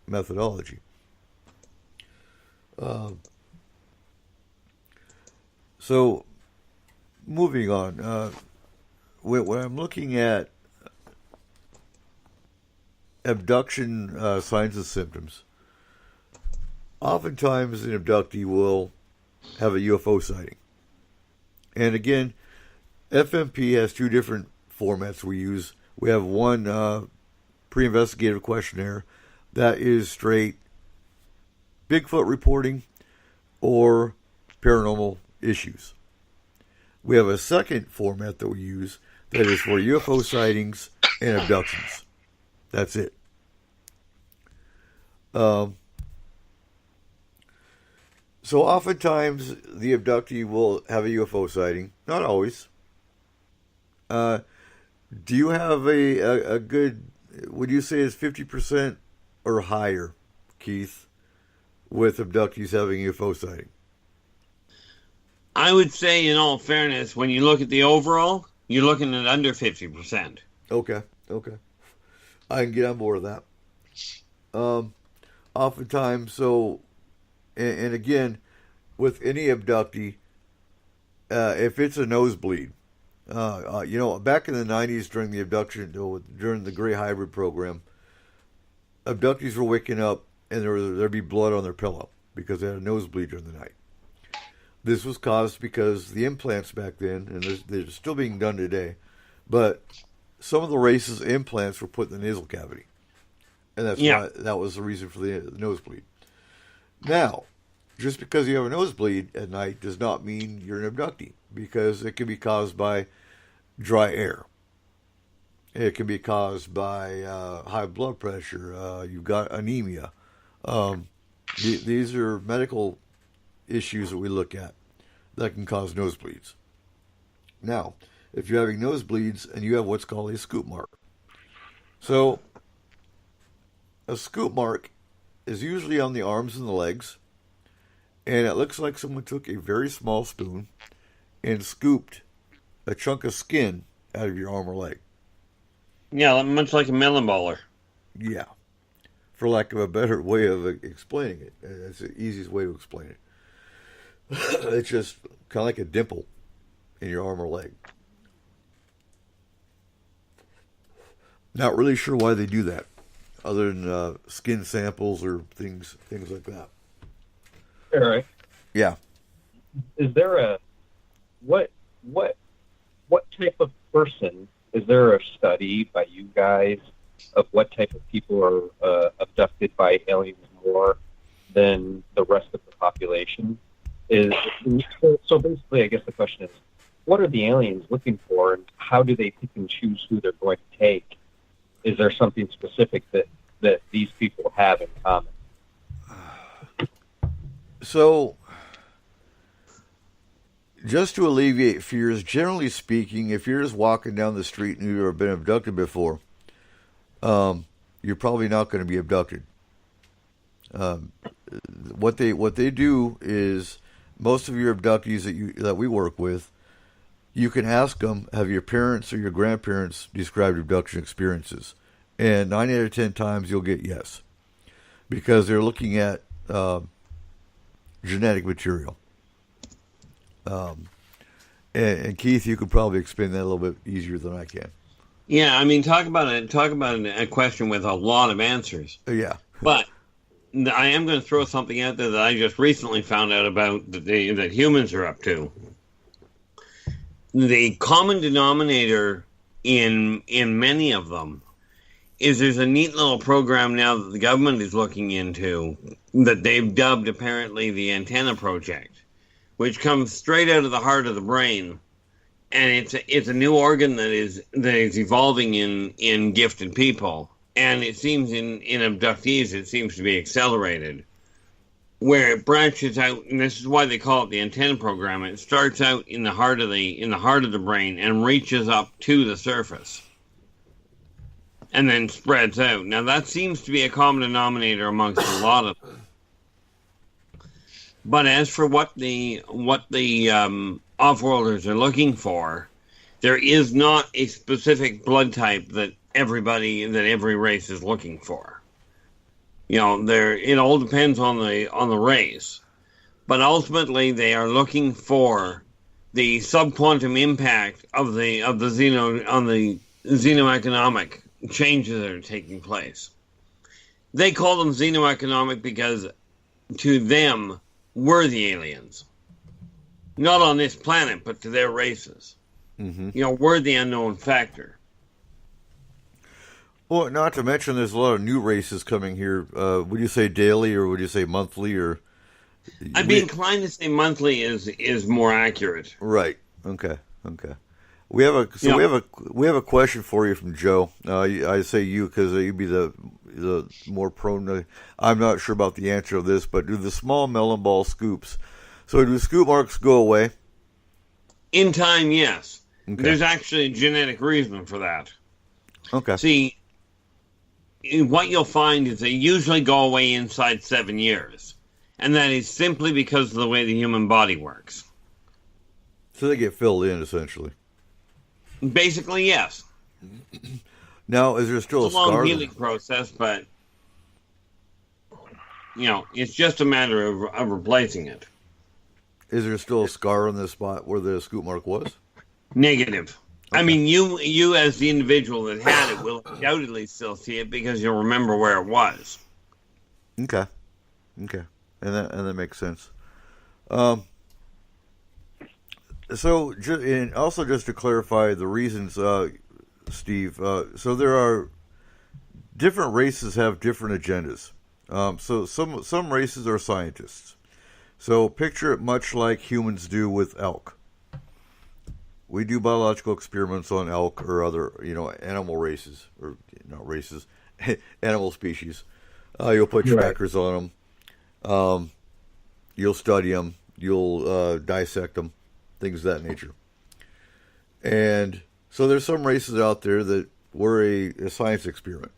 methodology. So, moving on. When I'm looking at abduction signs and symptoms, oftentimes an abductee will have a UFO sighting. And again, FMP has two different formats we use. We have one pre-investigative questionnaire that is straight Bigfoot reporting or paranormal issues. We have a second format that we use that is for UFO sightings and abductions. That's it. So oftentimes the abductee will have a UFO sighting. Not always. Do you have a good, would you say it's 50% or higher, Keith, with abductees having UFO sighting? I would say, in all fairness, when you look at the overall, you're looking at under 50%. Okay. I can get on board with that. Oftentimes, so, and again, with any abductee, if it's a nosebleed, back in the 90s during the abduction, during the Gray Hybrid program, abductees were waking up and there'd be blood on their pillow because they had a nosebleed during the night. This was caused because the implants back then, and they're still being done today, but some of the races' implants were put in the nasal cavity. And why that was the reason for the nosebleed. Now, just because you have a nosebleed at night does not mean you're an abductee, because it can be caused by dry air. It can be caused by high blood pressure. You've got anemia. These are medical issues that we look at that can cause nosebleeds. Now, if you're having nosebleeds and you have what's called a scoop mark. So, a scoop mark is usually on the arms and the legs, and it looks like someone took a very small spoon and scooped a chunk of skin out of your arm or leg. Yeah, much like a melon baller. Yeah. For lack of a better way of explaining it. That's the easiest way to explain it. It's just kind of like a dimple in your arm or leg. Not really sure why they do that, other than skin samples or things like that. Eric? Yeah. Is there what type of person, is there a study by you guys of what type of people are abducted by aliens more than the rest of the population? So basically, I guess the question is, what are the aliens looking for, and how do they pick and choose who they're going to take? Is there something specific that these people have in common? So, just to alleviate fears, generally speaking, if you're just walking down the street and you've ever been abducted before, you're probably not going to be abducted. What they do is, most of your abductees that we work with, you can ask them, have your parents or your grandparents described abduction experiences? And 9 out of 10 times you'll get yes, because they're looking at genetic material. And Keith, you could probably explain that a little bit easier than I can. Yeah, I mean, talk about a question with a lot of answers. Yeah. But I am going to throw something out there that I just recently found out about that humans are up to. The common denominator in many of them is there's a neat little program now that the government is looking into that they've dubbed apparently the Antenna Project, which comes straight out of the heart of the brain and it's a new organ that is evolving in gifted people, and it seems in abductees it seems to be accelerated, where it branches out, and this is why they call it the antenna program. It starts out in the heart of the brain and reaches up to the surface, and then spreads out. Now that seems to be a common denominator amongst a lot of them. But as for what the off-worlders are looking for, there is not a specific blood type that every race is looking for. You know, it all depends on the race, but ultimately they are looking for the subquantum impact of the xenoeconomic changes that are taking place. They call them xenoeconomic because to them we're the aliens, not on this planet, but to their races. Mm-hmm. You know, we're the unknown factor. Well, not to mention there's a lot of new races coming here. Would you say daily or would you say monthly? Or I'd be inclined to say monthly is more accurate. Right. Okay. We have a question for you from Joe. I say you because you'd be the more prone to. I'm not sure about the answer of this, but do the small melon ball scoops? So do scoop marks go away? In time, yes. Okay. There's actually a genetic reason for that. Okay. See, what you'll find is they usually go away inside 7 years, and that is simply because of the way the human body works. So they get filled in, essentially. Basically, yes. Now, is there still it's a long healing process, but you know, it's just a matter of replacing it. Is there still a scar on the spot where the scoop mark was? Negative. Okay. I mean, you as the individual that had it will undoubtedly still see it because you'll remember where it was. Okay, and that makes sense. So, and also just to clarify the reasons, Steve. So there are different races have different agendas. So some races are scientists. So picture it much like humans do with elk. We do biological experiments on elk or other, animal races, or not races, animal species. You'll put trackers on them. You'll study them. You'll dissect them, things of that nature. And so there's some races out there that were a science experiment.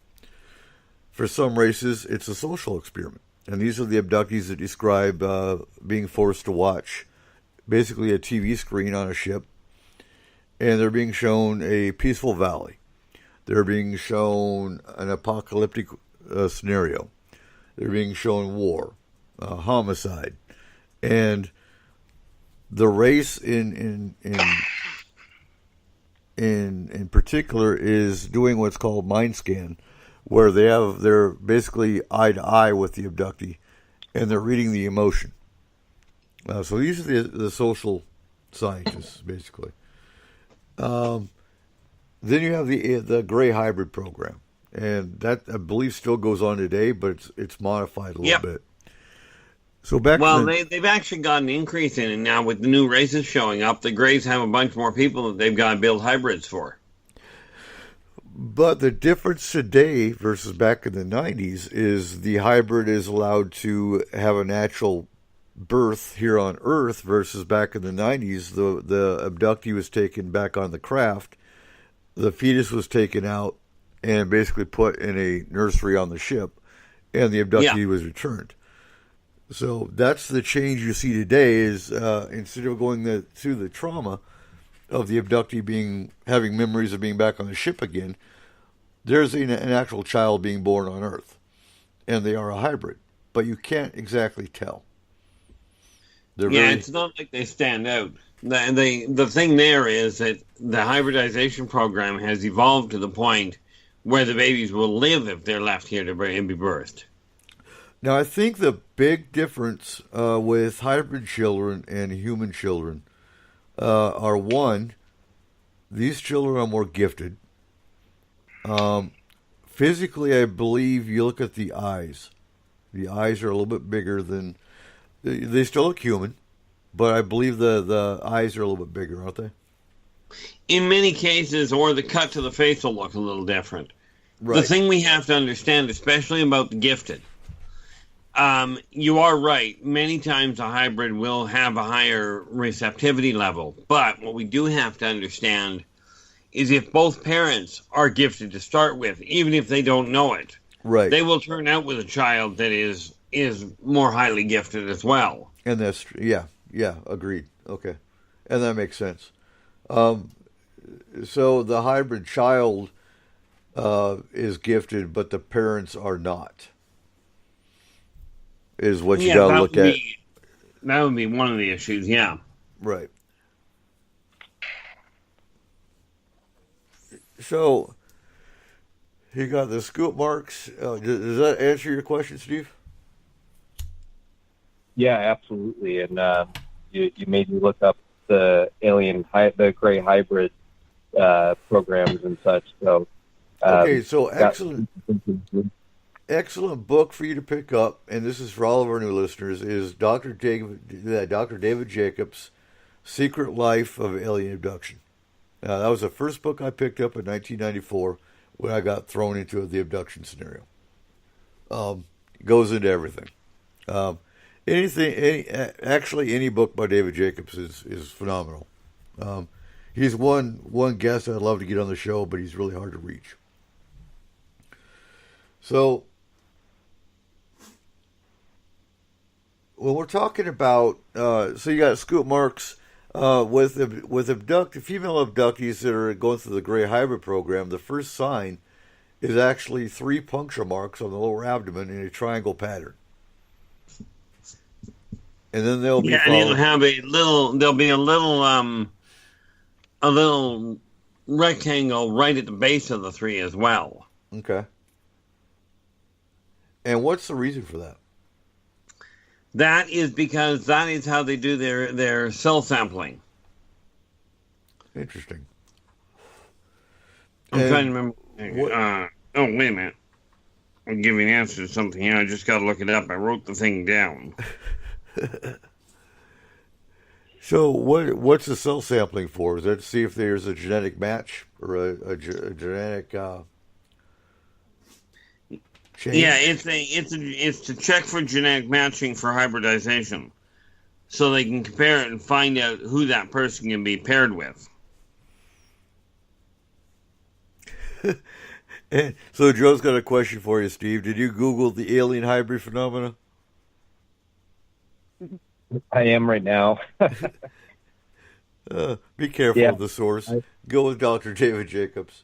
For some races, it's a social experiment. And these are the abductees that describe being forced to watch basically a TV screen on a ship. And they're being shown a peaceful valley. They're being shown an apocalyptic scenario. They're being shown war, homicide. And the race in particular is doing what's called mind scan, where they're basically eye to eye with the abductee, and they're reading the emotion. So these are the social scientists, basically. Then you have the gray hybrid program, and that I believe still goes on today, but it's modified a little bit. So they've actually got an increase in it now with the new races showing up. The grays have a bunch more people that they've got to build hybrids for. But the difference today versus back in the 90s is the hybrid is allowed to have a natural birth here on Earth versus back in the 90s, the abductee was taken back on the craft, the fetus was taken out and basically put in a nursery on the ship, and the abductee was returned. So that's the change you see today is instead of going through the trauma of the abductee having memories of being back on the ship again, there's an actual child being born on Earth, and they are a hybrid, but you can't exactly tell. It's not like they stand out. The thing there is that the hybridization program has evolved to the point where the babies will live if they're left here to be birthed. Now, I think the big difference with hybrid children and human children are, one, these children are more gifted. Physically, I believe you look at the eyes. The eyes are a little bit bigger than... They still look human, but I believe the eyes are a little bit bigger, aren't they? In many cases, or the cut to the face will look a little different. Right. The thing we have to understand, especially about the gifted, you are right. Many times a hybrid will have a higher receptivity level. But what we do have to understand is if both parents are gifted to start with, even if they don't know it, right, they will turn out with a child that is more highly gifted as well. And that's, agreed. Okay. And that makes sense. So the hybrid child is gifted, but the parents are not, is what you got to look at. That would be one of the issues, yeah. Right. So, you got the scoop marks. Does that answer your question, Steve? Yeah, absolutely. And you made me look up the the gray hybrid programs and such. So okay, so excellent book for you to pick up, and this is for all of our new listeners, is Dr. David Jacobs' Secret Life of Alien Abduction. That was the first book I picked up in 1994 when I got thrown into the abduction scenario. Goes into everything. Any book by David Jacobs is phenomenal. He's one guest I'd love to get on the show, but he's really hard to reach. So, when we're talking about, so you got scoop marks with female abductees that are going through the gray hybrid program. The first sign is actually 3 puncture marks on the lower abdomen in a triangle pattern. And then they'll be and it'll have there'll be a little rectangle right at the base of the 3 as well. Okay. And what's the reason for that? That is because that is how they do their cell sampling. Interesting. I'm trying to remember. Wait a minute. I'm giving an answer to something here. I just got to look it up. I wrote the thing down. So what's the cell sampling for? Is that to see if there's a genetic match or a genetic change? Yeah, it's to check for genetic matching for hybridization, so they can compare it and find out who that person can be paired with. And so Joe's got a question for you, Steve. Did you Google the alien hybrid phenomena? I am right now. Be careful of the source. Go with Dr. David Jacobs.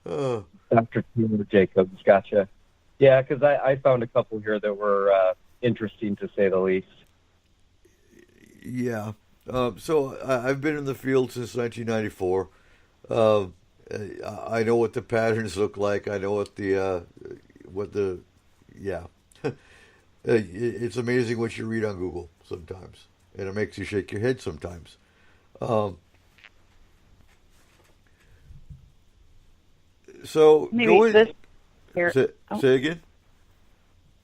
Dr. David Jacobs, gotcha. Yeah, because I found a couple here that were interesting, to say the least. Yeah. So I've been in the field since 1994. I know what the patterns look like. I know it's amazing what you read on Google sometimes, and it makes you shake your head sometimes. So Maybe say again.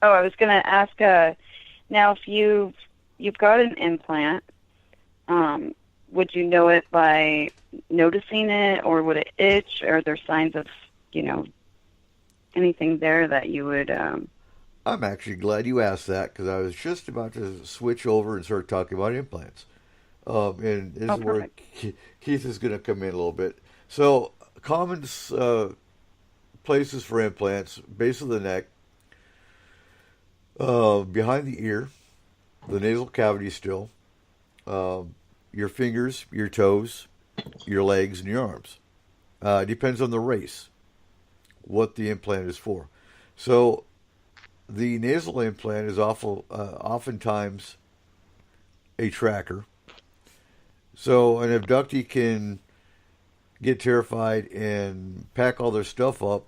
Oh, I was going to ask. Now, if you've got an implant, would you know it by noticing it, or would it itch? Are there signs of, anything there that you would? I'm actually glad you asked that, because I was just about to switch over and start talking about implants. And this is where Keith is going to come in a little bit. So, common places for implants: base of the neck, behind the ear, the nasal cavity still, your fingers, your toes, your legs, and your arms. Depends on the race, what the implant is for. So, the nasal implant is oftentimes a tracker. So an abductee can get terrified and pack all their stuff up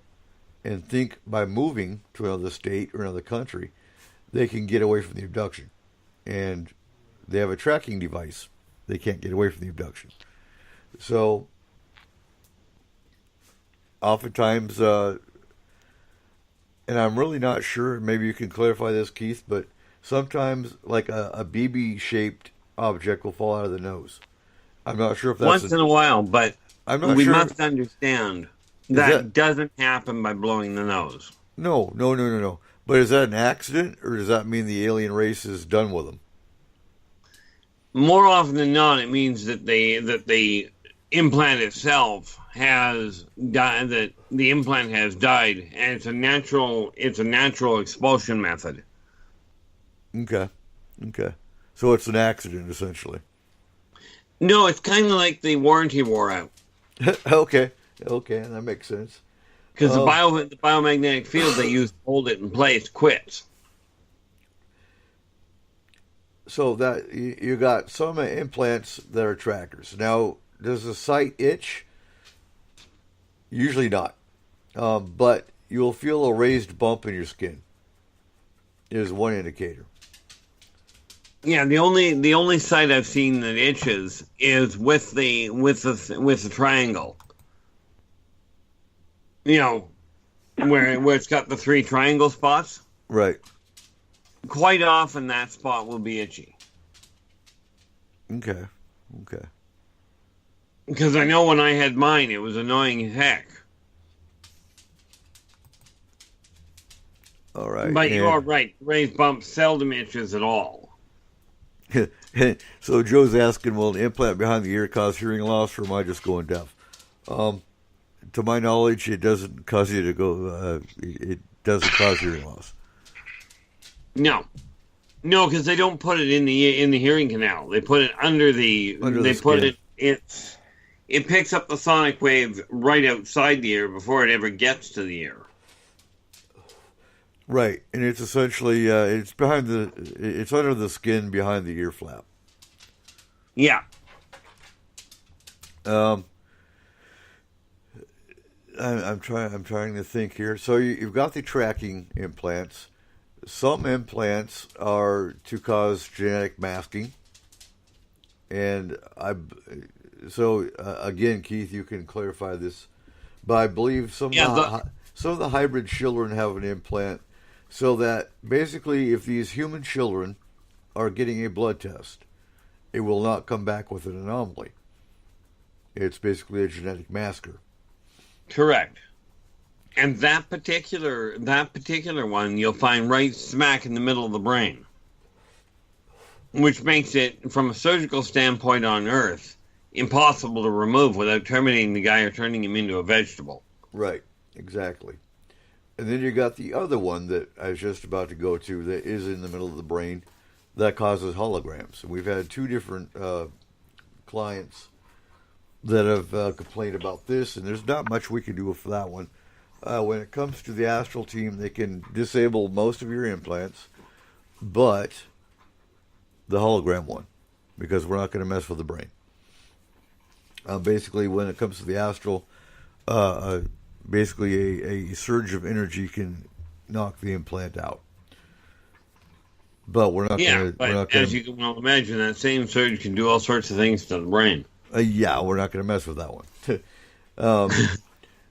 and think by moving to another state or another country, they can get away from the abduction. And they have a tracking device. They can't get away from the abduction. So oftentimes, and I'm really not sure, maybe you can clarify this, Keith, but sometimes like a BB-shaped object will fall out of the nose. I'm not sure if that's once in a while, but I'm not we sure. must understand that doesn't happen by blowing the nose. No. But is that an accident, or does that mean the alien race is done with them? More often than not, it means that the implant itself has died. That the implant has died, and it's a natural expulsion method. Okay. So it's an accident, essentially. No, it's kind of like the warranty wore out. Okay, that makes sense. Because the biomagnetic field they use to hold it in place quits. So that you got some implants that are trackers. Now, does the site itch? Usually not, but you'll feel a raised bump in your skin. Is one indicator. Yeah, the only site I've seen that itches is with the triangle. You know, where it's got the 3 triangle spots. Right. Quite often that spot will be itchy. Okay. Because I know when I had mine, it was annoying as heck. All right. But you are right. Raised bump seldom itches at all. So Joe's asking, will an implant behind the ear cause hearing loss, or am I just going deaf? To my knowledge, it doesn't cause you to go. It doesn't cause hearing loss. No, because they don't put it in the hearing canal. They put it under the. They put skin. It picks up the sonic wave right outside the ear before it ever gets to the ear. Right, and it's essentially it's under the skin behind the ear flap. Yeah. I'm trying to think here. So you've got the tracking implants. Some implants are to cause genetic masking, and again, Keith, you can clarify this. But I believe some of the hybrid children have an implant, so that basically, if these human children are getting a blood test, it will not come back with an anomaly. It's basically a genetic masker. Correct. And that particular one you'll find right smack in the middle of the brain, which makes it, from a surgical standpoint on Earth, impossible to remove without terminating the guy or turning him into a vegetable. Right, exactly. And then you got the other one that I was just about to go to that is in the middle of the brain that causes holograms. And we've had 2 different clients that have complained about this, and there's not much we can do for that one. When it comes to the astral team, they can disable most of your implants, but the hologram one, because we're not going to mess with the brain. Basically, when it comes to the astral, basically a surge of energy can knock the implant out. But we're not going to... as you can well imagine, that same surge can do all sorts of things to the brain. Yeah, we're not going to mess with that one.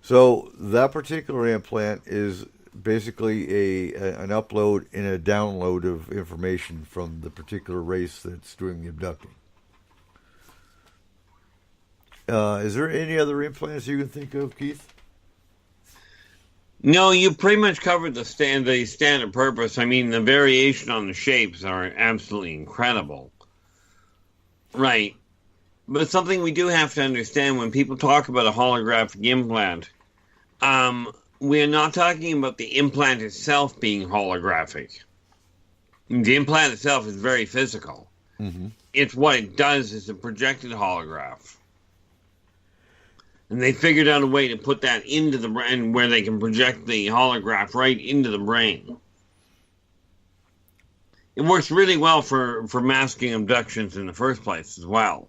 So that particular implant is basically an upload and a download of information from the particular race that's doing the abducting. Is there any other implants you can think of, Keith? No, you pretty much covered the standard purpose. I mean, the variation on the shapes are absolutely incredible. Right. But it's something we do have to understand when people talk about a holographic implant. We're not talking about the implant itself being holographic. The implant itself is very physical. Mm-hmm. It's what it does is a projected holograph. And they figured out a way to put that into the brain where they can project the holograph right into the brain. It works really well for masking abductions in the first place as well.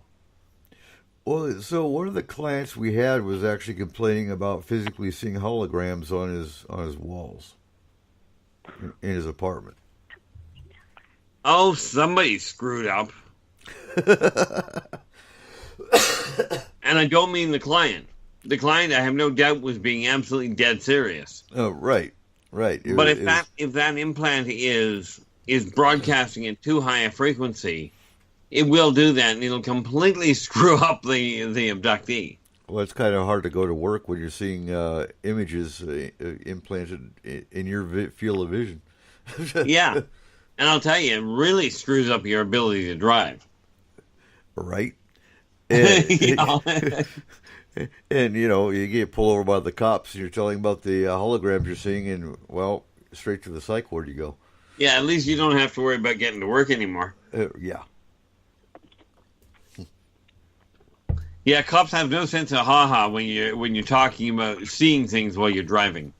Well, so one of the clients we had was actually complaining about physically seeing holograms on his walls in his apartment. Oh, somebody screwed up. And I don't mean the client. The client, I have no doubt, was being absolutely dead serious. Oh, right. But if that implant is broadcasting at too high a frequency, it will do that, and it'll completely screw up the abductee. Well, it's kind of hard to go to work when you're seeing images implanted in your field of vision. Yeah. And I'll tell you, it really screws up your ability to drive. Right? And, and you get pulled over by the cops, and you're telling about the holograms you're seeing, and, well, straight to the psych ward you go. Yeah, at least you don't have to worry about getting to work anymore. Yeah. Yeah, cops have no sense of ha-ha when you're talking about seeing things while you're driving.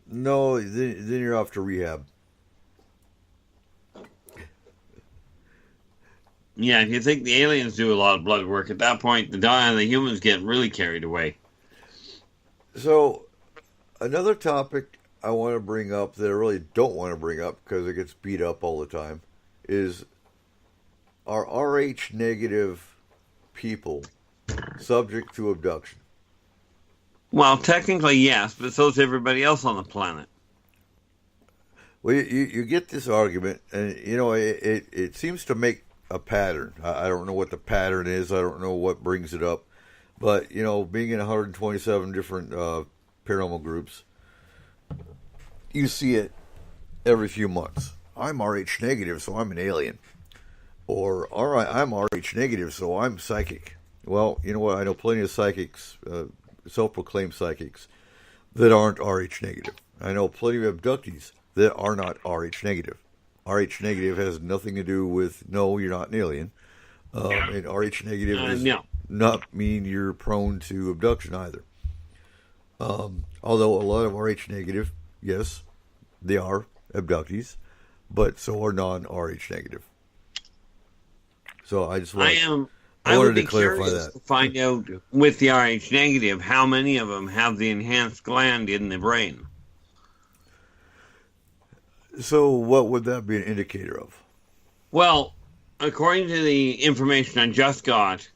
No, then you're off to rehab. Yeah, if you think the aliens do a lot of blood work, at that point, the humans get really carried away. So, another topic I want to bring up that I really don't want to bring up because it gets beat up all the time is, are Rh negative people subject to abduction? Well, technically, yes, but so is everybody else on the planet. Well, you get this argument, and, it seems to make a pattern. I don't know what the pattern is. I don't know what brings it up. But, being in 127 different paranormal groups, you see it every few months. I'm Rh negative, so I'm an alien. Or, all right, I'm Rh negative, so I'm psychic. Well, you know what? I know plenty of psychics, self-proclaimed psychics, that aren't Rh negative. I know plenty of abductees that are not Rh negative. Rh negative has nothing to do with, no, you're not an alien. And Rh negative does not mean you're prone to abduction either. Although a lot of Rh negative, yes, they are abductees, but so are non-Rh negative. So I just wanted to clarify that. To find out with the Rh negative how many of them have the enhanced gland in the brain. So what would that be an indicator of? Well, according to the information I just got,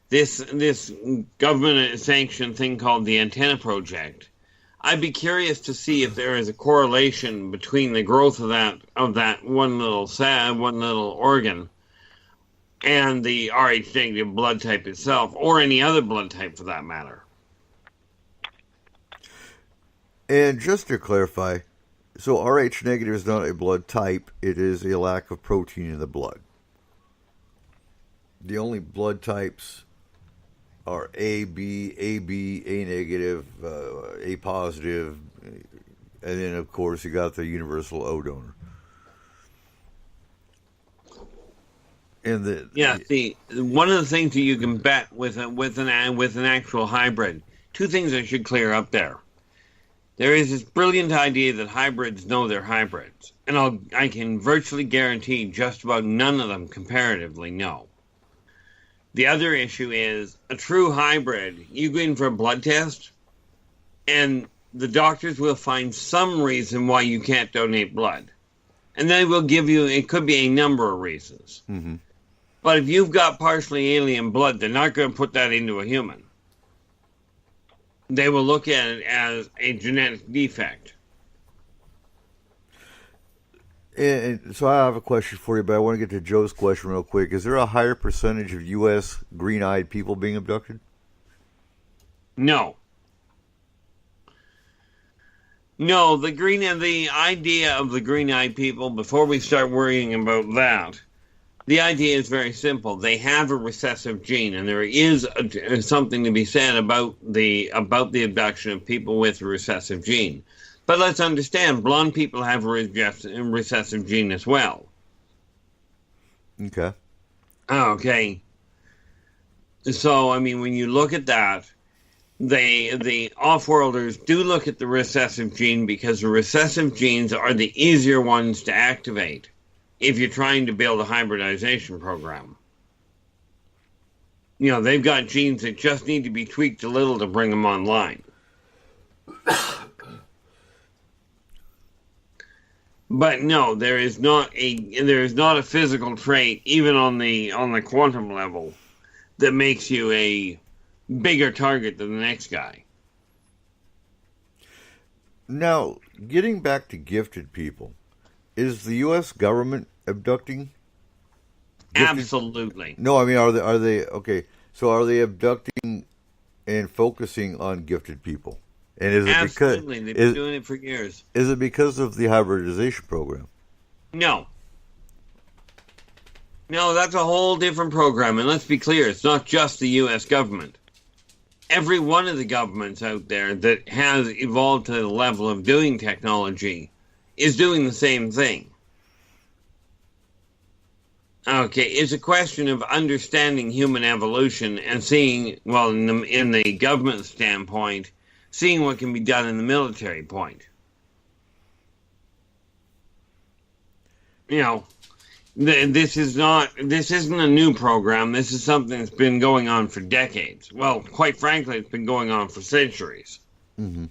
this government-sanctioned thing called the Antenna Project, I'd be curious to see if there is a correlation between the growth of that one little organ and the Rh negative blood type itself, or any other blood type for that matter. And just to clarify, so Rh negative is not a blood type, it is a lack of protein in the blood. The only blood types are AB, A negative, A positive, and then of course you got the universal O donor. And one of the things that you can bet with an actual hybrid, two things I should clear up there. There is this brilliant idea that hybrids know they're hybrids, and I can virtually guarantee just about none of them comparatively know. The other issue is a true hybrid. You go in for a blood test, and the doctors will find some reason why you can't donate blood, and they will give you. It could be a number of reasons. Mm-hmm. But if you've got partially alien blood, they're not going to put that into a human. They will look at it as a genetic defect. And so I have a question for you, but I want to get to Joe's question real quick. Is there a higher percentage of U.S. green-eyed people being abducted? No. No, the idea of the green-eyed people, before we start worrying about that, the idea is very simple. They have a recessive gene, and there is something to be said about the abduction of people with a recessive gene. But let's understand, blonde people have a recessive gene as well. Okay. Okay. So, I mean, when you look at that, the off-worlders do look at the recessive gene because the recessive genes are the easier ones to activate if you're trying to build a hybridization program. They've got genes that just need to be tweaked a little to bring them online. But no, there is not a physical trait, even on the quantum level, that makes you a bigger target than the next guy. Now, getting back to gifted people, is the U.S. government abducting Absolutely. No, I mean, are they okay? So are they abducting and focusing on gifted people? And is it Absolutely. because They've been doing it for years. Is it because of the hybridization program? No. No, that's a whole different program. And let's be clear, it's not just the U.S. government. Every one of the governments out there that has evolved to the level of doing technology is doing the same thing. Okay, it's a question of understanding human evolution and seeing, well, in the government standpoint, seeing what can be done in the military point. You know, this isn't a new program. This is something that's been going on for decades. Well, quite frankly, it's been going on for centuries. Mm-hmm.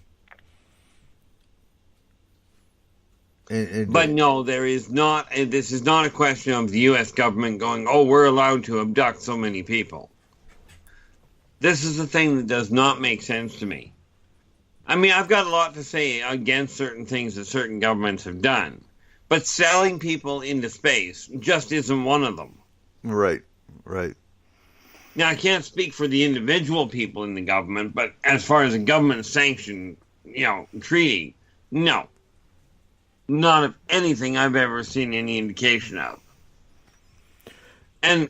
But no, this is not a question of the U.S. government going, oh, we're allowed to abduct so many people. This is a thing that does not make sense to me. I mean, I've got a lot to say against certain things that certain governments have done. But selling people into space just isn't one of them. Right, right. Now, I can't speak for the individual people in the government, but as far as a government-sanctioned, treaty, no. Not of anything I've ever seen any indication of. And,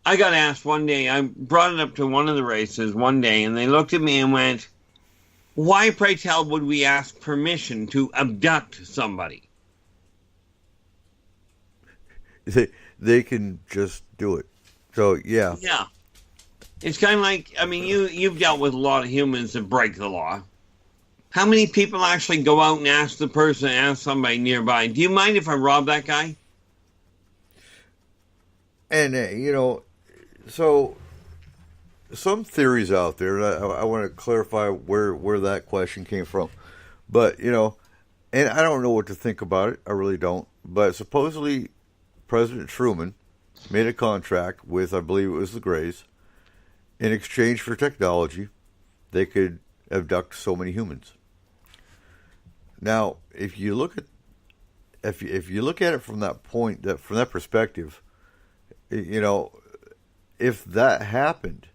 I got asked one day, I brought it up to one of the races one day, and they looked at me and went, why, pray tell, would we ask permission to abduct somebody? They can just do it. So, yeah. Yeah. It's kind of like, I mean, you've dealt with a lot of humans that break the law. How many people actually go out and ask somebody nearby, do you mind if I rob that guy? And, so some theories out there, and I want to clarify where that question came from. But, and I don't know what to think about it. I really don't. But supposedly President Truman made a contract with, I believe it was the Greys, in exchange for technology, they could abduct so many humans. Now, if you look at it from that point, from that perspective, if that happened,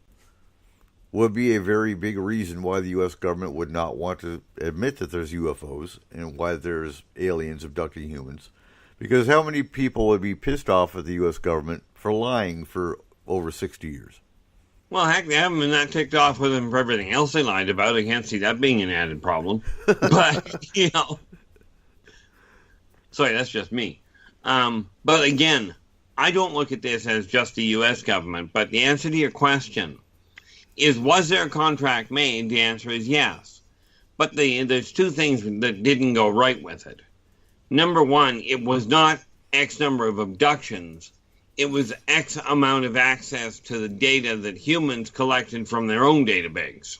would be a very big reason why the U.S. government would not want to admit that there's UFOs and why there's aliens abducting humans. Because how many people would be pissed off at the U.S. government for lying for over 60 years? Well, heck, they haven't been that ticked off with them for everything else they lied about. I can't see that being an added problem. But, sorry, that's just me. But again, I don't look at this as just the U.S. government. But the answer to your question is, was there a contract made? The answer is yes. But there's two things that didn't go right with it. Number one, it was not X number of abductions. It was X amount of access to the data that humans collected from their own database.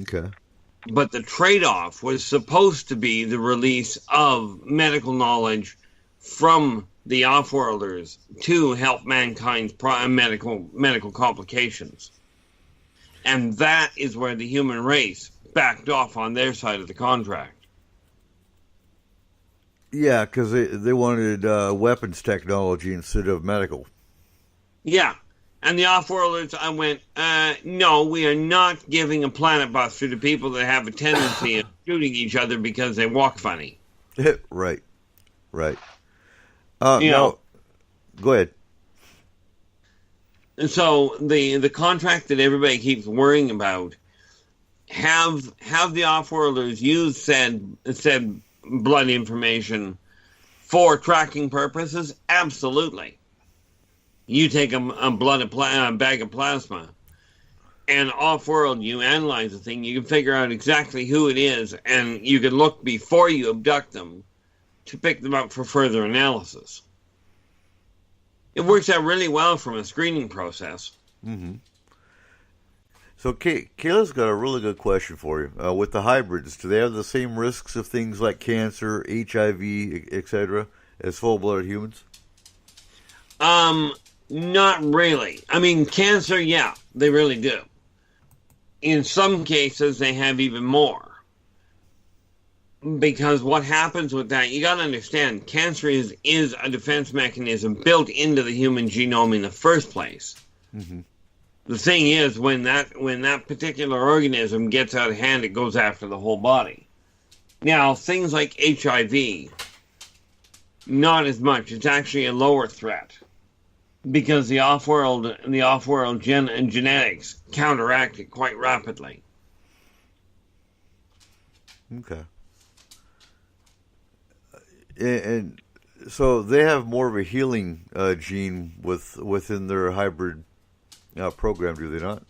Okay. But the trade-off was supposed to be the release of medical knowledge from the off-worlders to help mankind's medical complications. And that is where the human race backed off on their side of the contract. Yeah, because they wanted weapons technology instead of medical. Yeah, and the off-worlders, I went, no, we are not giving a planet buster to people that have a tendency of shooting each other because they walk funny. Right. No, go ahead. And so the contract that everybody keeps worrying about, have the off-worlders use said blood information for tracking purposes? Absolutely. You take a bag of plasma, and off-world, you analyze the thing, you can figure out exactly who it is, and you can look before you abduct them to pick them up for further analysis. It works out really well from a screening process. Mm-hmm. So Kayla's got a really good question for you. With the hybrids, do they have the same risks of things like cancer, HIV, etc., as full-blooded humans? Not really. I mean, cancer, yeah, they really do. In some cases, they have even more. Because what happens with that, you got to understand, cancer is a defense mechanism built into the human genome in the first place. Mm-hmm. The thing is, when that particular organism gets out of hand, it goes after the whole body. Now, things like HIV, not as much. It's actually a lower threat because the off-world genetics counteract it quite rapidly. Okay. And so they have more of a healing gene within their hybrid program, do they not?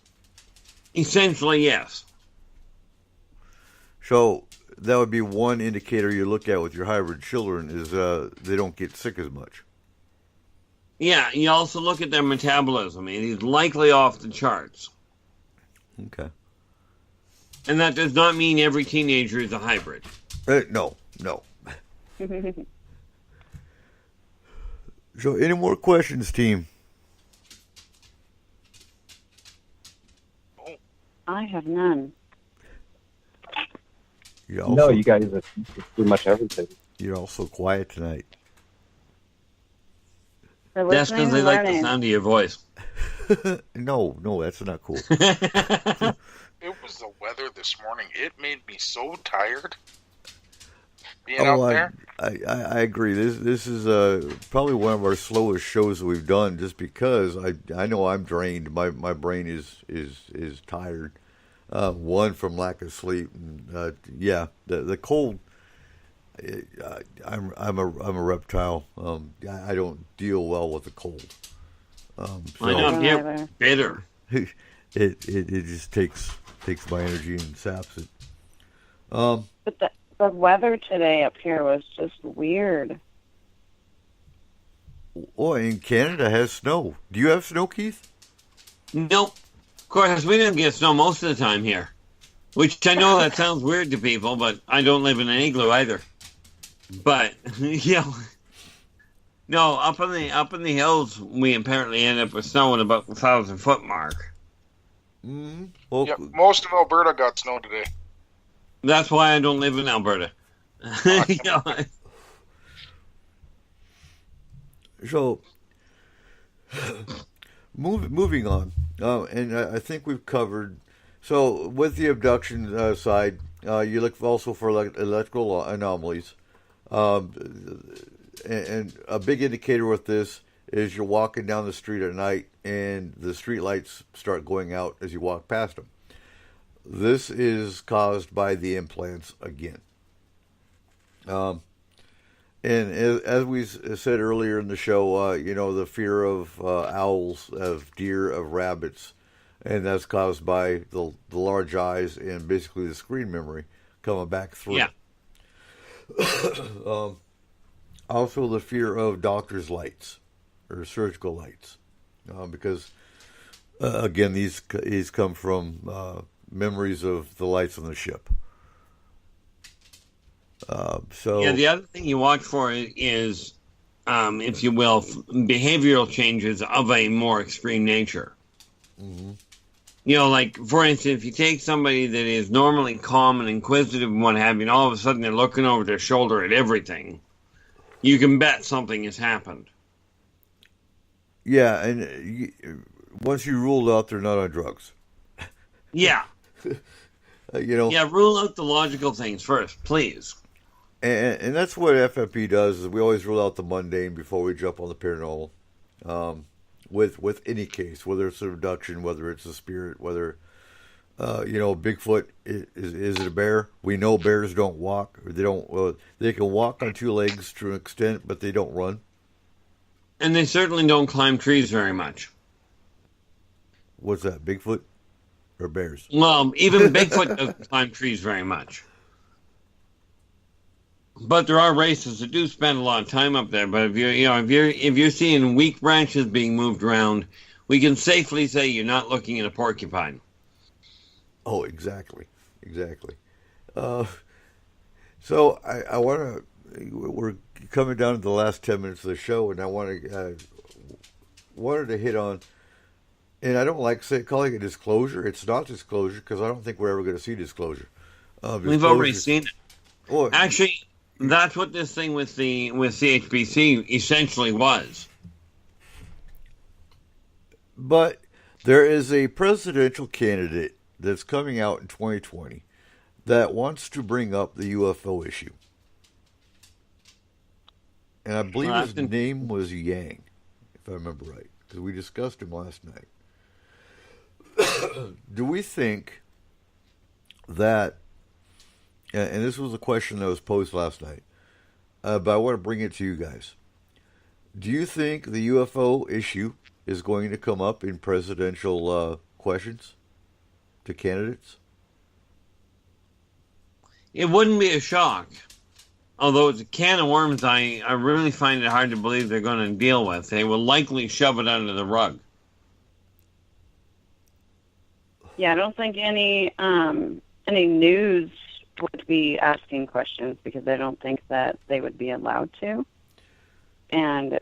Essentially, yes. So that would be one indicator you look at with your hybrid children is they don't get sick as much. Yeah, you also look at their metabolism. It is likely off the charts. Okay. And that does not mean every teenager is a hybrid. No. So, any more questions, team? I have none. No, you guys have pretty much everything. You're also quiet tonight. That's because they like the sound of your voice. No, that's not cool. It was the weather this morning. It made me so tired being out there. I agree. This is probably one of our slowest shows that we've done, just because I know I'm drained. My brain is tired. One, from lack of sleep. And, the cold. I'm a reptile. I don't deal well with the cold. I know. You're bitter. It just takes my energy and saps it. But the weather today up here was just weird. Oh, and Canada has snow. Do you have snow, Keith? Nope. Of course, we didn't get snow most of the time here. Which I know that sounds weird to people, but I don't live in an igloo either. But no, up in the hills, we apparently end up with snow at about the 1,000-foot mark. Mm-hmm. Well, most of Alberta got snow today. That's why I don't live in Alberta. So, moving on, and I think we've covered. So, with the abduction side, you look also for electrical anomalies, and a big indicator with this is you're walking down the street at night and the street lights start going out as you walk past them. This is caused by the implants again. And as we said earlier in the show, the fear of owls, of deer, of rabbits, and that's caused by the large eyes and basically the screen memory coming back through. Yeah. Also, the fear of doctor's lights or surgical lights, because again, these come from memories of the lights on the ship. The other thing you watch for is, if you will, behavioral changes of a more extreme nature. Mm-hmm. Like, for instance, if you take somebody that is normally calm and inquisitive and what have you, and all of a sudden they're looking over their shoulder at everything, you can bet something has happened. Yeah, and once you rule out they're not on drugs. Yeah. Yeah, rule out the logical things first, please. And that's what FMP does, is we always rule out the mundane before we jump on the paranormal. With any case, whether it's an abduction, whether it's a spirit, whether, Bigfoot, is it a bear? We know bears don't walk. Or they can walk on two legs to an extent, but they don't run. And they certainly don't climb trees very much. What's that, Bigfoot or bears? Well, even Bigfoot doesn't climb trees very much. But there are races that do spend a lot of time up there. But if you're seeing weak branches being moved around, we can safely say you're not looking at a porcupine. Oh, exactly. So I want to. We're coming down to the last 10 minutes of the show, and I wanted to hit on. And I don't like calling it disclosure. It's not disclosure because I don't think we're ever going to see disclosure. We've already seen it. Actually, that's what this thing with CHBC essentially was. But there is a presidential candidate that's coming out in 2020 that wants to bring up the UFO issue. And I believe his name was Yang, if I remember right, because we discussed him last night. Do we think that, and this was a question that was posed last night, but I want to bring it to you guys. Do you think the UFO issue is going to come up in presidential questions to candidates? It wouldn't be a shock. Although it's a can of worms, I really find it hard to believe they're going to deal with. They will likely shove it under the rug. Yeah, I don't think any news would be asking questions because I don't think that they would be allowed to. And,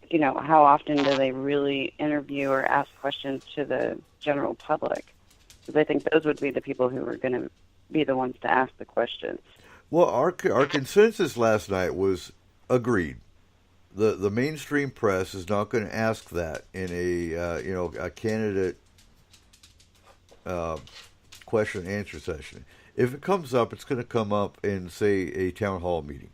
you know, how often do they really interview or ask questions to the general public? Because I think those would be the people who are going to be the ones to ask the questions. Well, our consensus last night was agreed. The mainstream press is not going to ask that in a candidate question and answer session. If it comes up, it's going to come up in, say, a town hall meeting.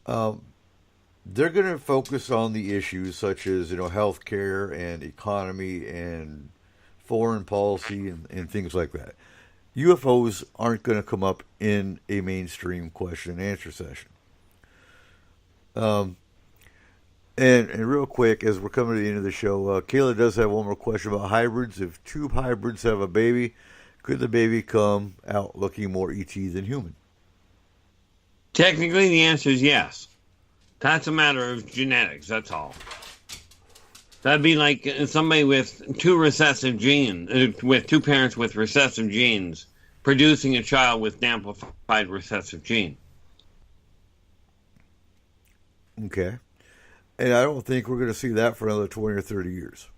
They're going to focus on the issues such as healthcare and economy and foreign policy and things like that. UFOs aren't going to come up in a mainstream question and answer session. And real quick, as we're coming to the end of the show, Kayla does have one more question about hybrids. If two hybrids have a baby, could the baby come out looking more ET than human? Technically, the answer is yes. That's a matter of genetics, that's all. That'd be like somebody with two recessive genes, with two parents with recessive genes, producing a child with an amplified recessive gene. Okay. And I don't think we're going to see that for another 20 or 30 years.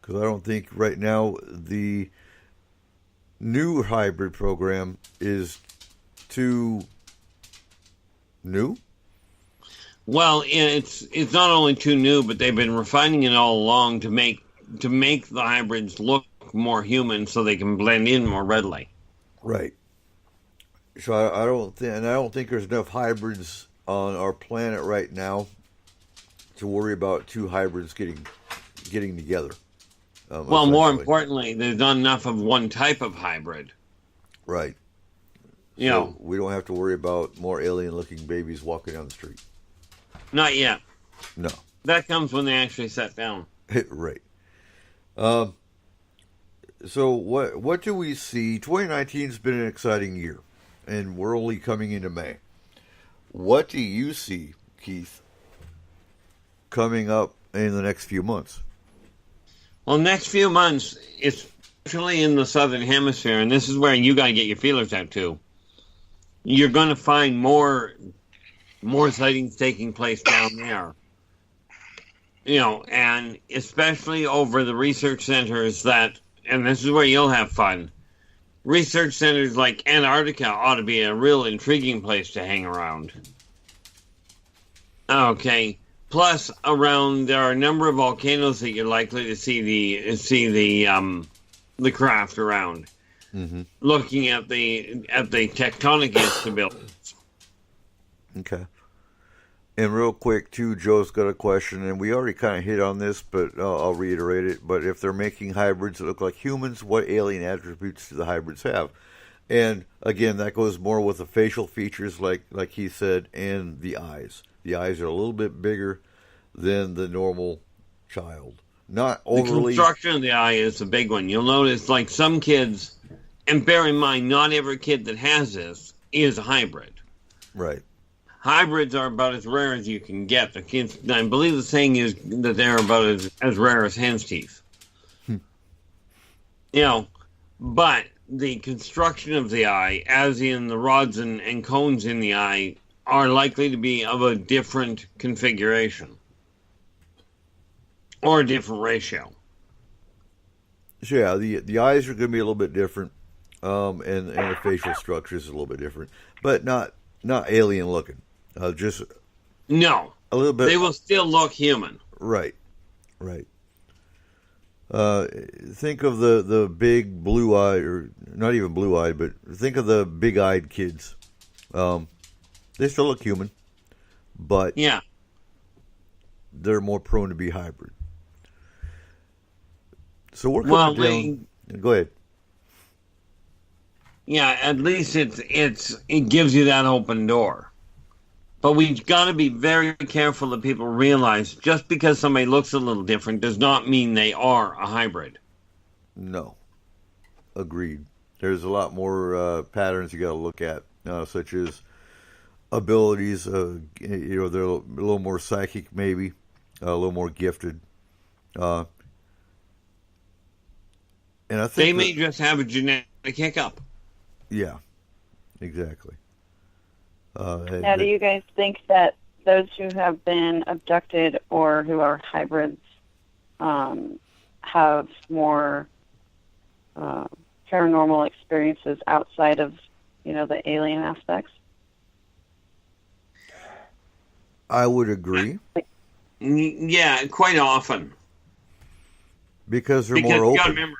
Because I don't think right now the new hybrid program is too new. Well, it's not only too new, but they've been refining it all along to make the hybrids look more human, so they can blend in more readily. Right. So I don't think there's enough hybrids on our planet right now to worry about two hybrids getting together. Well, more importantly, there's not enough of one type of hybrid. Right. So we don't have to worry about more alien-looking babies walking down the street. Not yet. No. That comes when they actually set down. Right. So what do we see? 2019's been an exciting year, and we're only coming into May. What do you see, Keith, coming up in the next few months? Well, next few months, especially in the southern hemisphere, and this is where you got to get your feelers out too. You're going to find more sightings taking place down there. And especially over the research centers and this is where you'll have fun. Research centers like Antarctica ought to be a real intriguing place to hang around. Okay. Plus, there are a number of volcanoes that you're likely to see the craft around. Mm-hmm. Looking at the tectonic instabilities. Okay. And real quick, too, Joe's got a question, and we already kind of hit on this, but I'll reiterate it. But if they're making hybrids that look like humans, what alien attributes do the hybrids have? And, again, that goes more with the facial features, like he said, and the eyes. The eyes are a little bit bigger than the normal child. Not overly... The construction of the eye is a big one. You'll notice, like, some kids, and bear in mind, not every kid that has this is a hybrid. Right. Hybrids are about as rare as you can get. The kids, I believe the saying is that they're about as rare as hen's teeth. But the construction of the eye, as in the rods and cones in the eye, are likely to be of a different configuration or a different ratio. So yeah, the eyes are going to be a little bit different. and the facial structure is a little bit different, but not alien looking. Just no, a little bit. They will still look human. Right. Think of the big blue-eyed, or not even blue-eyed, but think of the big-eyed kids. They still look human, but yeah, they're more prone to be hybrid. So we're coming down. Go ahead. Yeah, at least it gives you that open door. But we've got to be very careful that people realize just because somebody looks a little different does not mean they are a hybrid. No. Agreed. There's a lot more patterns you got to look at, such as abilities. They're a little more psychic, maybe, a little more gifted. And I think they may just have a genetic hiccup. Yeah, exactly. Now, do you guys think that those who have been abducted or who are hybrids have more paranormal experiences outside of, the alien aspects? I would agree. Yeah, quite often. Because they're more open. You got to remember,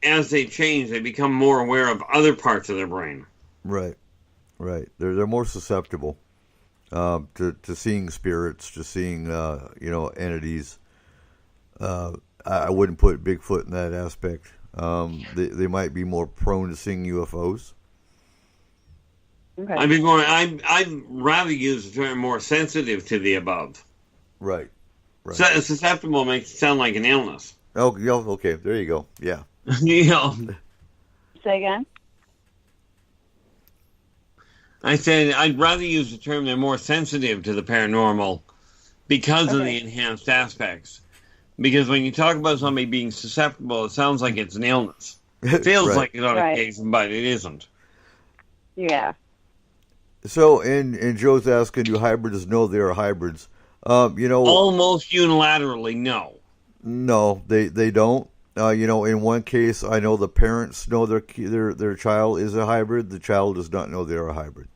as they change, they become more aware of other parts of their brain. Right. They're more susceptible to seeing spirits, to seeing entities. I wouldn't put Bigfoot in that aspect. They might be more prone to seeing UFOs. Okay. I'd rather use the term more sensitive to the above. Right. Susceptible makes it sound like an illness. Oh, okay. There you go. Yeah. Say again? I said I'd rather use the term they're more sensitive to the paranormal because of the enhanced aspects. Because when you talk about somebody being susceptible, it sounds like it's an illness. It feels like it on occasion, but it isn't. Yeah. So, and Joe's asking, do hybrids know they are hybrids? Almost unilaterally, no. No, they don't. In one case, I know the parents know their child is a hybrid. The child does not know they're a hybrid.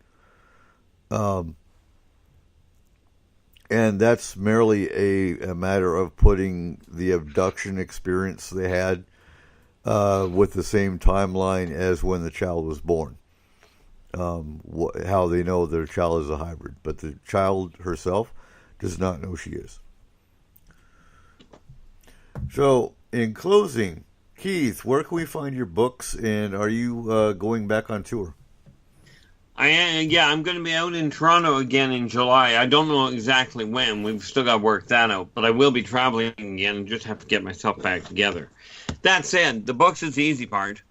And that's merely a matter of putting the abduction experience they had with the same timeline as when the child was born. How they know their child is a hybrid. But the child herself does not know she is. So, in closing, Keith, where can we find your books, and are you going back on tour? I'm going to be out in Toronto again in July. I don't know exactly when. We've still got to work that out, but I will be traveling again and just have to get myself back together. That said, the books is the easy part.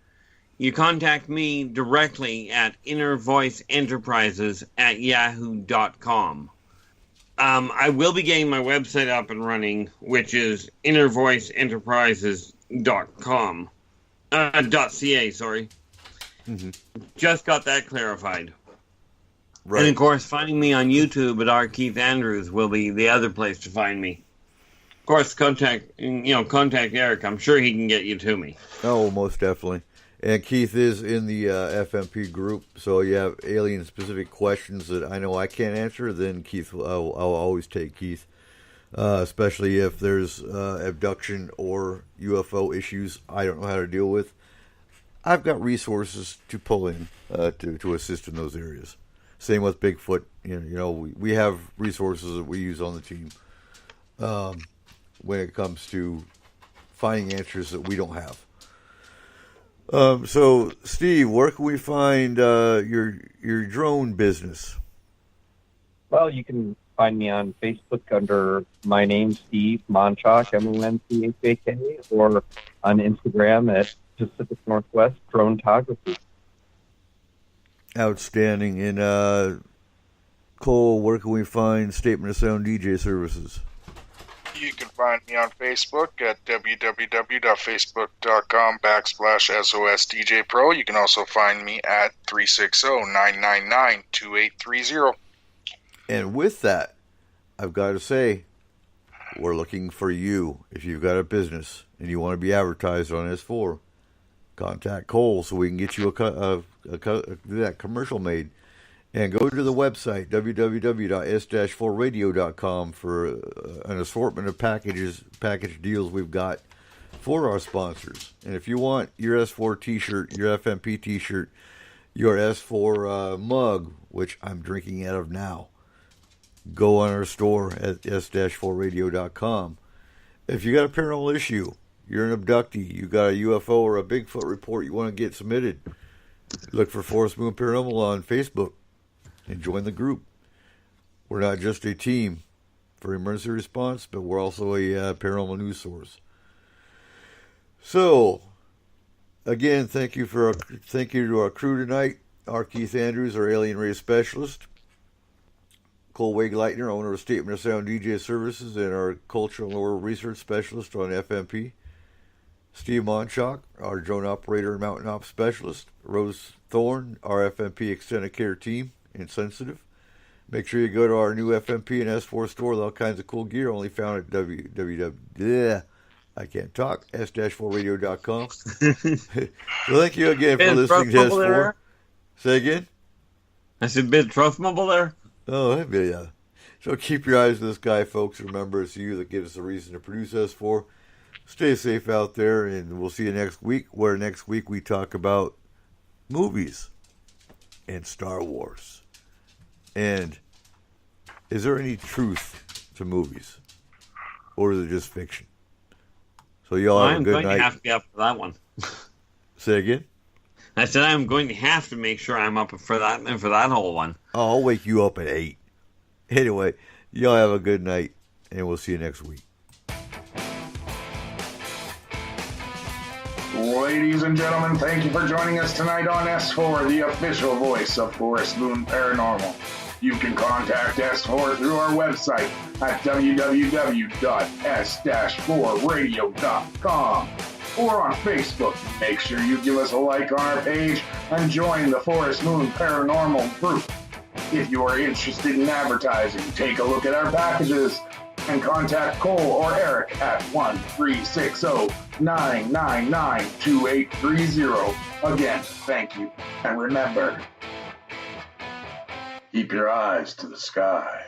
You contact me directly at innervoiceenterprises@yahoo.com. I will be getting my website up and running, which is innervoiceenterprises.com. .ca, sorry. Mm-hmm. Just got that clarified. Right. And of course, finding me on YouTube at R. Keith Andrews will be the other place to find me. Of course, contact Eric. I'm sure he can get you to me. Oh, most definitely. And Keith is in the FMP group, so you have alien-specific questions that I know I can't answer, then Keith, I'll always take Keith, especially if there's abduction or UFO issues I don't know how to deal with. I've got resources to pull in to assist in those areas. Same with Bigfoot. We have resources that we use on the team when it comes to finding answers that we don't have. So, Steve, where can we find your drone business? Well, you can find me on Facebook under my name, Steve Monchak, Monchak, or on Instagram at Pacific Northwest Dronetography. Outstanding. And Cole, where can we find Statement of Sound DJ services? You can find me on Facebook at www.facebook.com/SOSDJPro. You can also find me at 360-999-2830. And with that, I've got to say, we're looking for you. If you've got a business and you want to be advertised on S4, contact Cole so we can get you that commercial made. And go to the website, www.s-4radio.com, for an assortment of package deals we've got for our sponsors. And if you want your S4 t-shirt, your FMP t-shirt, your S4 mug, which I'm drinking out of now, go on our store at s-4radio.com. If you got a paranormal issue, you're an abductee, you got a UFO or a Bigfoot report you want to get submitted, look for Forest Moon Paranormal on Facebook and join the group. We're not just a team for emergency response, but we're also a paranormal news source. So, again, thank you to our crew tonight. Our Keith Andrews, our alien race specialist. Cole Wegleitner, owner of Statement of Sound DJ Services, and our cultural and oral research specialist on FMP. Steve Monchok, our drone operator and mountain ops specialist. Rose Thorne, our FMP extended care team and sensitive. Make sure you go to our new FMP and S4 store with all kinds of cool gear, only found at s-4radio.com. So thank you again for listening to S4. There? Say again? I said bit truffable there. Oh, that'd be, yeah. So keep your eyes on this guy, folks. Remember, it's you that gives us a reason to produce S4. Stay safe out there, and we'll see you next week, where next week we talk about movies and Star Wars. And is there any truth to movies? Or is it just fiction? So y'all have a good night. I'm going to have to be up for that one. Say again? I said I'm going to have to make sure I'm up for that and for that whole one. Oh, I'll wake you up at 8. Anyway, y'all have a good night, and we'll see you next week. Ladies and gentlemen, thank you for joining us tonight on S4, the official voice of Forest Moon Paranormal. You can contact S4 through our website at www.s-4radio.com or on Facebook. Make sure you give us a like on our page and join the Forest Moon Paranormal group. If you are interested in advertising, take a look at our packages and contact Cole or Eric at 1-360-999-2830. Again, thank you. And remember, keep your eyes to the sky.